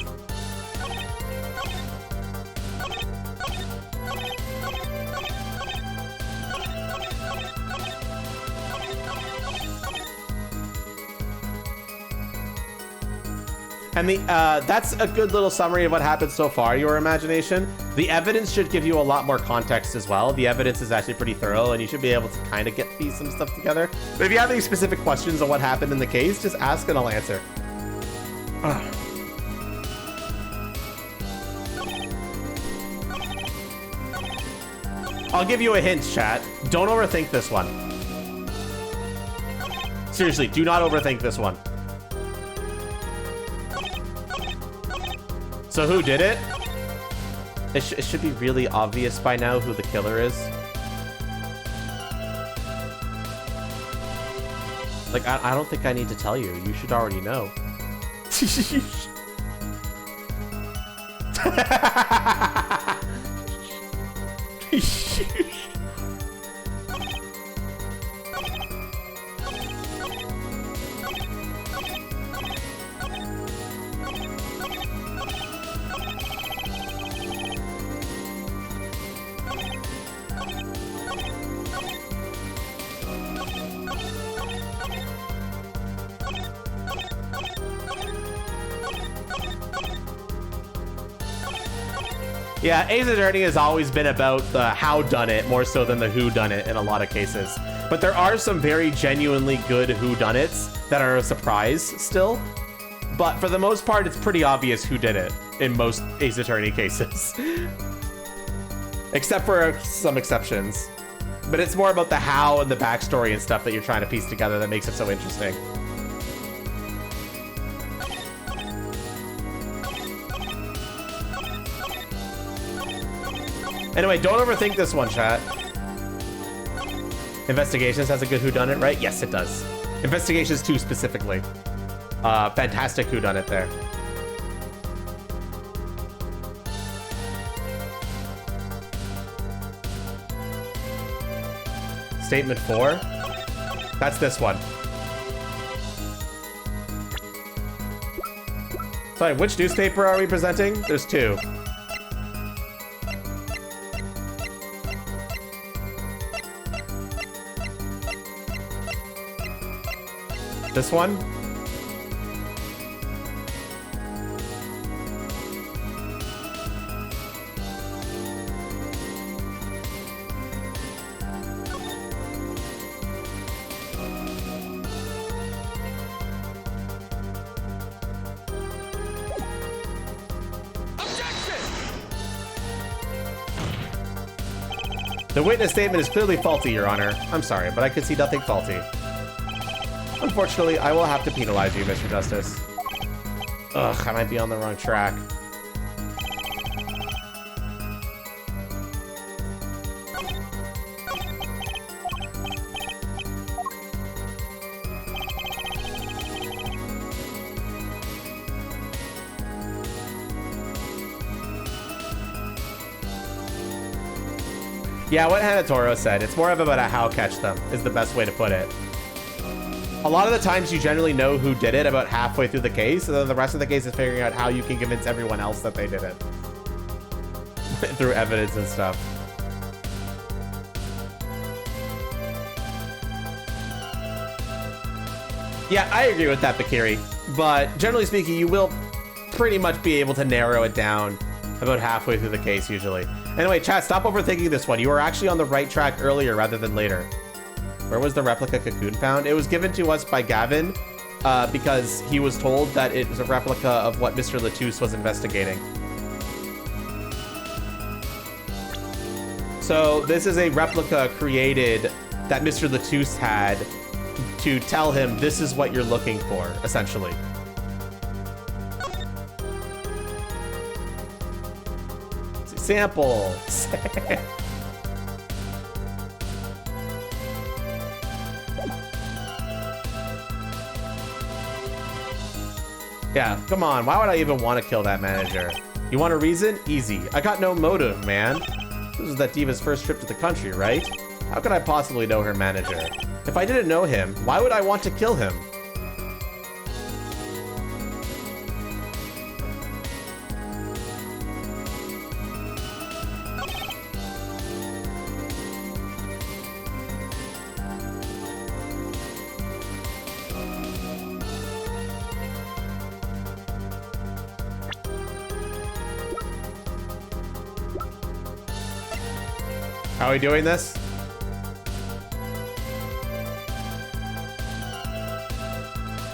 And that's a good little summary of what happened so far, your imagination. The evidence should give you a lot more context as well. The evidence is actually pretty thorough, and you should be able to kind of piece some stuff together. But if you have any specific questions on what happened in the case, just ask and I'll answer. I'll give you a hint, chat. Don't overthink this one. Seriously, do not overthink this one. So who did it? It should be really obvious by now who the killer is. Like, I don't think I need to tell you. You should already know. Yeah, Ace Attorney has always been about the how done it more so than the who done it in a lot of cases. But there are some very genuinely good who done it's that are a surprise still. But for the most part, it's pretty obvious who did it in most Ace Attorney cases. Except for some exceptions. But it's more about the how and the backstory and stuff that you're trying to piece together that makes it so interesting. Anyway, don't overthink this one, chat. Investigations has a good whodunit, right? Yes, it does. Investigations 2 specifically. Fantastic whodunit there. Statement 4. That's this one. Sorry, which newspaper are we presenting? There's 2. This one? The witness statement is clearly faulty, Your Honor. I'm sorry, but I could see nothing faulty. Unfortunately, I will have to penalize you, Mr. Justice. Ugh, I might be on the wrong track. Yeah, what Hanatoro said, it's more of about a how catch them, is the best way to put it. A lot of the times you generally know who did it about halfway through the case, and then the rest of the case is figuring out how you can convince everyone else that they did it. Through evidence and stuff. Yeah, I agree with that, Bakiri. But generally speaking, you will pretty much be able to narrow it down about halfway through the case usually. Anyway, chat, stop overthinking this one. You were actually on the right track earlier rather than later. Where was the replica cocoon found? It was given to us by Gavin because he was told that it was a replica of what Mr. Latouche was investigating. So this is a replica created that Mr. Latouche had to tell him this is what you're looking for, essentially. Samples. Yeah, come on. Why would I even want to kill that manager? You want a reason? Easy. I got no motive, man. This was that diva's first trip to the country, right? How could I possibly know her manager? If I didn't know him, why would I want to kill him? How are we doing this?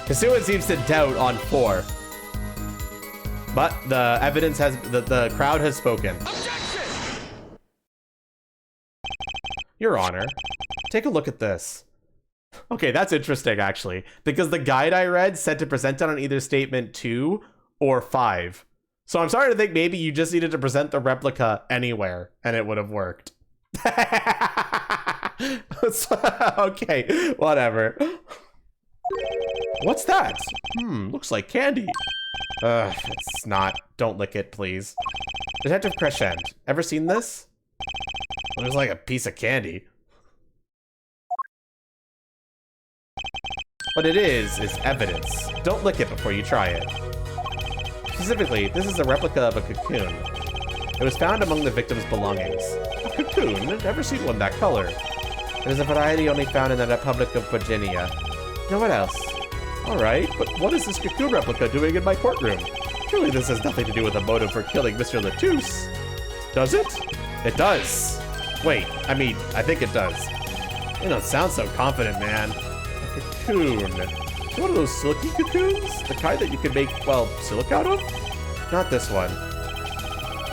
Kasuan seems to doubt on 4. But the evidence has, the crowd has spoken. Objection! Your Honor, take a look at this. Okay, that's interesting actually, because the guide I read said to present it on either statement 2 or 5. So I'm starting to think maybe you just needed to present the replica anywhere and it would have worked. Okay, whatever. What's that? Looks like candy. It's not. Don't lick it, please. Detective Crescent, ever seen this? It looks like a piece of candy. What it is evidence. Don't lick it before you try it. Specifically, this is a replica of a cocoon. It was found among the victim's belongings. A cocoon? I've never seen one that color. It is a variety only found in the Republic of Virginia. Now what else? Alright, but what is this cocoon replica doing in my courtroom? Surely this has nothing to do with a motive for killing Mr. Latouche. Does it? It does. Wait, I mean, I think it does. You don't sound so confident, man. A cocoon. Is it one of those silky cocoons? The kind that you can make, well, silk out of? Not this one.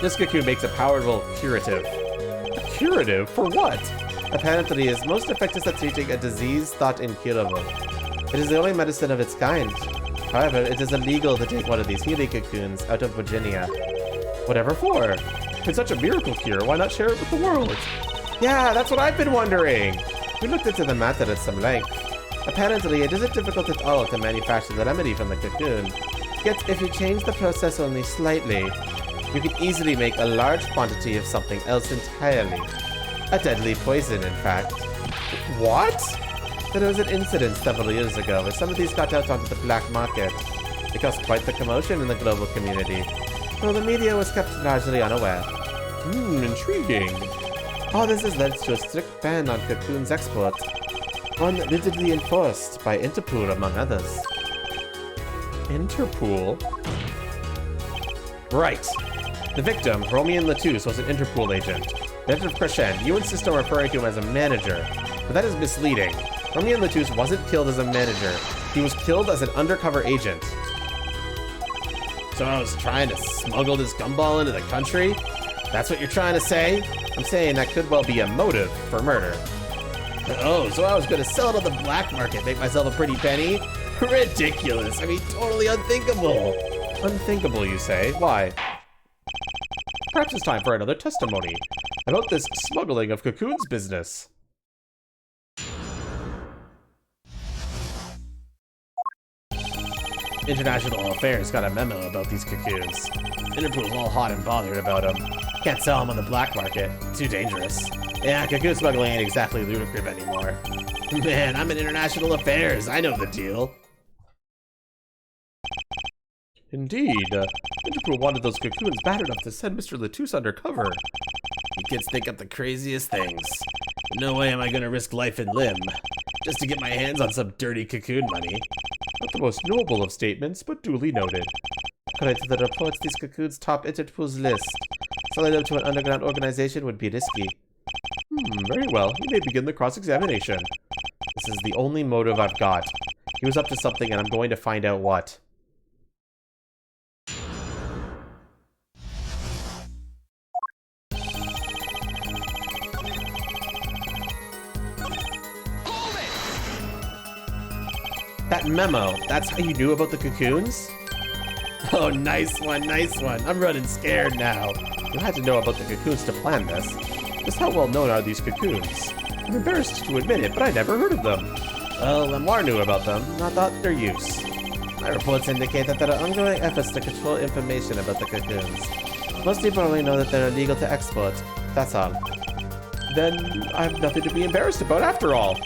This cocoon makes a powerful curative. A curative? For what? Apparently, is most effective at treating a disease thought incurable. It is the only medicine of its kind. However, it is illegal to take one of these healing cocoons out of Virginia. Whatever for? If it's such a miracle cure, why not share it with the world? Yeah, that's what I've been wondering. We looked into the matter at some length. Apparently, it isn't difficult at all to manufacture the remedy from the cocoon. Yet, if you change the process only slightly, you can easily make a large quantity of something else entirely. A deadly poison, in fact. What? There was an incident several years ago where some of these got out onto the black market. It caused quite the commotion in the global community, though the media was kept largely unaware. Intriguing. All this has led to a strict ban on cocoons export, one rigidly enforced by Interpol, among others. Interpol? Right. The victim, Romian Latus, was an Interpol agent. Detective Crescent, you insist on referring to him as a manager, but that is misleading. Romian Latus wasn't killed as a manager. He was killed as an undercover agent. So I was trying to smuggle this gumball into the country? That's what you're trying to say? I'm saying that could well be a motive for murder. Oh, so I was gonna sell it on the black market, make myself a pretty penny? Ridiculous. I mean, totally unthinkable. Unthinkable, you say? Why? Perhaps it's time for another testimony about this smuggling of cocoons business. International Affairs got a memo about these cocoons. Interpol's all hot and bothered about them. Can't sell them on the black market. Too dangerous. Yeah, cocoon smuggling ain't exactly lucrative anymore. Man, I'm in International Affairs. I know the deal. Indeed. Interpol wanted those cocoons bad enough to send Mr. Latus undercover. You kids think up the craziest things. No way am I gonna risk life and limb just to get my hands on some dirty cocoon money. Not the most noble of statements, but duly noted. According to the reports, these cocoons top Interpol's list. Selling them to an underground organization would be risky. Very well. You may begin the cross-examination. This is the only motive I've got. He was up to something, and I'm going to find out what. That memo, that's how you knew about the cocoons? Oh, nice one, nice one. I'm running scared now. You had to know about the cocoons to plan this. Just how well known are these cocoons? I'm embarrassed to admit it, but I never heard of them. Well, Lamar knew about them, not about their use. My reports indicate that there are ongoing efforts to control information about the cocoons. Most people only know that they're illegal to export. That's all. Then I have nothing to be embarrassed about after all.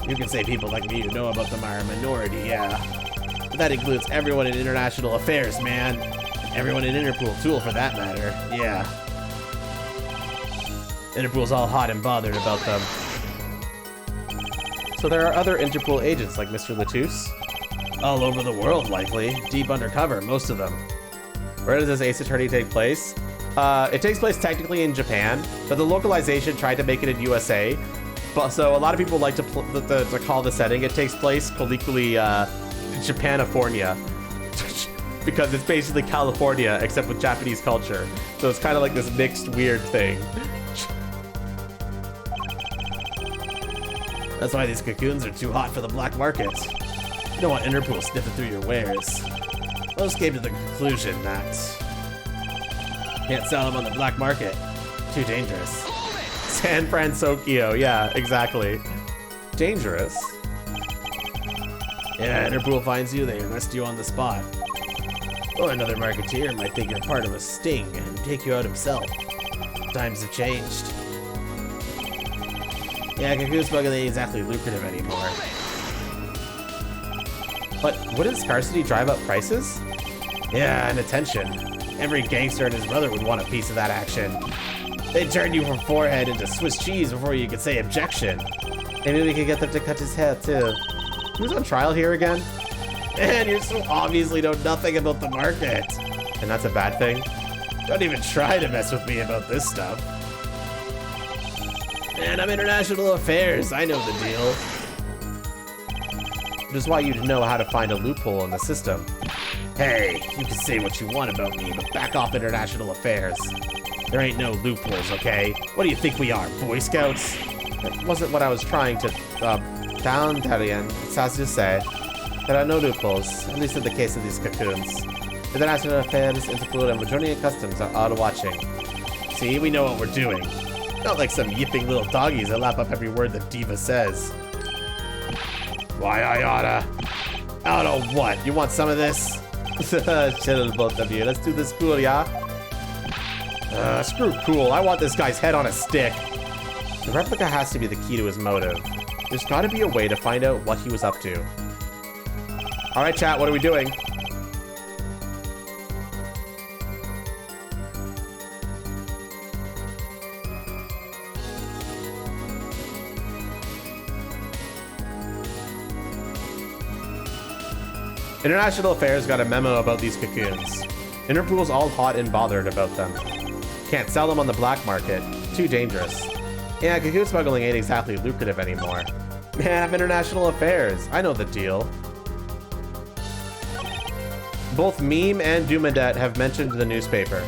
You can say people like me who know about them are a minority, yeah. But that includes everyone in international affairs, man. Everyone in Interpol, too, for that matter, yeah. Interpol's all hot and bothered about them. So there are other Interpol agents like Mr. Latus? All over the world, likely. Deep undercover, most of them. Where does this Ace Attorney take place? It takes place technically in Japan, but the localization tried to make it in USA. But so a lot of people like to call the setting. It takes place colloquially Japanifornia, because it's basically California except with Japanese culture. So it's kind of like this mixed weird thing. That's why these cocoons are too hot for the black market. You don't want Interpol sniffing through your wares. Most came to the conclusion that can't sell them on the black market. Too dangerous. San Francisco, yeah, exactly. Dangerous. Yeah, Interpol finds you, they arrest you on the spot. Or another marketeer might think you're part of a sting and take you out himself. Times have changed. Yeah, cocoon smuggling ain't exactly lucrative anymore. But wouldn't scarcity drive up prices? Yeah, and attention. Every gangster and his brother would want a piece of that action. They'd turn you from forehead into Swiss cheese before you could say objection. Maybe we could get them to cut his hair, too. Who's on trial here again? Man, you so obviously know nothing about the market. And that's a bad thing? Don't even try to mess with me about this stuff. Man, I'm international affairs. I know the deal. I just want you to know how to find a loophole in the system. Hey, you can say what you want about me, but back off international affairs. There ain't no loopholes, okay? What do you think we are, Boy Scouts? That wasn't what I was trying to, down, Tarian. It's as you say. There are no loopholes, at least in the case of these cocoons. International Affairs, Interpol, and Virginian Customs are all watching. See, we know what we're doing. Not like some yipping little doggies that lap up every word that Diva says. Why I oughta. I don't know what. You want some of this? Chill, both of you. Let's do this cool, yeah? Screw cool. I want this guy's head on a stick. The replica has to be the key to his motive. There's gotta be a way to find out what he was up to. Alright, chat, what are we doing? International Affairs got a memo about these cocoons. Interpol's all hot and bothered about them. Can't sell them on the black market. Too dangerous. Yeah, cocoon smuggling ain't exactly lucrative anymore. Man, I'm International Affairs. I know the deal. Both Meme and Dumadet have mentioned the newspaper.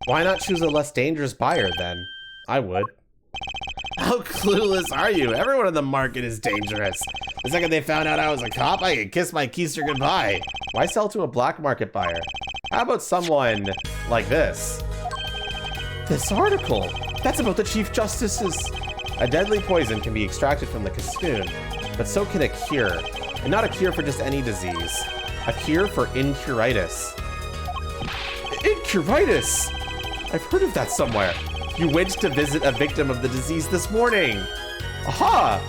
Why not choose a less dangerous buyer then? I would. How clueless are you? Everyone in the market is dangerous. The second they found out I was a cop, I could kiss my keister goodbye. Why sell to a black market buyer? How about someone like this? This article! That's about the Chief Justice's... A deadly poison can be extracted from the cocoon, but so can a cure. And not a cure for just any disease. A cure for incuritis. Incuritis! I've heard of that somewhere. You went to visit a victim of the disease this morning. Aha!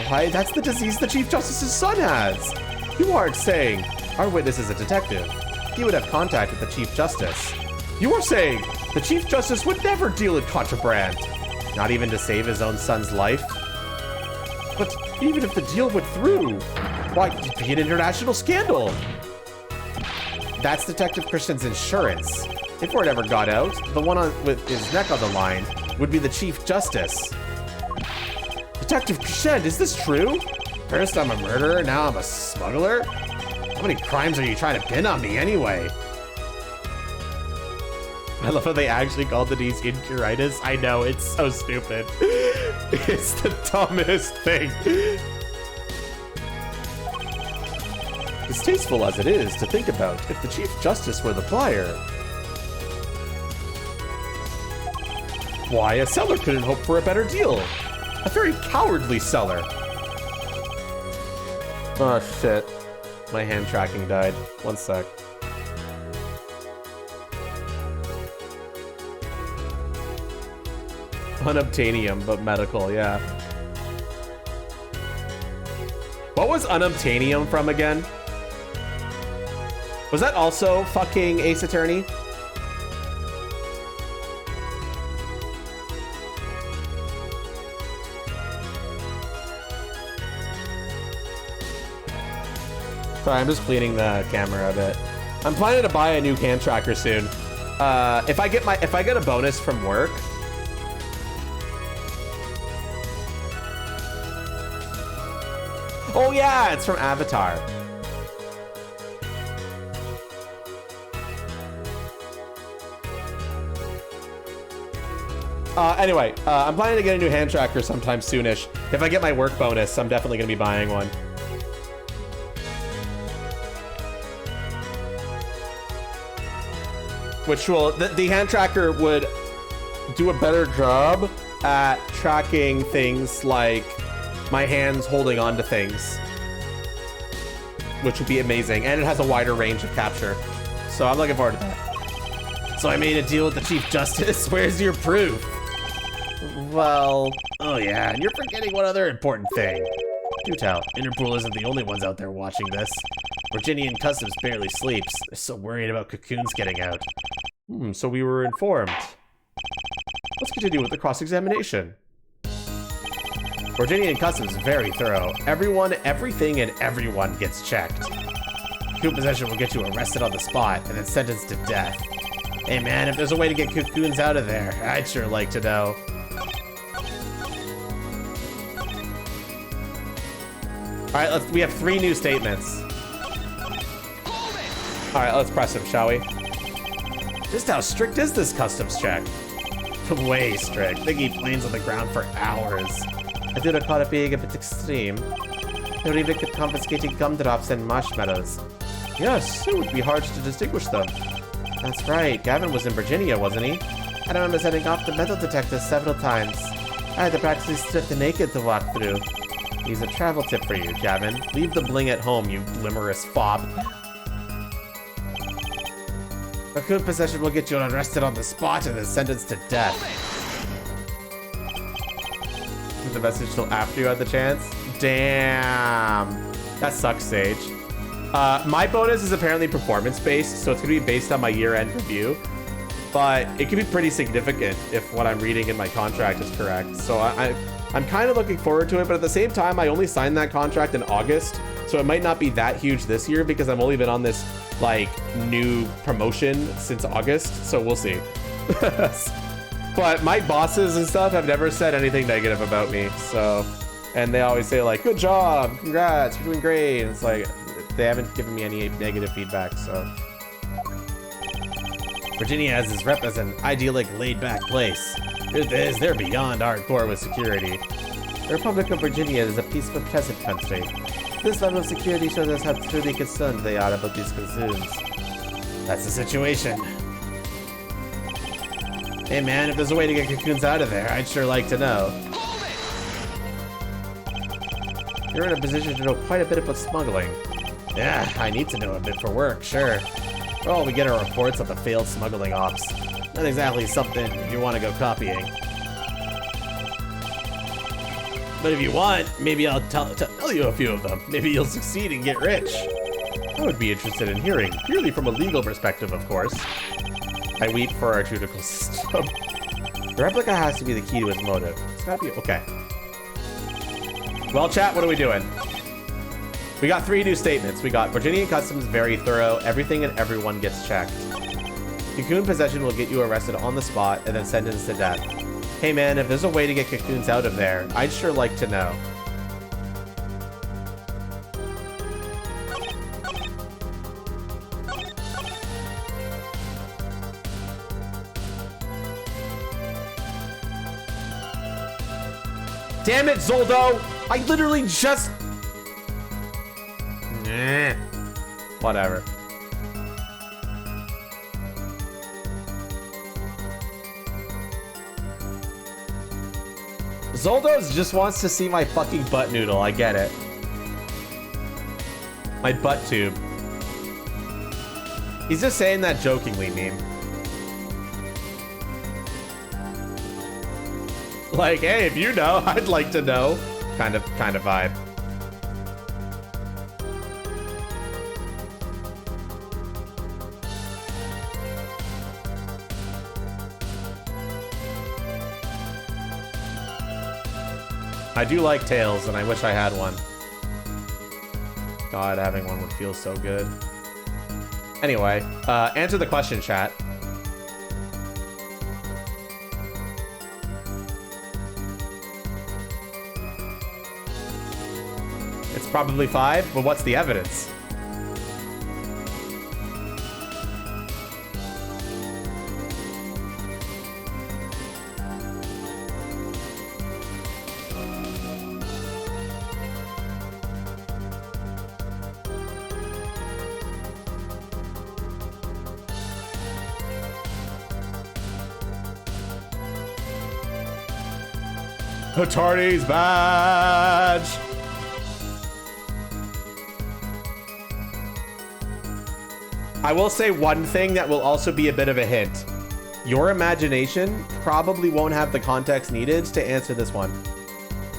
Why, that's the disease the Chief Justice's son has. You aren't saying our witness is a detective. He would have contact with the Chief Justice. You are saying the Chief Justice would never deal in contraband. Not even to save his own son's life. But even if the deal went through, why, it'd be an international scandal. That's Detective Christian's insurance. If word ever got out, the one with his neck on the line would be the Chief Justice. Detective Christian, is this true? First I'm a murderer, now I'm a smuggler? How many crimes are you trying to pin on me anyway? I love how they actually called the disease incuritis. I know, it's so stupid. It's the dumbest thing. Distasteful as it is to think about, if the Chief Justice were the buyer, why, a seller couldn't hope for a better deal. A very cowardly seller. Oh shit. My hand tracking died. One sec. Unobtainium, but medical, yeah. What was unobtainium from again? Was that also fucking Ace Attorney? Sorry, I'm just cleaning the camera a bit. I'm planning to buy a new hand tracker soon. If I get a bonus from work. Oh yeah, it's from Avatar. Anyway, I'm planning to get a new hand tracker sometime soonish. If I get my work bonus, I'm definitely gonna be buying one. Which will, the hand tracker would do a better job at tracking things like my hands holding on to things, which would be amazing. And it has a wider range of capture. So I'm looking forward to that. So I made a deal with the Chief Justice. Where's your proof? Well, oh yeah, and you're forgetting one other important thing. Do tell, Interpol isn't the only ones out there watching this. Virginian Customs barely sleeps. They're so worried about cocoons getting out. So we were informed. Let's continue with the cross-examination. Virginian Customs is very thorough. Everyone, everything, and everyone gets checked. Cocoon possession will get you arrested on the spot and then sentenced to death. Hey man, if there's a way to get cocoons out of there, I'd sure like to know. Alright, we have 3 new statements. Alright, let's press him, shall we? Just how strict is this customs check? Way strict. They keep planes on the ground for hours. I do not call it being a bit extreme. They're even confiscating gumdrops and marshmallows. Yes, it would be hard to distinguish them. That's right. Gavin was in Virginia, wasn't he? I remember setting off the metal detectors several times. I had to practically strip naked to walk through. Here's a travel tip for you, Gavin. Leave the bling at home, you glimmerous fob. Cocoon possession will get you arrested on the spot and then sentenced to death. The message till after you had the chance? Damn. That sucks, Sage. My bonus is apparently performance-based, so it's going to be based on my year-end review. But it could be pretty significant if what I'm reading in my contract is correct. So I'm kind of looking forward to it, but at the same time, I only signed that contract in August, so it might not be that huge this year because I've only been on this, like, new promotion since August, so we'll see. But my bosses and stuff have never said anything negative about me, so... And they always say, like, good job, congrats, you're doing great. And it's like, they haven't given me any negative feedback, so... Virginia has this rep as an idyllic, laid-back place. Truth is, they're beyond hardcore with security. The Republic of Virginia is a peaceful, pleasant country. This level of security shows us how truly concerned they are about these concerns. That's the situation. Hey man, if there's a way to get cocoons out of there, I'd sure like to know. You're in a position to know quite a bit about smuggling. Yeah, I need to know a bit for work, sure. Well, we get our reports of the failed smuggling ops. Not exactly something you want to go copying. But if you want, maybe I'll tell you a few of them. Maybe you'll succeed and get rich. I would be interested in hearing, purely from a legal perspective, of course. I weep for our judicial system. The replica has to be the key to his motive. It's gotta be, okay. Well, chat, what are we doing? We got 3 new statements. We got Virginian Customs, very thorough. Everything and everyone gets checked. Cocoon possession will get you arrested on the spot and then sentenced to death. Hey man, if there's a way to get cocoons out of there, I'd sure like to know. Damn it, Zoldo! I literally just... Nah. Whatever. Zoldo just wants to see my fucking butt noodle, I get it. My butt tube. He's just saying that jokingly, meme. Like, hey, if you know, I'd like to know. Kind of vibe. I do like tails, and I wish I had one. God, having one would feel so good. Anyway, answer the question, chat. It's probably 5, but what's the evidence? Attorney's badge! I will say one thing that will also be a bit of a hint. Your imagination probably won't have the context needed to answer this one.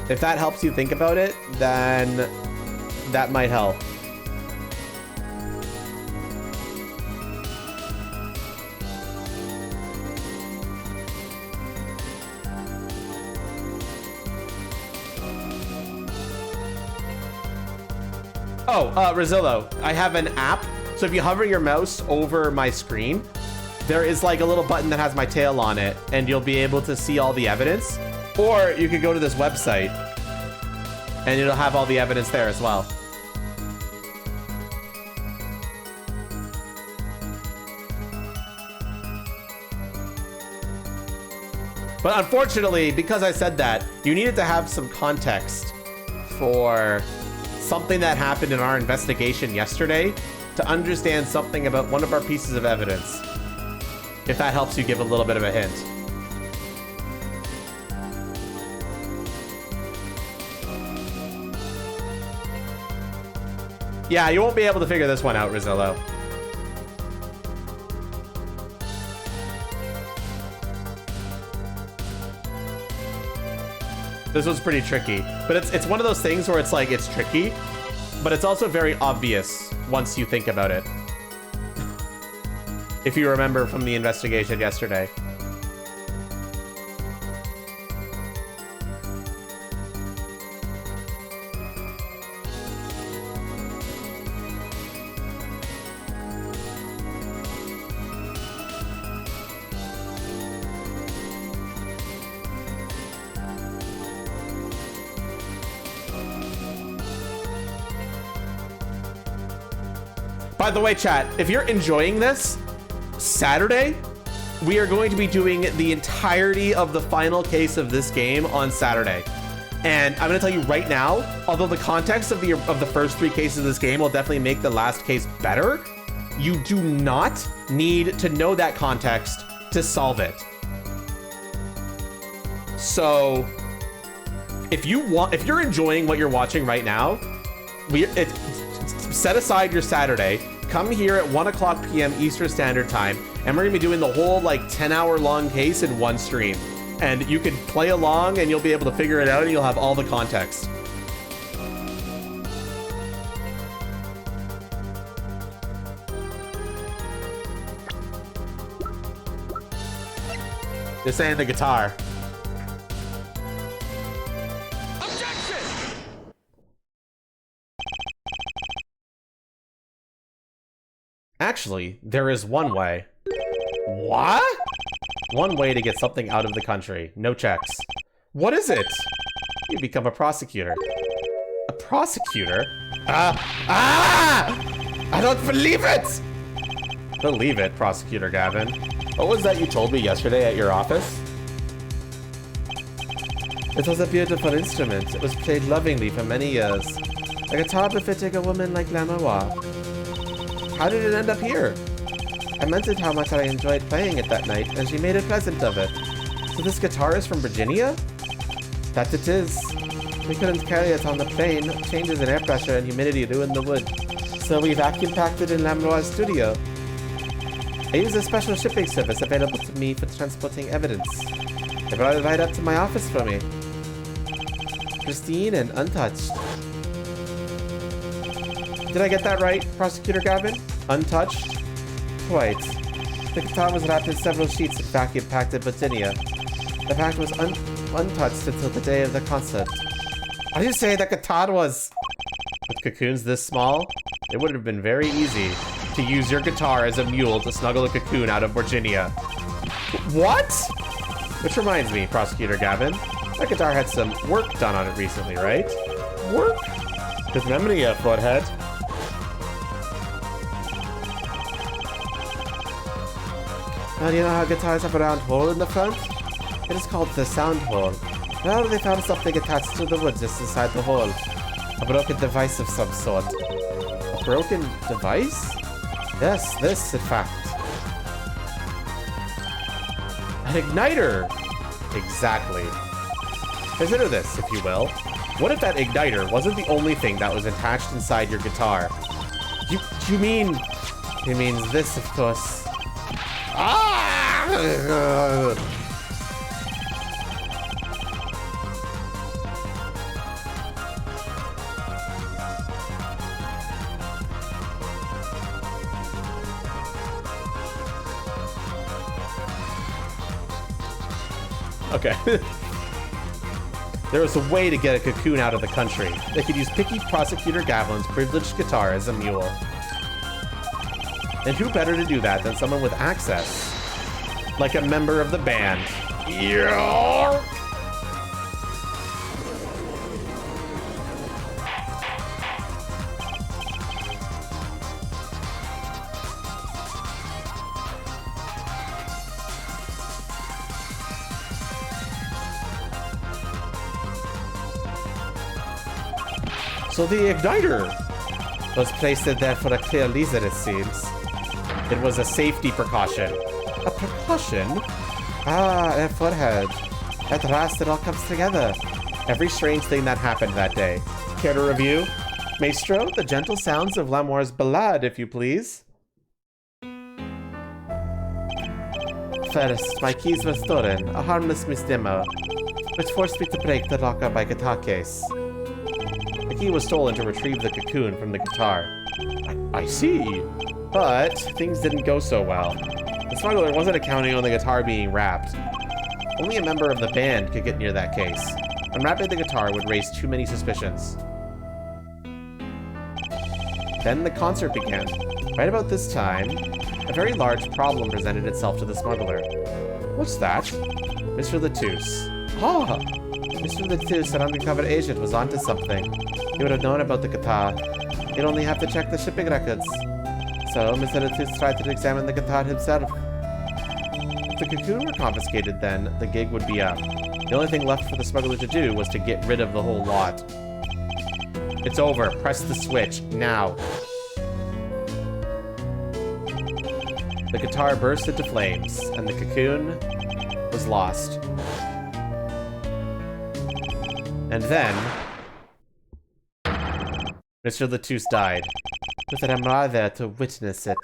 If that helps you think about it, then that might help. Oh, Rosillo, I have an app. So if you hover your mouse over my screen, there is like a little button that has my tail on it, and you'll be able to see all the evidence. Or you could go to this website, and it'll have all the evidence there as well. But unfortunately, because I said that, you needed to have some context for something that happened in our investigation yesterday to understand something about one of our pieces of evidence. If that helps you give a little bit of a hint. Yeah, you won't be able to figure this one out, Rosillo. This was pretty tricky, but it's one of those things where it's like, it's tricky, but it's also very obvious once you think about it. If you remember from the investigation yesterday. By the way, chat, if you're enjoying this, Saturday, we are going to be doing the entirety of the final case of this game on Saturday. And I'm going to tell you right now, although the context of the first 3 cases of this game will definitely make the last case better, you do not need to know that context to solve it. So if you're enjoying what you're watching right now, set aside your Saturday, come here at 1:00 p.m. Eastern Standard Time, and we're gonna be doing the whole like 10-hour long case in one stream. And you can play along and you'll be able to figure it out and you'll have all the context. This ain't the guitar. Actually, there is one way. What? One way to get something out of the country. No checks. What is it? You become a prosecutor. A prosecutor? I don't believe it! Believe it, Prosecutor Gavin. What was that you told me yesterday at your office? It was a beautiful instrument. It was played lovingly for many years. A guitar befitting a woman like Lamois. How did it end up here? I mentioned how much I enjoyed playing it that night, and she made a present of it. So this guitar is from Virginia? That it is. We couldn't carry it on the plane. Changes in air pressure and humidity ruined the wood. So we vacuum packed it in Lamois' studio. I use a special shipping service available to me for transporting evidence. They brought it right up to my office for me. Pristine and untouched. Did I get that right, Prosecutor Gavin? Untouched? Quite. The guitar was wrapped in several sheets and vacuum packed in Virginia. The pack was untouched until the day of the concert. How do you say the guitar was? With cocoons this small, it would have been very easy to use your guitar as a mule to snuggle a cocoon out of Virginia. What? Which reminds me, Prosecutor Gavin, that guitar had some work done on it recently, right? Work? With memory, forehead. Now, do you know how guitars have a round hole in the front? It is called the sound hole. Well, they found something attached to the wood just inside the hole. A broken device of some sort. A broken device? Yes, this, in fact. An igniter! Exactly. Consider this, if you will. What if that igniter wasn't the only thing that was attached inside your guitar? You mean... He means this, of course. Ah! Okay. There was a way to get a cocoon out of the country. They could use Picky Prosecutor Gavlin's privileged guitar as a mule. And who better to do that than someone with access? Like a member of the band. Yeah. So the igniter was placed in there for a clear reason, it seems. It was a safety precaution. A precaution? Ah, a forehead. At last it all comes together. Every strange thing that happened that day. Care to review? Maestro, the gentle sounds of Lamour's ballade, if you please. First, my keys were stolen, a harmless misdemo, which forced me to break the locker by guitar case. The key was stolen to retrieve the cocoon from the guitar. I see. But things didn't go so well. The smuggler wasn't accounting on the guitar being wrapped. Only a member of the band could get near that case. Unwrapping the guitar would raise too many suspicions. Then the concert began. Right about this time, a very large problem presented itself to the smuggler. What's that? Mr. Lettuce. Ah! Mr. Lettuce, an undercover agent, was onto something. He would have known about the guitar. He'd only have to check the shipping records. So, Mr. Lettuce tried to examine the guitar himself. If the cocoon were confiscated then, the gig would be up. The only thing left for the smuggler to do was to get rid of the whole lot. It's over. Press the switch. Now. The guitar burst into flames, and the cocoon was lost. And then... Mr. Lettuce died. With an Amar there to witness it.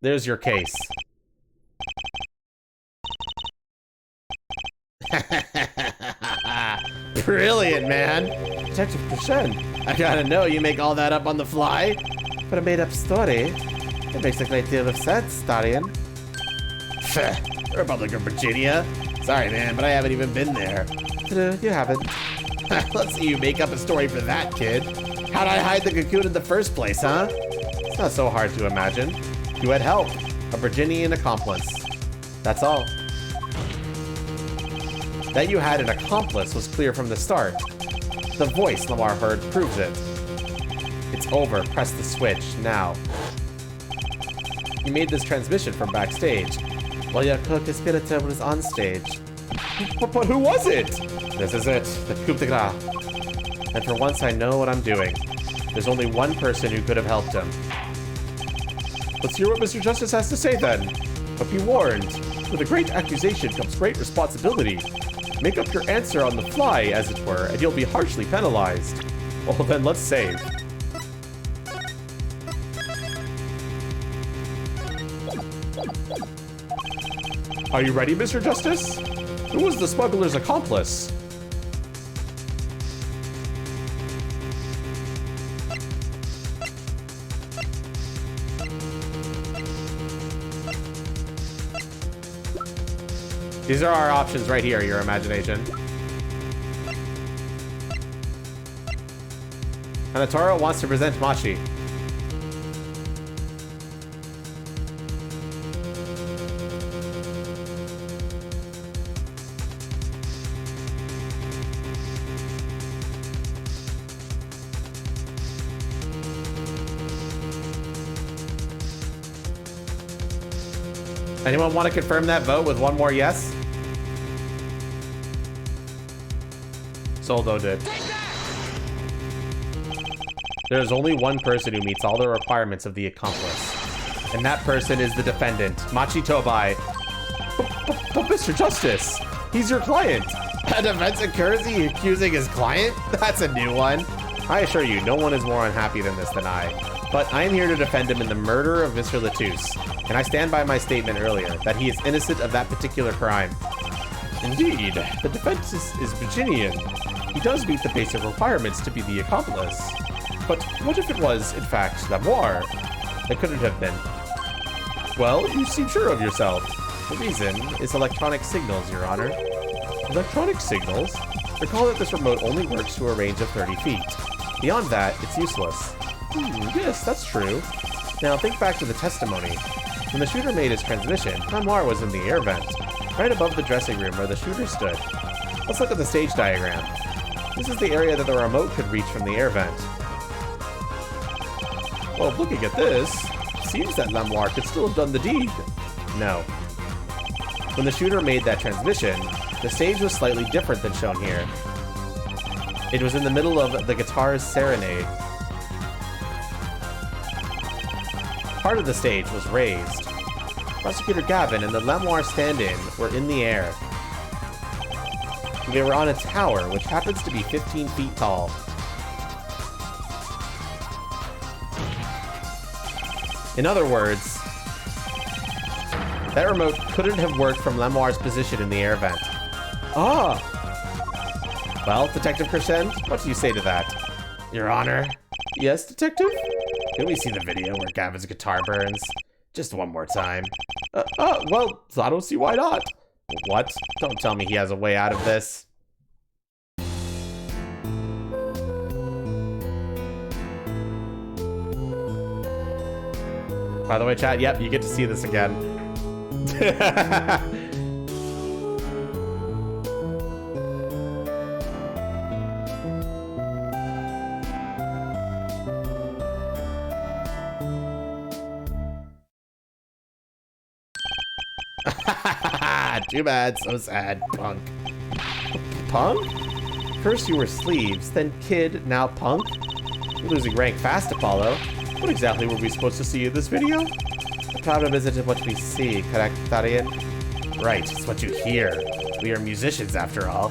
There's your case. Brilliant, man! Detective Prushen, I gotta know, you make all that up on the fly? for a made-up story, it makes a great deal of sense, Darian. Republic of Virginia? Sorry, man, but I haven't even been there. True, you haven't. Let's see you make up a story for that, kid. How'd I hide the cocoon in the first place, huh? It's not so hard to imagine. You had help. A Virginian accomplice. That's all. That you had an accomplice was clear from the start. The voice Lamar heard proves it. It's over. Press the switch, now. You made this transmission from backstage. While your co-conspirator was on stage. But who was it? This is it. The coup de grace. And for once I know what I'm doing. There's only one person who could have helped him. Let's hear what Mr. Justice has to say then. But be warned, with a great accusation comes great responsibility. Make up your answer on the fly, as it were, and you'll be harshly penalized. Well then, let's save. Are you ready, Mr. Justice? Who was the smuggler's accomplice? These are our options right here, your imagination. Hanatoro wants to present Machi. Anyone want to confirm that vote with one more yes? Soldo did. There's only one person who meets all the requirements of the accomplice. And that person is the defendant, Machi Tobai. But Mr. Justice, he's your client. A defense accuracy accusing his client? That's a new one. I assure you, no one is more unhappy than this than I. But I am here to defend him in the murder of Mr. Lettuce. And I stand by my statement earlier, that he is innocent of that particular crime. Indeed, the defense is Virginian. He does meet the basic requirements to be the accomplice. But what if it was, in fact, Lamour? It couldn't have been. Well, you seem sure of yourself. The reason is electronic signals, Your Honor. Electronic signals? Recall that this remote only works to a range of 30 feet. Beyond that, it's useless. Yes, that's true. Now think back to the testimony. When the shooter made his transmission, Memoir was in the air vent, right above the dressing room where the shooter stood. Let's look at the stage diagram. This is the area that the remote could reach from the air vent. Well, looking at this, it seems that Memoir could still have done the deed. No. When the shooter made that transmission, the stage was slightly different than shown here. It was in the middle of the guitar's serenade. Part of the stage was raised. Prosecutor Gavin and the Memoir stand-in were in the air. They were on a tower, which happens to be 15 feet tall. In other words, that remote couldn't have worked from Memoir's position in the air vent. Ah! Well, Detective Crescend, what do you say to that? Your Honor? Yes, Detective? Can we see the video where Gavin's guitar burns? Just one more time. Well, I don't see why not. What? Don't tell me he has a way out of this. By the way, chat, yep, you get to see this again. Too bad, so sad, punk. Punk? First you were sleeves, then kid, now punk? You're losing rank fast, Apollo. What exactly were we supposed to see in this video? The problem isn't what we see, correct, Tharian? Right, it's what you hear. We are musicians, after all.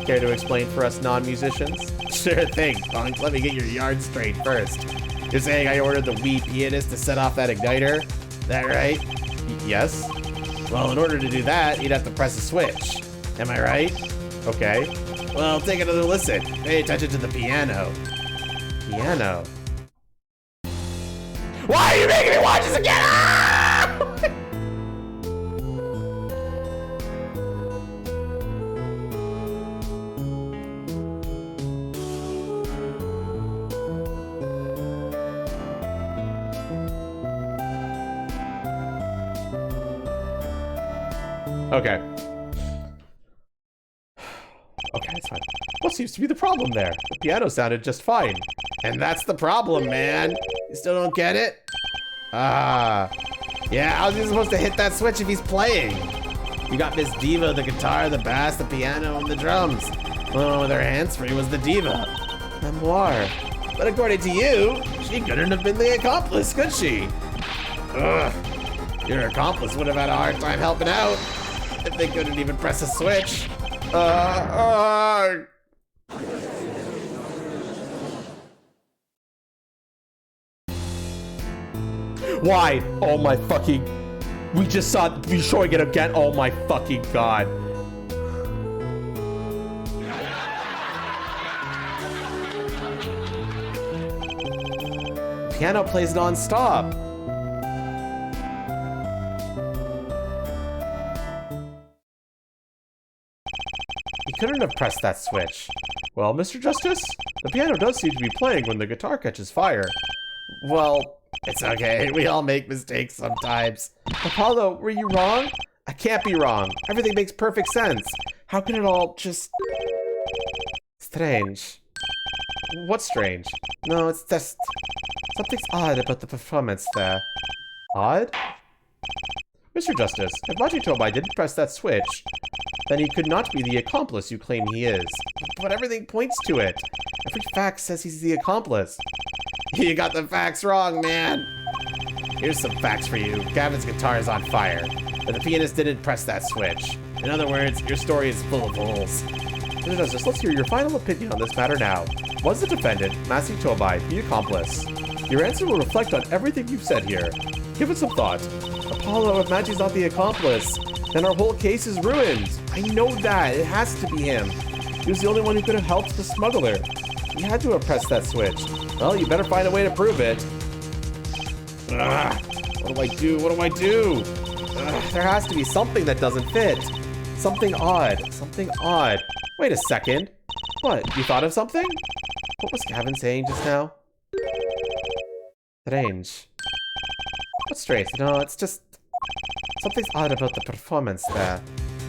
Care to explain for us non-musicians? Sure thing, punk. Let me get your yarn straight first. You're saying I ordered the Wii pianist to set off that igniter? That right? Yes? Well, in order to do that, you'd have to press a switch. Am I right? Okay. Well, take another listen. Pay attention to the piano. Piano? Why are you making me watch this again? Ah! Okay. Okay, that's fine. What seems to be the problem there? The piano sounded just fine. And that's the problem, man. You still don't get it? Ah. Yeah, how's he supposed to hit that switch if he's playing? You got Miss Diva, the guitar, the bass, the piano, and the drums. The one with her hands free was the diva. Memoir. But according to you, she couldn't have been the accomplice, could she? Ugh. Your accomplice would have had a hard time helping out if they couldn't even press a switch. Why? Oh my fucking... We just saw me showing it again. Oh my fucking god. Piano plays non-stop. He couldn't have pressed that switch. Well, Mr. Justice, the piano does seem to be playing when the guitar catches fire. Well... It's okay, we all make mistakes sometimes. Apollo, were you wrong? I can't be wrong. Everything makes perfect sense. How can it all just... Strange. What's strange? No, it's just... Something's odd about the performance there. Odd? Mr. Justice, if Vtuber didn't press that switch, then he could not be the accomplice you claim he is. But everything points to it. Every fact says he's the accomplice. You got the facts wrong, man. Here's some facts for you. Gavin's guitar is on fire, but the pianist didn't press that switch. In other words, your story is full of holes. Mr. Justice, let's hear your final opinion on this matter now. Was the defendant, Masi Tobai, the accomplice? Your answer will reflect on everything you've said here. Give it some thought. Apollo, if Magi's not the accomplice, then our whole case is ruined. I know that. It has to be him. He was the only one who could have helped the smuggler. He had to have pressed that switch. Well, you better find a way to prove it. Ugh, what do I do? What do I do? Ugh, there has to be something that doesn't fit. Something odd. Something odd. Wait a second. What? You thought of something? What was Gavin saying just now? Strange. What's strange? No, it's just... something's odd about the performance there.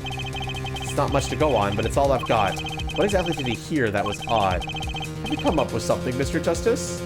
It's not much to go on, but it's all I've got. What exactly did he hear that was odd? Have you come up with something, Mr. Justice?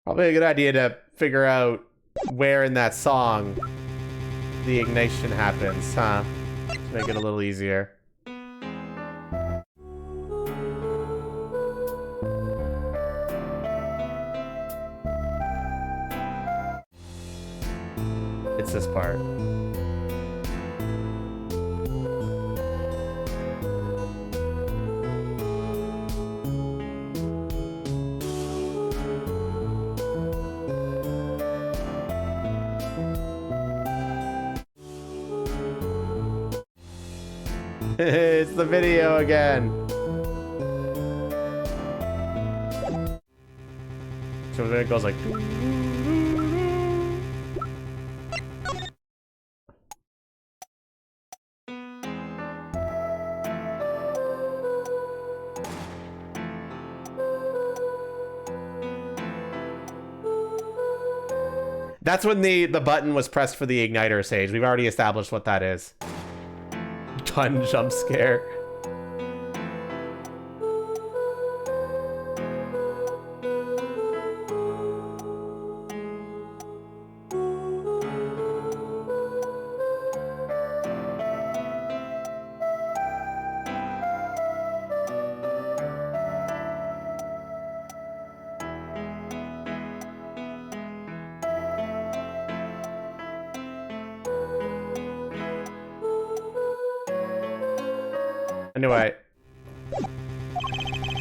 Probably a good idea to figure out where in that song the ignition happens, huh? To make it a little easier. It's this part. It's the video again. So then it goes like... That's when the button was pressed for the igniter stage. We've already established what that is. Gun jump scare. Anyway,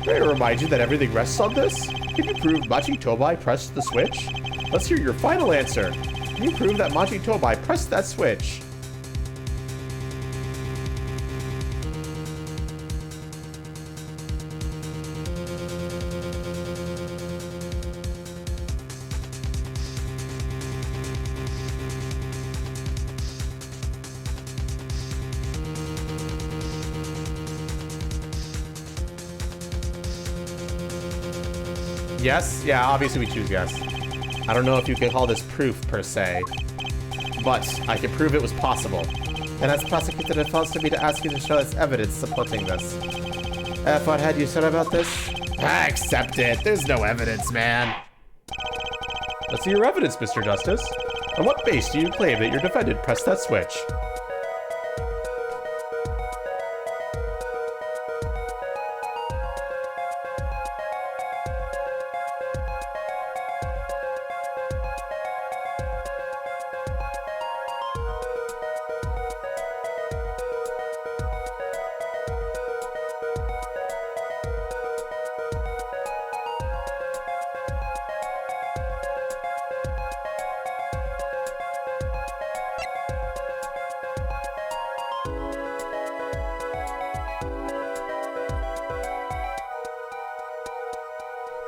may I remind you that everything rests on this? Can you prove Machi Tobai pressed the switch? Let's hear your final answer. Can you prove that Machi Tobai pressed that switch? Yes? Yeah, obviously we choose yes. I don't know if you can call this proof, per se. But I can prove it was possible. And as prosecutor, it falls to me to ask you to show us evidence supporting this. Farhad, you sure about this? I accept it. There's no evidence, man. Let's see your evidence, Mr. Justice. On what base do you claim that your defendant pressed that switch?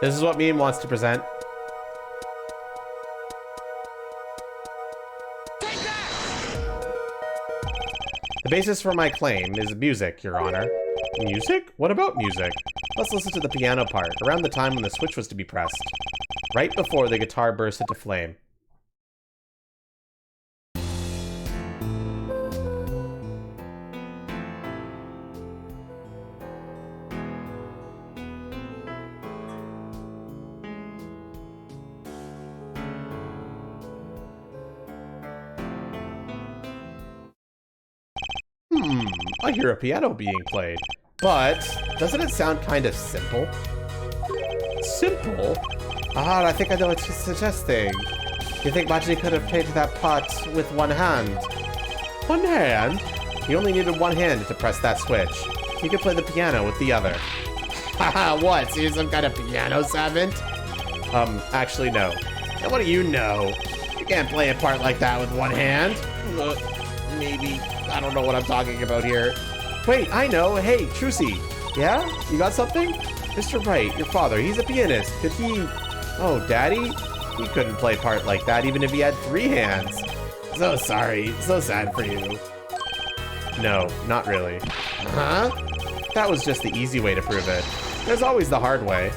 This is what Meme wants to present. The basis for my claim is music, Your Honor. Music? What about music? Let's listen to the piano part, around the time when the switch was to be pressed. Right before the guitar burst into flame. I hear a piano being played. But, doesn't it sound kind of simple? Simple? Ah, I think I know what she's suggesting. You think Machi could have played that part with one hand? One hand? He only needed one hand to press that switch. He could play the piano with the other. Haha, what? So you're some kind of piano savant? Actually no. And what do you know? You can't play a part like that with one hand. Maybe. I don't know what I'm talking about here. Wait, I know. Hey, Trucy. Yeah? You got something? Mr. Wright, your father, he's a pianist. Could he... Oh, Daddy? He couldn't play a part like that even if he had 3 hands. So sorry. So sad for you. No, not really. Huh? That was just the easy way to prove it. There's always the hard way.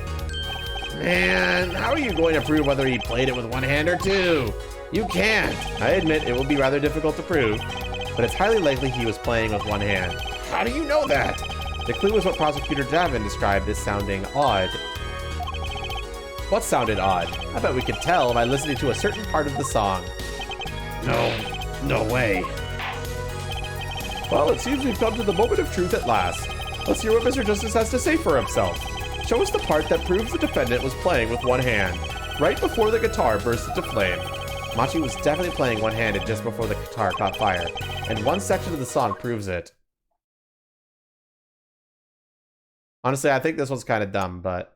Man, how are you going to prove whether he played it with one hand or 2? You can't. I admit it will be rather difficult to prove, but it's highly likely he was playing with one hand. How do you know that? The clue was what Prosecutor Javin described as sounding odd. What sounded odd? I bet we could tell by listening to a certain part of the song. No way. Well, it seems we've come to the moment of truth at last. Let's hear what Mr. Justice has to say for himself. Show us the part that proves the defendant was playing with one hand, right before the guitar burst into flame. Machi was definitely playing one-handed just before the guitar caught fire, and one section of the song proves it. Honestly, I think this one's kind of dumb, but...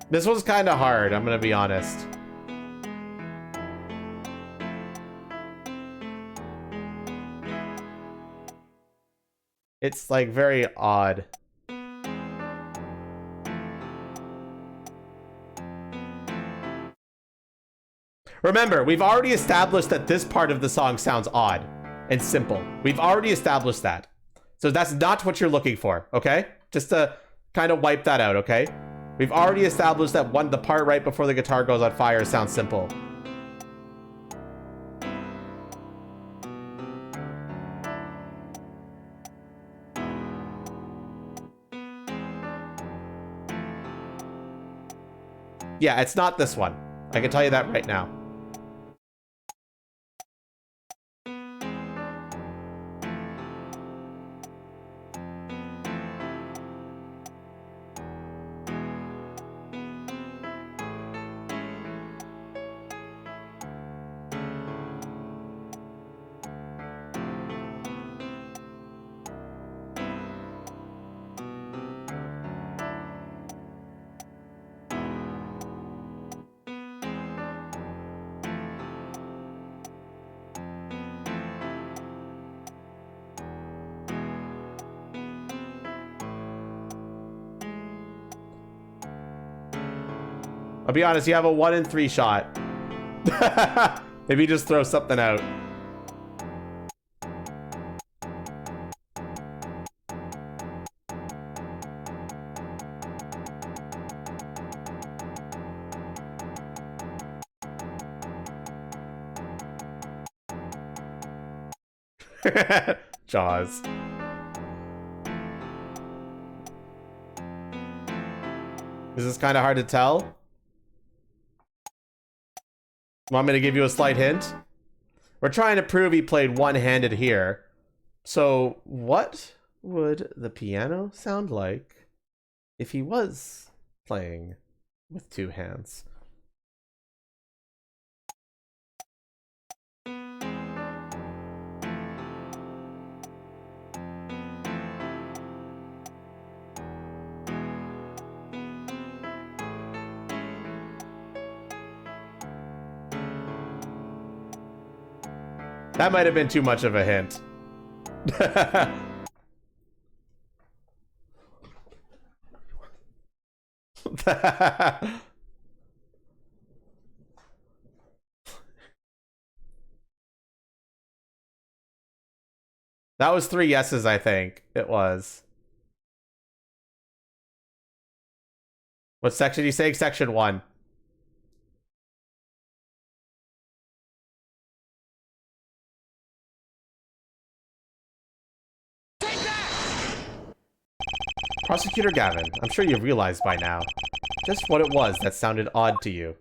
This one's kind of hard, I'm gonna be honest. It's like very odd. Remember, we've already established that this part of the song sounds odd and simple. We've already established that. So that's not what you're looking for, okay? Just to kind of wipe that out, okay? We've already established that the part right before the guitar goes on fire sounds simple. Yeah, it's not this one. I can tell you that right now. I'll be honest, you have a 1 in 3 shot. Maybe just throw something out. Jaws. Is this kind of hard to tell? Want me to give you a slight hint? We're trying to prove he played one-handed here. So what would the piano sound like if he was playing with two hands? That might have been too much of a hint. That was 3 yeses, I think. It was. What section did you say? Section 1. Prosecutor Gavin, I'm sure you've realized by now just what it was that sounded odd to you.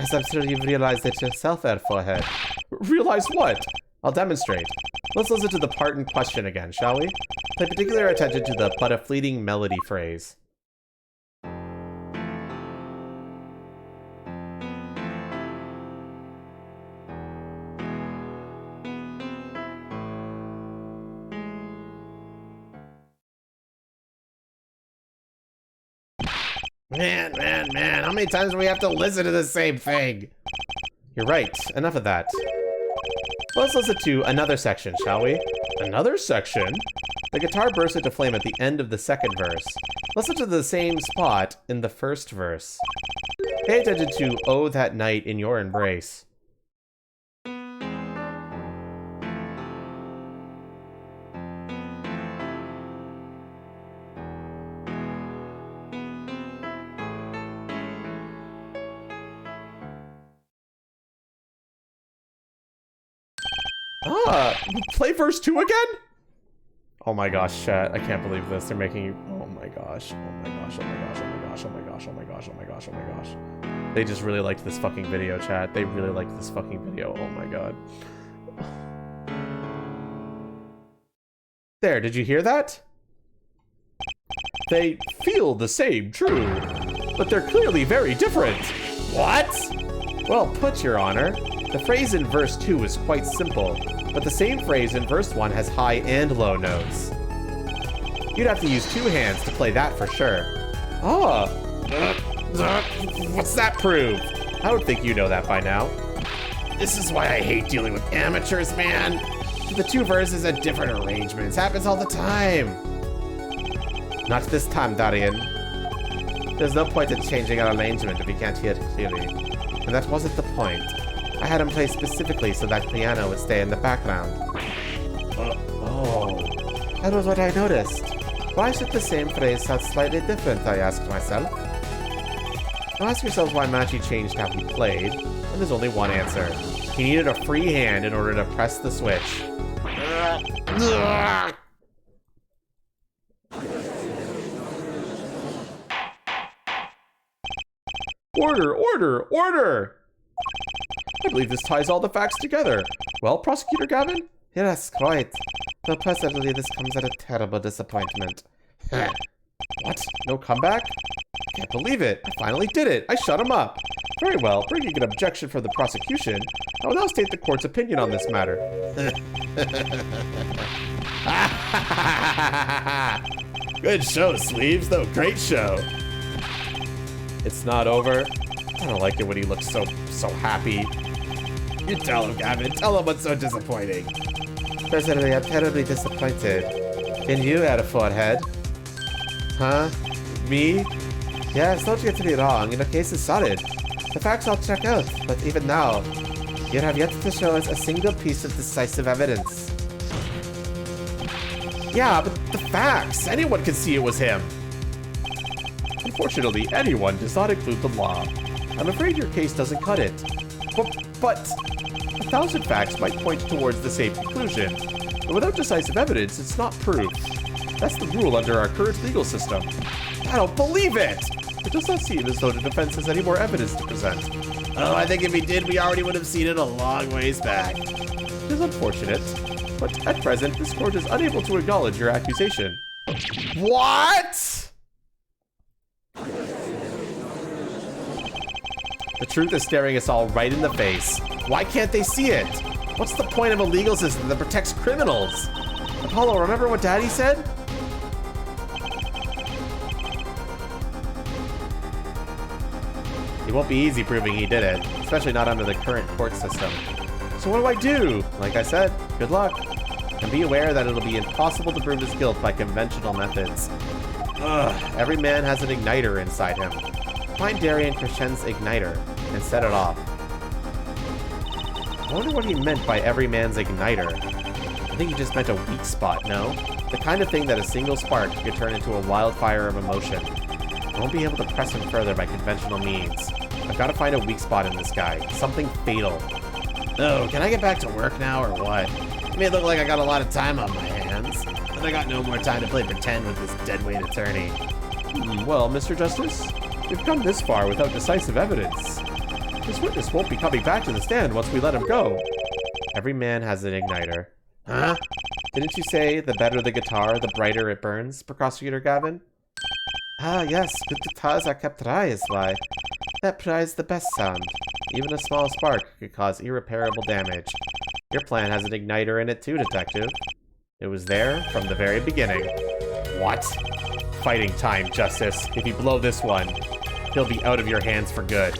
As I'm sure you've realized it yourself, Forehead. Realize what? I'll demonstrate. Let's listen to the part in question again, shall we? Pay particular attention to the "but a fleeting melody" phrase. Man, how many times do we have to listen to the same thing? You're right, enough of that. Let's listen to another section, shall we? Another section? The guitar bursts into flame at the end of the second verse. Listen to the same spot in the first verse. Pay attention to "Oh, that night in your embrace." Play verse 2 again? Oh my gosh, chat. I can't believe this. They're making you... Oh my gosh. Oh my gosh. Oh my gosh. Oh my gosh. Oh my gosh. Oh my gosh. Oh my gosh. Oh my gosh. They just really liked this fucking video, chat. They really liked this fucking video. Oh my god. There, did you hear that? They feel the same, true. But they're clearly very different. What? Well put, Your Honor. The phrase in verse 2 is quite simple, but the same phrase in verse 1 has high and low notes. You'd have to use 2 hands to play that for sure. Oh! What's that prove? I would think you know that by now. This is why I hate dealing with amateurs, man. The 2 verses are different arrangements. Happens all the time. Not this time, Darian. There's no point in changing our arrangement if we can't hear it clearly. And that wasn't the point. I had him play specifically so that piano would stay in the background. Oh. That was what I noticed. Why should the same phrase sound slightly different, I asked myself. Now ask yourselves why Machi changed how he played, and there's only one answer. He needed a free hand in order to press the switch. Order, order, order! I believe this ties all the facts together. Well, Prosecutor Gavin? Yes, quite. Though personally, this comes at a terrible disappointment. What? No comeback? Can't believe it. I finally did it. I shut him up. Very well. Bringing an objection from the prosecution, I will now state the court's opinion on this matter. Good show, Sleeves, though. Great show. It's not over. I don't like it when he looks so happy. You tell him, Gavin. Tell him what's so disappointing. Personally, I'm terribly disappointed. In you, Forehead. Huh? Me? Yes, don't get me wrong. Your case is solid. The facts all check out, but even now, you have yet to show us a single piece of decisive evidence. Yeah, but the facts. Anyone can see it was him. Unfortunately, anyone does not include the law. I'm afraid your case doesn't cut it. But 1,000 facts might point towards the same conclusion. But without decisive evidence, it's not proof. That's the rule under our current legal system. I don't believe it! It does not seem as though the defense has any more evidence to present. Oh, I think if he did, we already would have seen it a long ways back. It is unfortunate, but at present, this court is unable to acknowledge your accusation. What? The truth is staring us all right in the face. Why can't they see it? What's the point of a legal system that protects criminals? Apollo, remember what Daddy said? It won't be easy proving he did it, especially not under the current court system. So what do? Like I said, good luck. And be aware that it'll be impossible to prove his guilt by conventional methods. Ugh, every man has an igniter inside him. Find Darian Krishen's igniter and set it off. I wonder what he meant by every man's igniter. I think he just meant a weak spot, no? The kind of thing that a single spark could turn into a wildfire of emotion. I won't be able to press him further by conventional means. I've got to find a weak spot in this guy. Something fatal. Oh, can I get back to work now or what? It may look like I got a lot of time on my hands, but I got no more time to play pretend with this deadweight attorney. Well, Mr. Justice, we've come this far without decisive evidence. This witness won't be coming back to the stand once we let him go. Every man has an igniter. Huh? Didn't you say the better the guitar, the brighter it burns, Prosecutor Gavin? Ah, yes, good guitars are kept dry is why. That provides the best sound. Even a small spark could cause irreparable damage. Your plan has an igniter in it too, Detective. It was there from the very beginning. What? Fighting time, Justice. If you blow this one, he'll be out of your hands for good.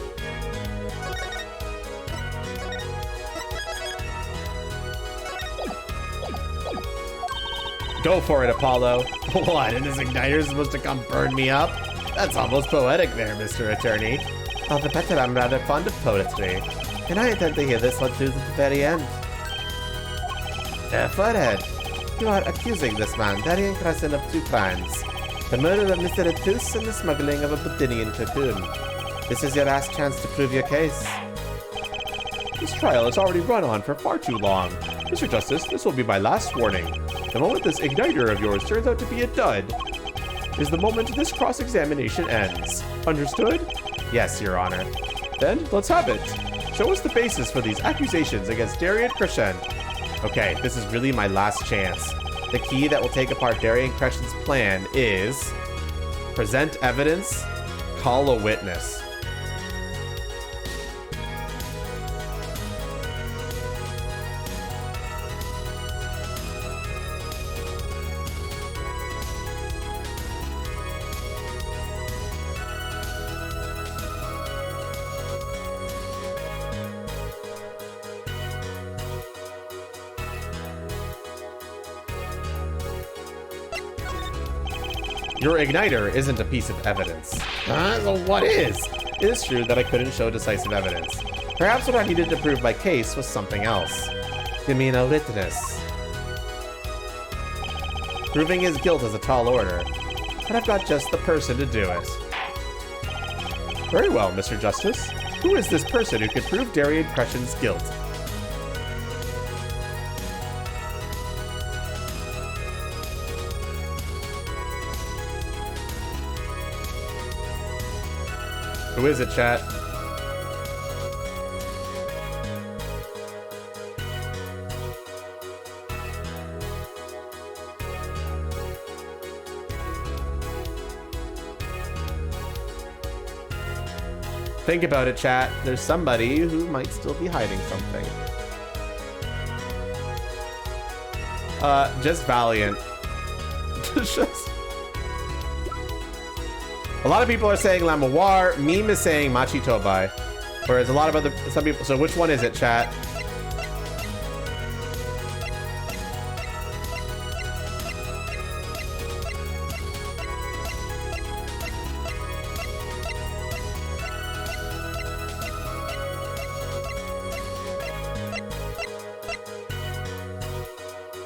Go for it, Apollo. What, and this igniter's supposed to come burn me up? That's almost poetic there, Mr. Attorney. All the better, I'm rather fond of poetry. And I intend to hear this one through to the very end. Forehead, you are accusing this man, Darian Crescent, of 2 crimes. The murder of Mr. Etus and the smuggling of a Budinian cocoon. This is your last chance to prove your case. This trial has already run on for far too long. Mr. Justice, this will be my last warning. The moment this igniter of yours turns out to be a dud is the moment this cross-examination ends. Understood? Yes, Your Honor. Then, let's have it. Show us the basis for these accusations against Darian Krishen. Okay, this is really my last chance. The key that will take apart Darian Krishen's plan is present evidence, call a witness. Your igniter isn't a piece of evidence. So what is? It is true that I couldn't show decisive evidence. Perhaps what I needed to prove my case was something else. You mean a witness? Proving his guilt is a tall order, but I've got just the person to do it. Very well, Mr. Justice. Who is this person who could prove Darian Krishen's guilt? Who is it, chat? Think about it, chat. There's somebody who might still be hiding something. Just Valiant. Just... A lot of people are saying Lamawar, Meme is saying Machi Tobai. Whereas a lot of some people, so which one is it, chat?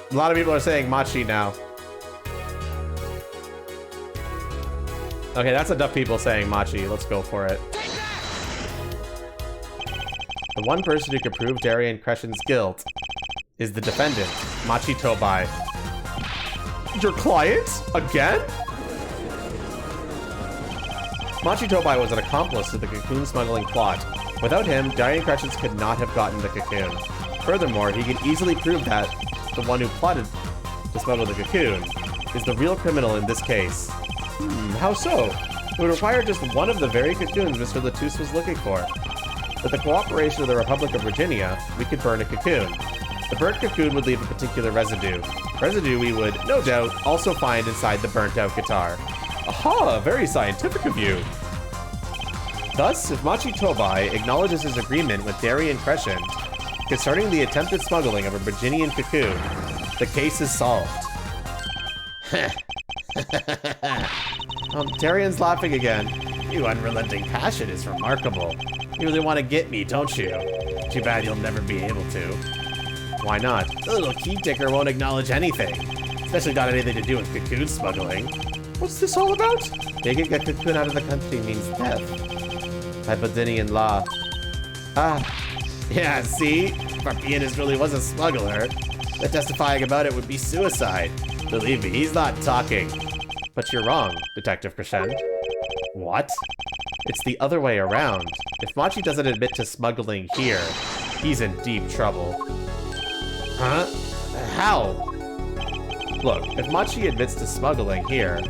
A lot of people are saying Machi now. Okay, that's enough people saying Machi. Let's go for it. The one person who can prove Darian Krishen's guilt is the defendant, Machi Tobai. Your client? Again? Machi Tobai was an accomplice to the cocoon smuggling plot. Without him, Darian Crescents could not have gotten the cocoon. Furthermore, he can easily prove that the one who plotted to smuggle the cocoon is the real criminal in this case. How so? It would require just one of the very cocoons Mr. Latus was looking for. With the cooperation of the Republic of Virginia, we could burn a cocoon. The burnt cocoon would leave a particular residue. Residue we would, no doubt, also find inside the burnt-out guitar. Aha! Very scientific of you! Thus, if Machi Tobai acknowledges his agreement with Darian Crescent concerning the attempted smuggling of a Virginian cocoon, the case is solved. Darian's laughing again. Your unrelenting passion is remarkable. You really want to get me, don't you? Too bad you'll never be able to. Why not? The little key ticker won't acknowledge anything. Especially not anything to do with cocoon smuggling. What's this all about? Taking a cocoon out of the country means death. By Bodinian law. Yeah, see? If our pianist really was a smuggler, the testifying about it would be suicide. Believe me, he's not talking. But you're wrong, Detective Crescent. What? It's the other way around. If Machi doesn't admit to smuggling here, he's in deep trouble. Huh? How? Look, if Machi admits to smuggling here,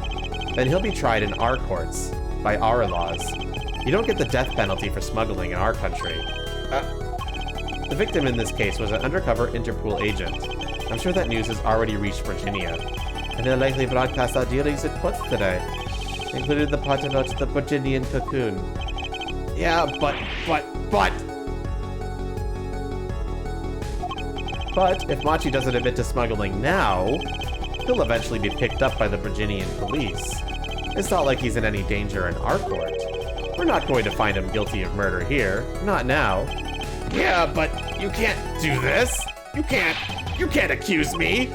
then he'll be tried in our courts, by our laws. You don't get the death penalty for smuggling in our country. The victim in this case was an undercover Interpol agent. I'm sure that news has already reached Virginia, and they'll likely broadcast our dealings in courts today, including the part about the Virginian cocoon. Yeah, but if Machi doesn't admit to smuggling now, he'll eventually be picked up by the Virginian police. It's not like he's in any danger in our court. We're not going to find him guilty of murder here. Not now. Yeah, but you can't do this. You can't accuse me.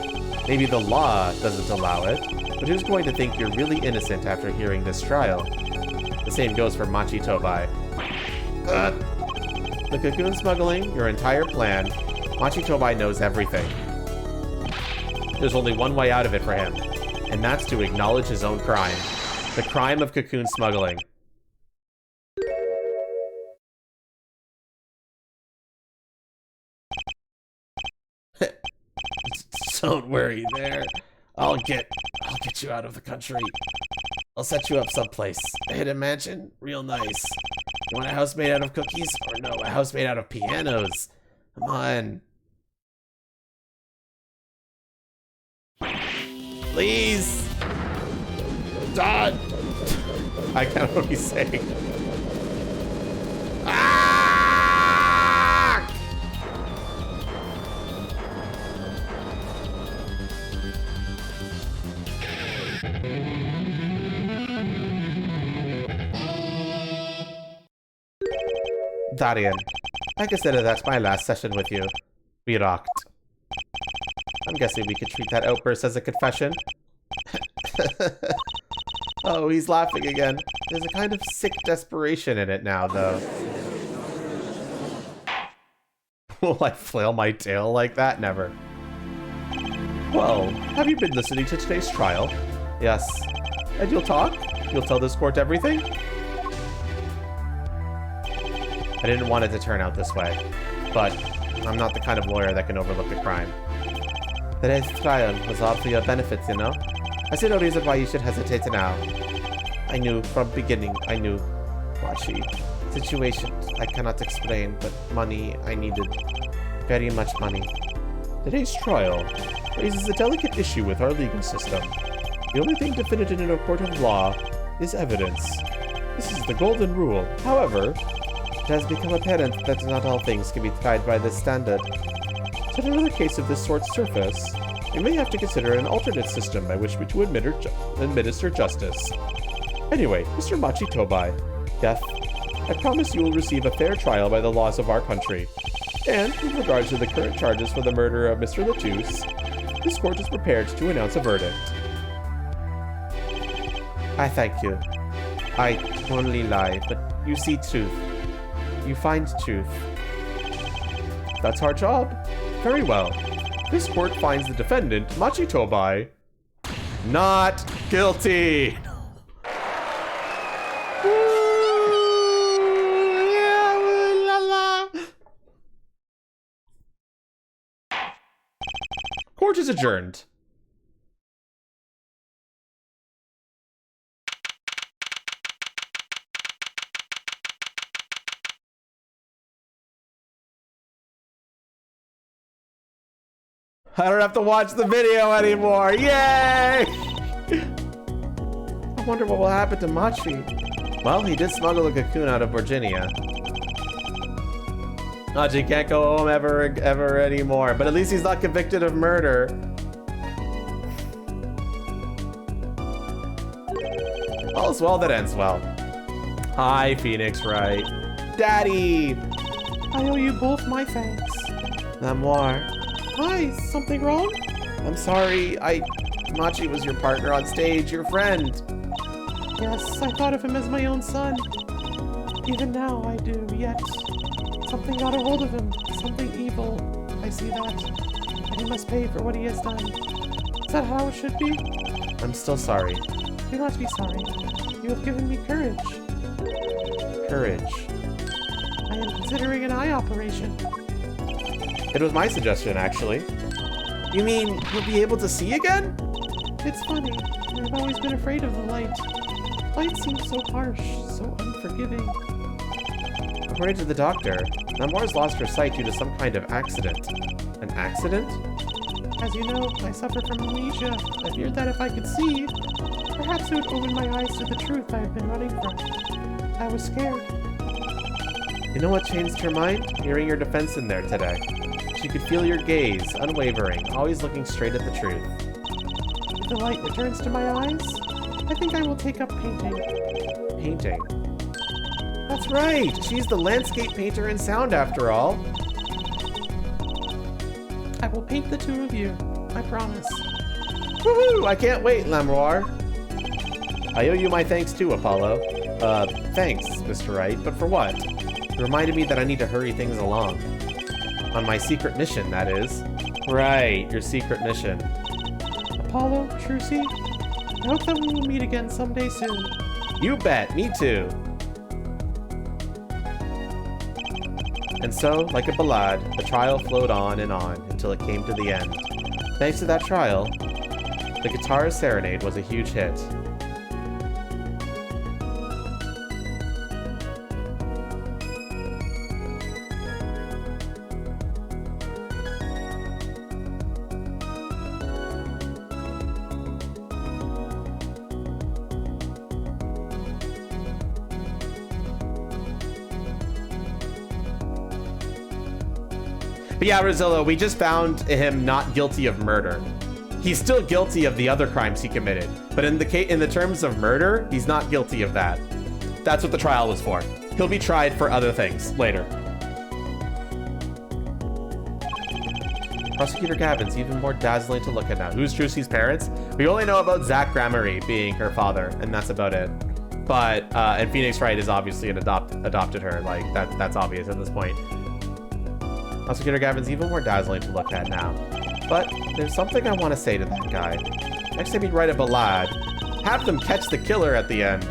Maybe the law doesn't allow it, but who's going to think you're really innocent after hearing this trial? The same goes for Machi Tobai. The cocoon smuggling, your entire plan, Machi Tobai knows everything. There's only one way out of it for him, and that's to acknowledge his own crime. The crime of cocoon smuggling. Don't worry there. I'll get you out of the country. I'll set you up someplace. A hidden mansion? Real nice. You want a house made out of cookies? Or no, a house made out of pianos? Come on. Please! Dad! I can't know what he's saying. Ah! Darian, I consider that my last session with you. We rocked. I'm guessing we could treat that outburst as a confession. Oh, he's laughing again. There's a kind of sick desperation in it now, though. Will I flail my tail like that? Never. Well, have you been listening to today's trial? Yes. And you'll talk? You'll tell this court everything? I didn't want it to turn out this way, but I'm not the kind of lawyer that can overlook a crime. Today's trial was all for your benefits, you know? I see no reason why you should hesitate now. I knew from beginning, I knew. Machi. Situation I cannot explain, but money I needed. Very much money. Today's trial raises a delicate issue with our legal system. The only thing definitive in a court of law is evidence. This is the golden rule. However, it has become apparent that not all things can be tried by this standard. Should another case of this sort surface, we may have to consider an alternate system by which to administer justice. Anyway, Mr. Machi Tobai, Death, I promise you will receive a fair trial by the laws of our country. And, with regards to the current charges for the murder of Mr. Latus, this court is prepared to announce a verdict. I thank you. I only lie, but you see truth. You find truth. That's our job. Very well. This court finds the defendant, Machi Tobai, not guilty. Woo! Court is adjourned. I don't have to watch the video anymore. Yay! I wonder what will happen to Machi. Well, he did smuggle a cocoon out of Virginia. Machi can't go home ever anymore. But at least he's not convicted of murder. All's well that ends well. Hi, Phoenix Wright. Daddy! I owe you both my thanks. Lamoire. Hi, is something wrong? I'm sorry. Machi was your partner on stage, your friend. Yes, I thought of him as my own son. Even now I do, yet something got a hold of him. Something evil. I see that. And he must pay for what he has done. Is that how it should be? I'm still sorry. Do not be sorry. You have given me courage. Courage. I am considering an eye operation. It was my suggestion, actually. You mean you'll be able to see again? It's funny. I've always been afraid of the light. Light seems so harsh, so unforgiving. According to the doctor, Lamoire's lost her sight due to some kind of accident. An accident? As you know, I suffer from amnesia. I feared that if I could see, perhaps it would open my eyes to the truth I have been running from. I was scared. You know what changed her mind? Hearing your defense in there today. She could feel your gaze, unwavering, always looking straight at the truth. If the light returns to my eyes, I think I will take up painting. Painting? That's right! She's the landscape painter in sound, after all. I will paint the two of you. I promise. Woohoo! I can't wait, Lamoire. I owe you my thanks too, Apollo. Thanks, Mr. Wright, but for what? It reminded me that I need to hurry things along. On my secret mission, that is. Right, your secret mission. Apollo, Trucy, I hope that we will meet again someday soon. You bet, me too. And so, like a ballad, the trial flowed on until it came to the end. Thanks to that trial, the guitar serenade was a huge hit. But yeah, Rosillo, we just found him not guilty of murder. He's still guilty of the other crimes he committed, but in the terms of murder, he's not guilty of that. That's what the trial was for. He'll be tried for other things later. Prosecutor Gavin's even more dazzling to look at now. Who's Trucy's parents? We only know about Zach Gramarye being her father, and that's about it. But and Phoenix Wright is obviously adopted her. Like that's obvious at this point. Prosecutor Gavin's even more dazzling to look at now. But there's something I want to say to that guy. Next time you write a ballad, have them catch the killer at the end.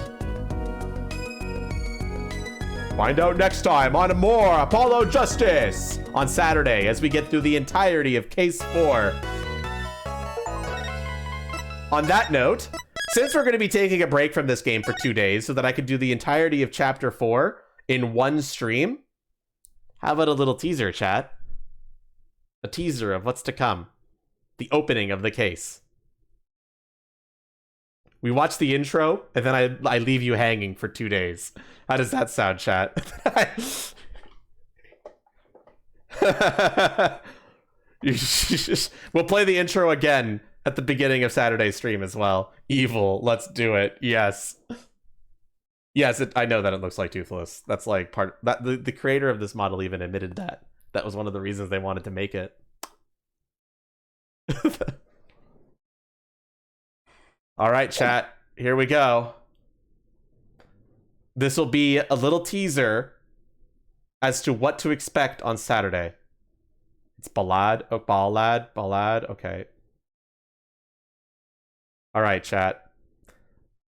Find out next time on more Apollo Justice on Saturday as we get through the entirety of Case 4. On that note, since we're going to be taking a break from this game for 2 days so that I could do the entirety of Chapter 4 in one stream, how about a little teaser, chat? A teaser of what's to come. The opening of the case. We watch the intro, and then I leave you hanging for 2 days. How does that sound, chat? We'll play the intro again at the beginning of Saturday's stream as well. Evil, let's do it. Yes. Yes, I know that it looks like Toothless. That's like the creator of this model even admitted that. That was one of the reasons they wanted to make it. All right, chat. Here we go. This will be a little teaser as to what to expect on Saturday. It's ballad. Oh, ballad. Okay. All right, chat.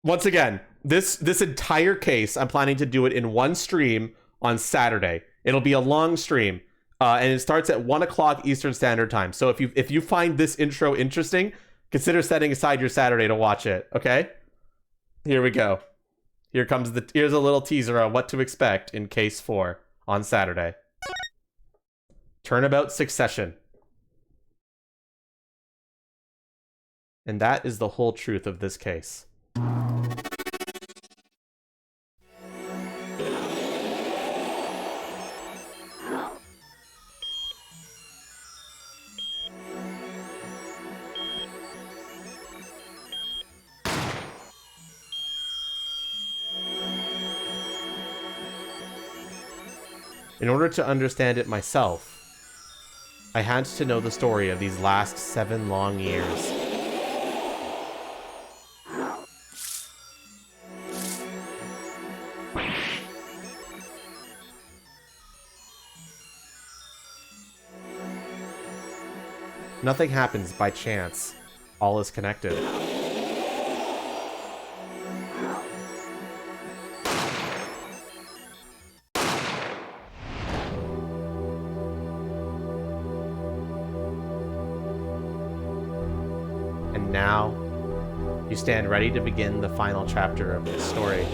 Once again, this entire case, I'm planning to do it in one stream on Saturday. It'll be a long stream. and it starts at 1 o'clock Eastern Standard Time. So if you find this intro interesting, consider setting aside your Saturday to watch it. Okay, here we go. Here's a little teaser on what to expect in Case 4 on Saturday. Turnabout Succession. And that is the whole truth of this case. In order to understand it myself, I had to know the story of these last 7 long years. Nothing happens by chance. All is connected. And now, you stand ready to begin the final chapter of this story.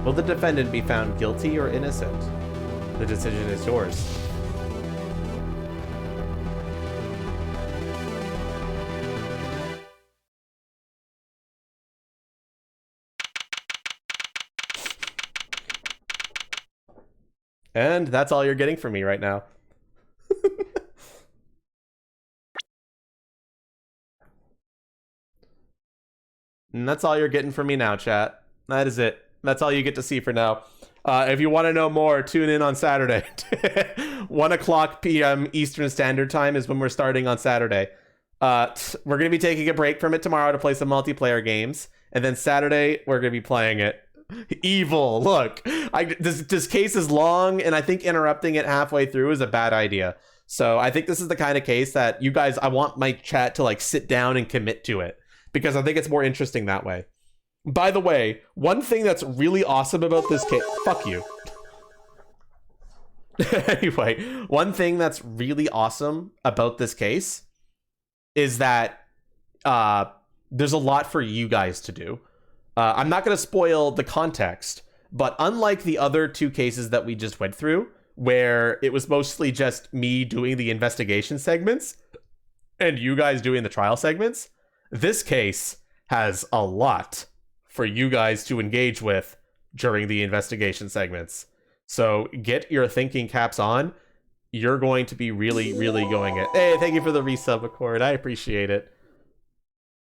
Will the defendant be found guilty or innocent? The decision is yours. And that's all you're getting from me right now. And that's all you're getting from me now, chat. That is it. That's all you get to see for now. If you want to know more, tune in on Saturday. 1 o'clock p.m. Eastern Standard Time is when we're starting on Saturday. We're going to be taking a break from it tomorrow to play some multiplayer games. And then Saturday, we're going to be playing it. Evil. Look, this case is long, and I think interrupting it halfway through is a bad idea. So I think this is the kind of case that you guys, I want my chat to like sit down and commit to it, because I think it's more interesting that way. By the way, one thing that's really awesome about this case... Fuck you. Anyway, one thing that's really awesome about this case is that there's a lot for you guys to do. I'm not going to spoil the context, but unlike the other 2 cases that we just went through, where it was mostly just me doing the investigation segments and you guys doing the trial segments, this case has a lot for you guys to engage with during the investigation segments. So get your thinking caps on. You're going to be really, really going it. Hey, thank you for the resub, Accord. I appreciate it.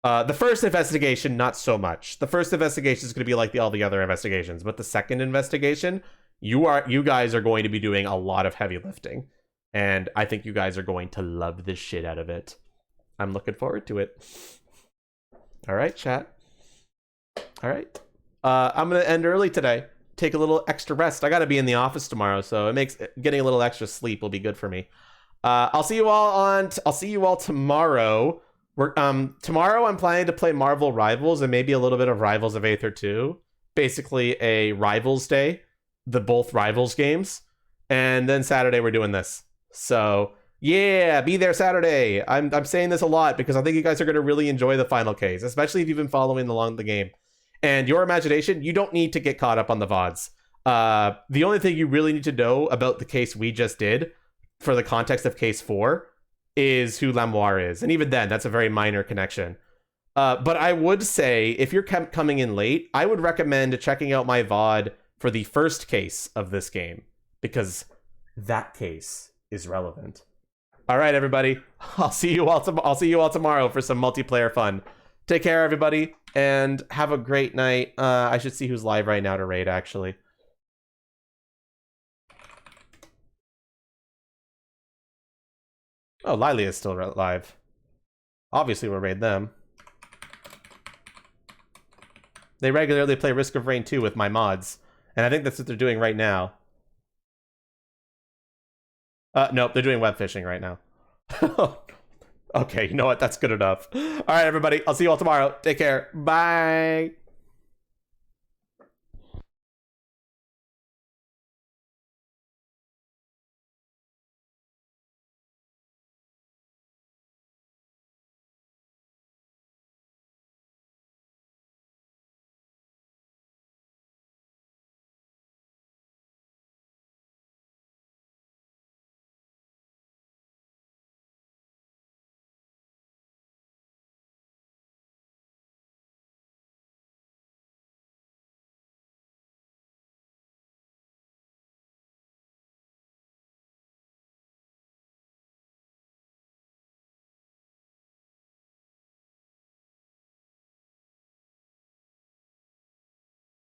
The first investigation, not so much. The first investigation is going to be like all the other investigations, but the second investigation, you guys are going to be doing a lot of heavy lifting, and I think you guys are going to love the shit out of it. I'm looking forward to it. All right, chat. All right. I'm going to end early today. Take a little extra rest. I got to be in the office tomorrow, so it makes getting a little extra sleep will be good for me. I'll see you all tomorrow. Tomorrow I'm planning to play Marvel Rivals and maybe a little bit of Rivals of Aether 2. Basically a Rivals Day, both Rivals games. And then Saturday we're doing this. So yeah, be there Saturday. I'm saying this a lot because I think you guys are going to really enjoy the final case, especially if you've been following along the game. And your imagination, you don't need to get caught up on the VODs. The only thing you really need to know about the case we just did for the context of case 4 is who Lamoire is. And even then, that's a very minor connection. But I would say, if you're coming in late, I would recommend checking out my VOD for the first case of this game, because that case is relevant. All right, everybody. I'll see you all tomorrow for some multiplayer fun. Take care, everybody, and have a great night. I should see who's live right now to raid, actually. Oh, Lily is still live. Obviously, we'll raid them. They regularly play Risk of Rain 2 with my mods, and I think that's what they're doing right now. Nope, they're doing web fishing right now. Okay, you know what? That's good enough. All right, everybody. I'll see you all tomorrow. Take care. Bye.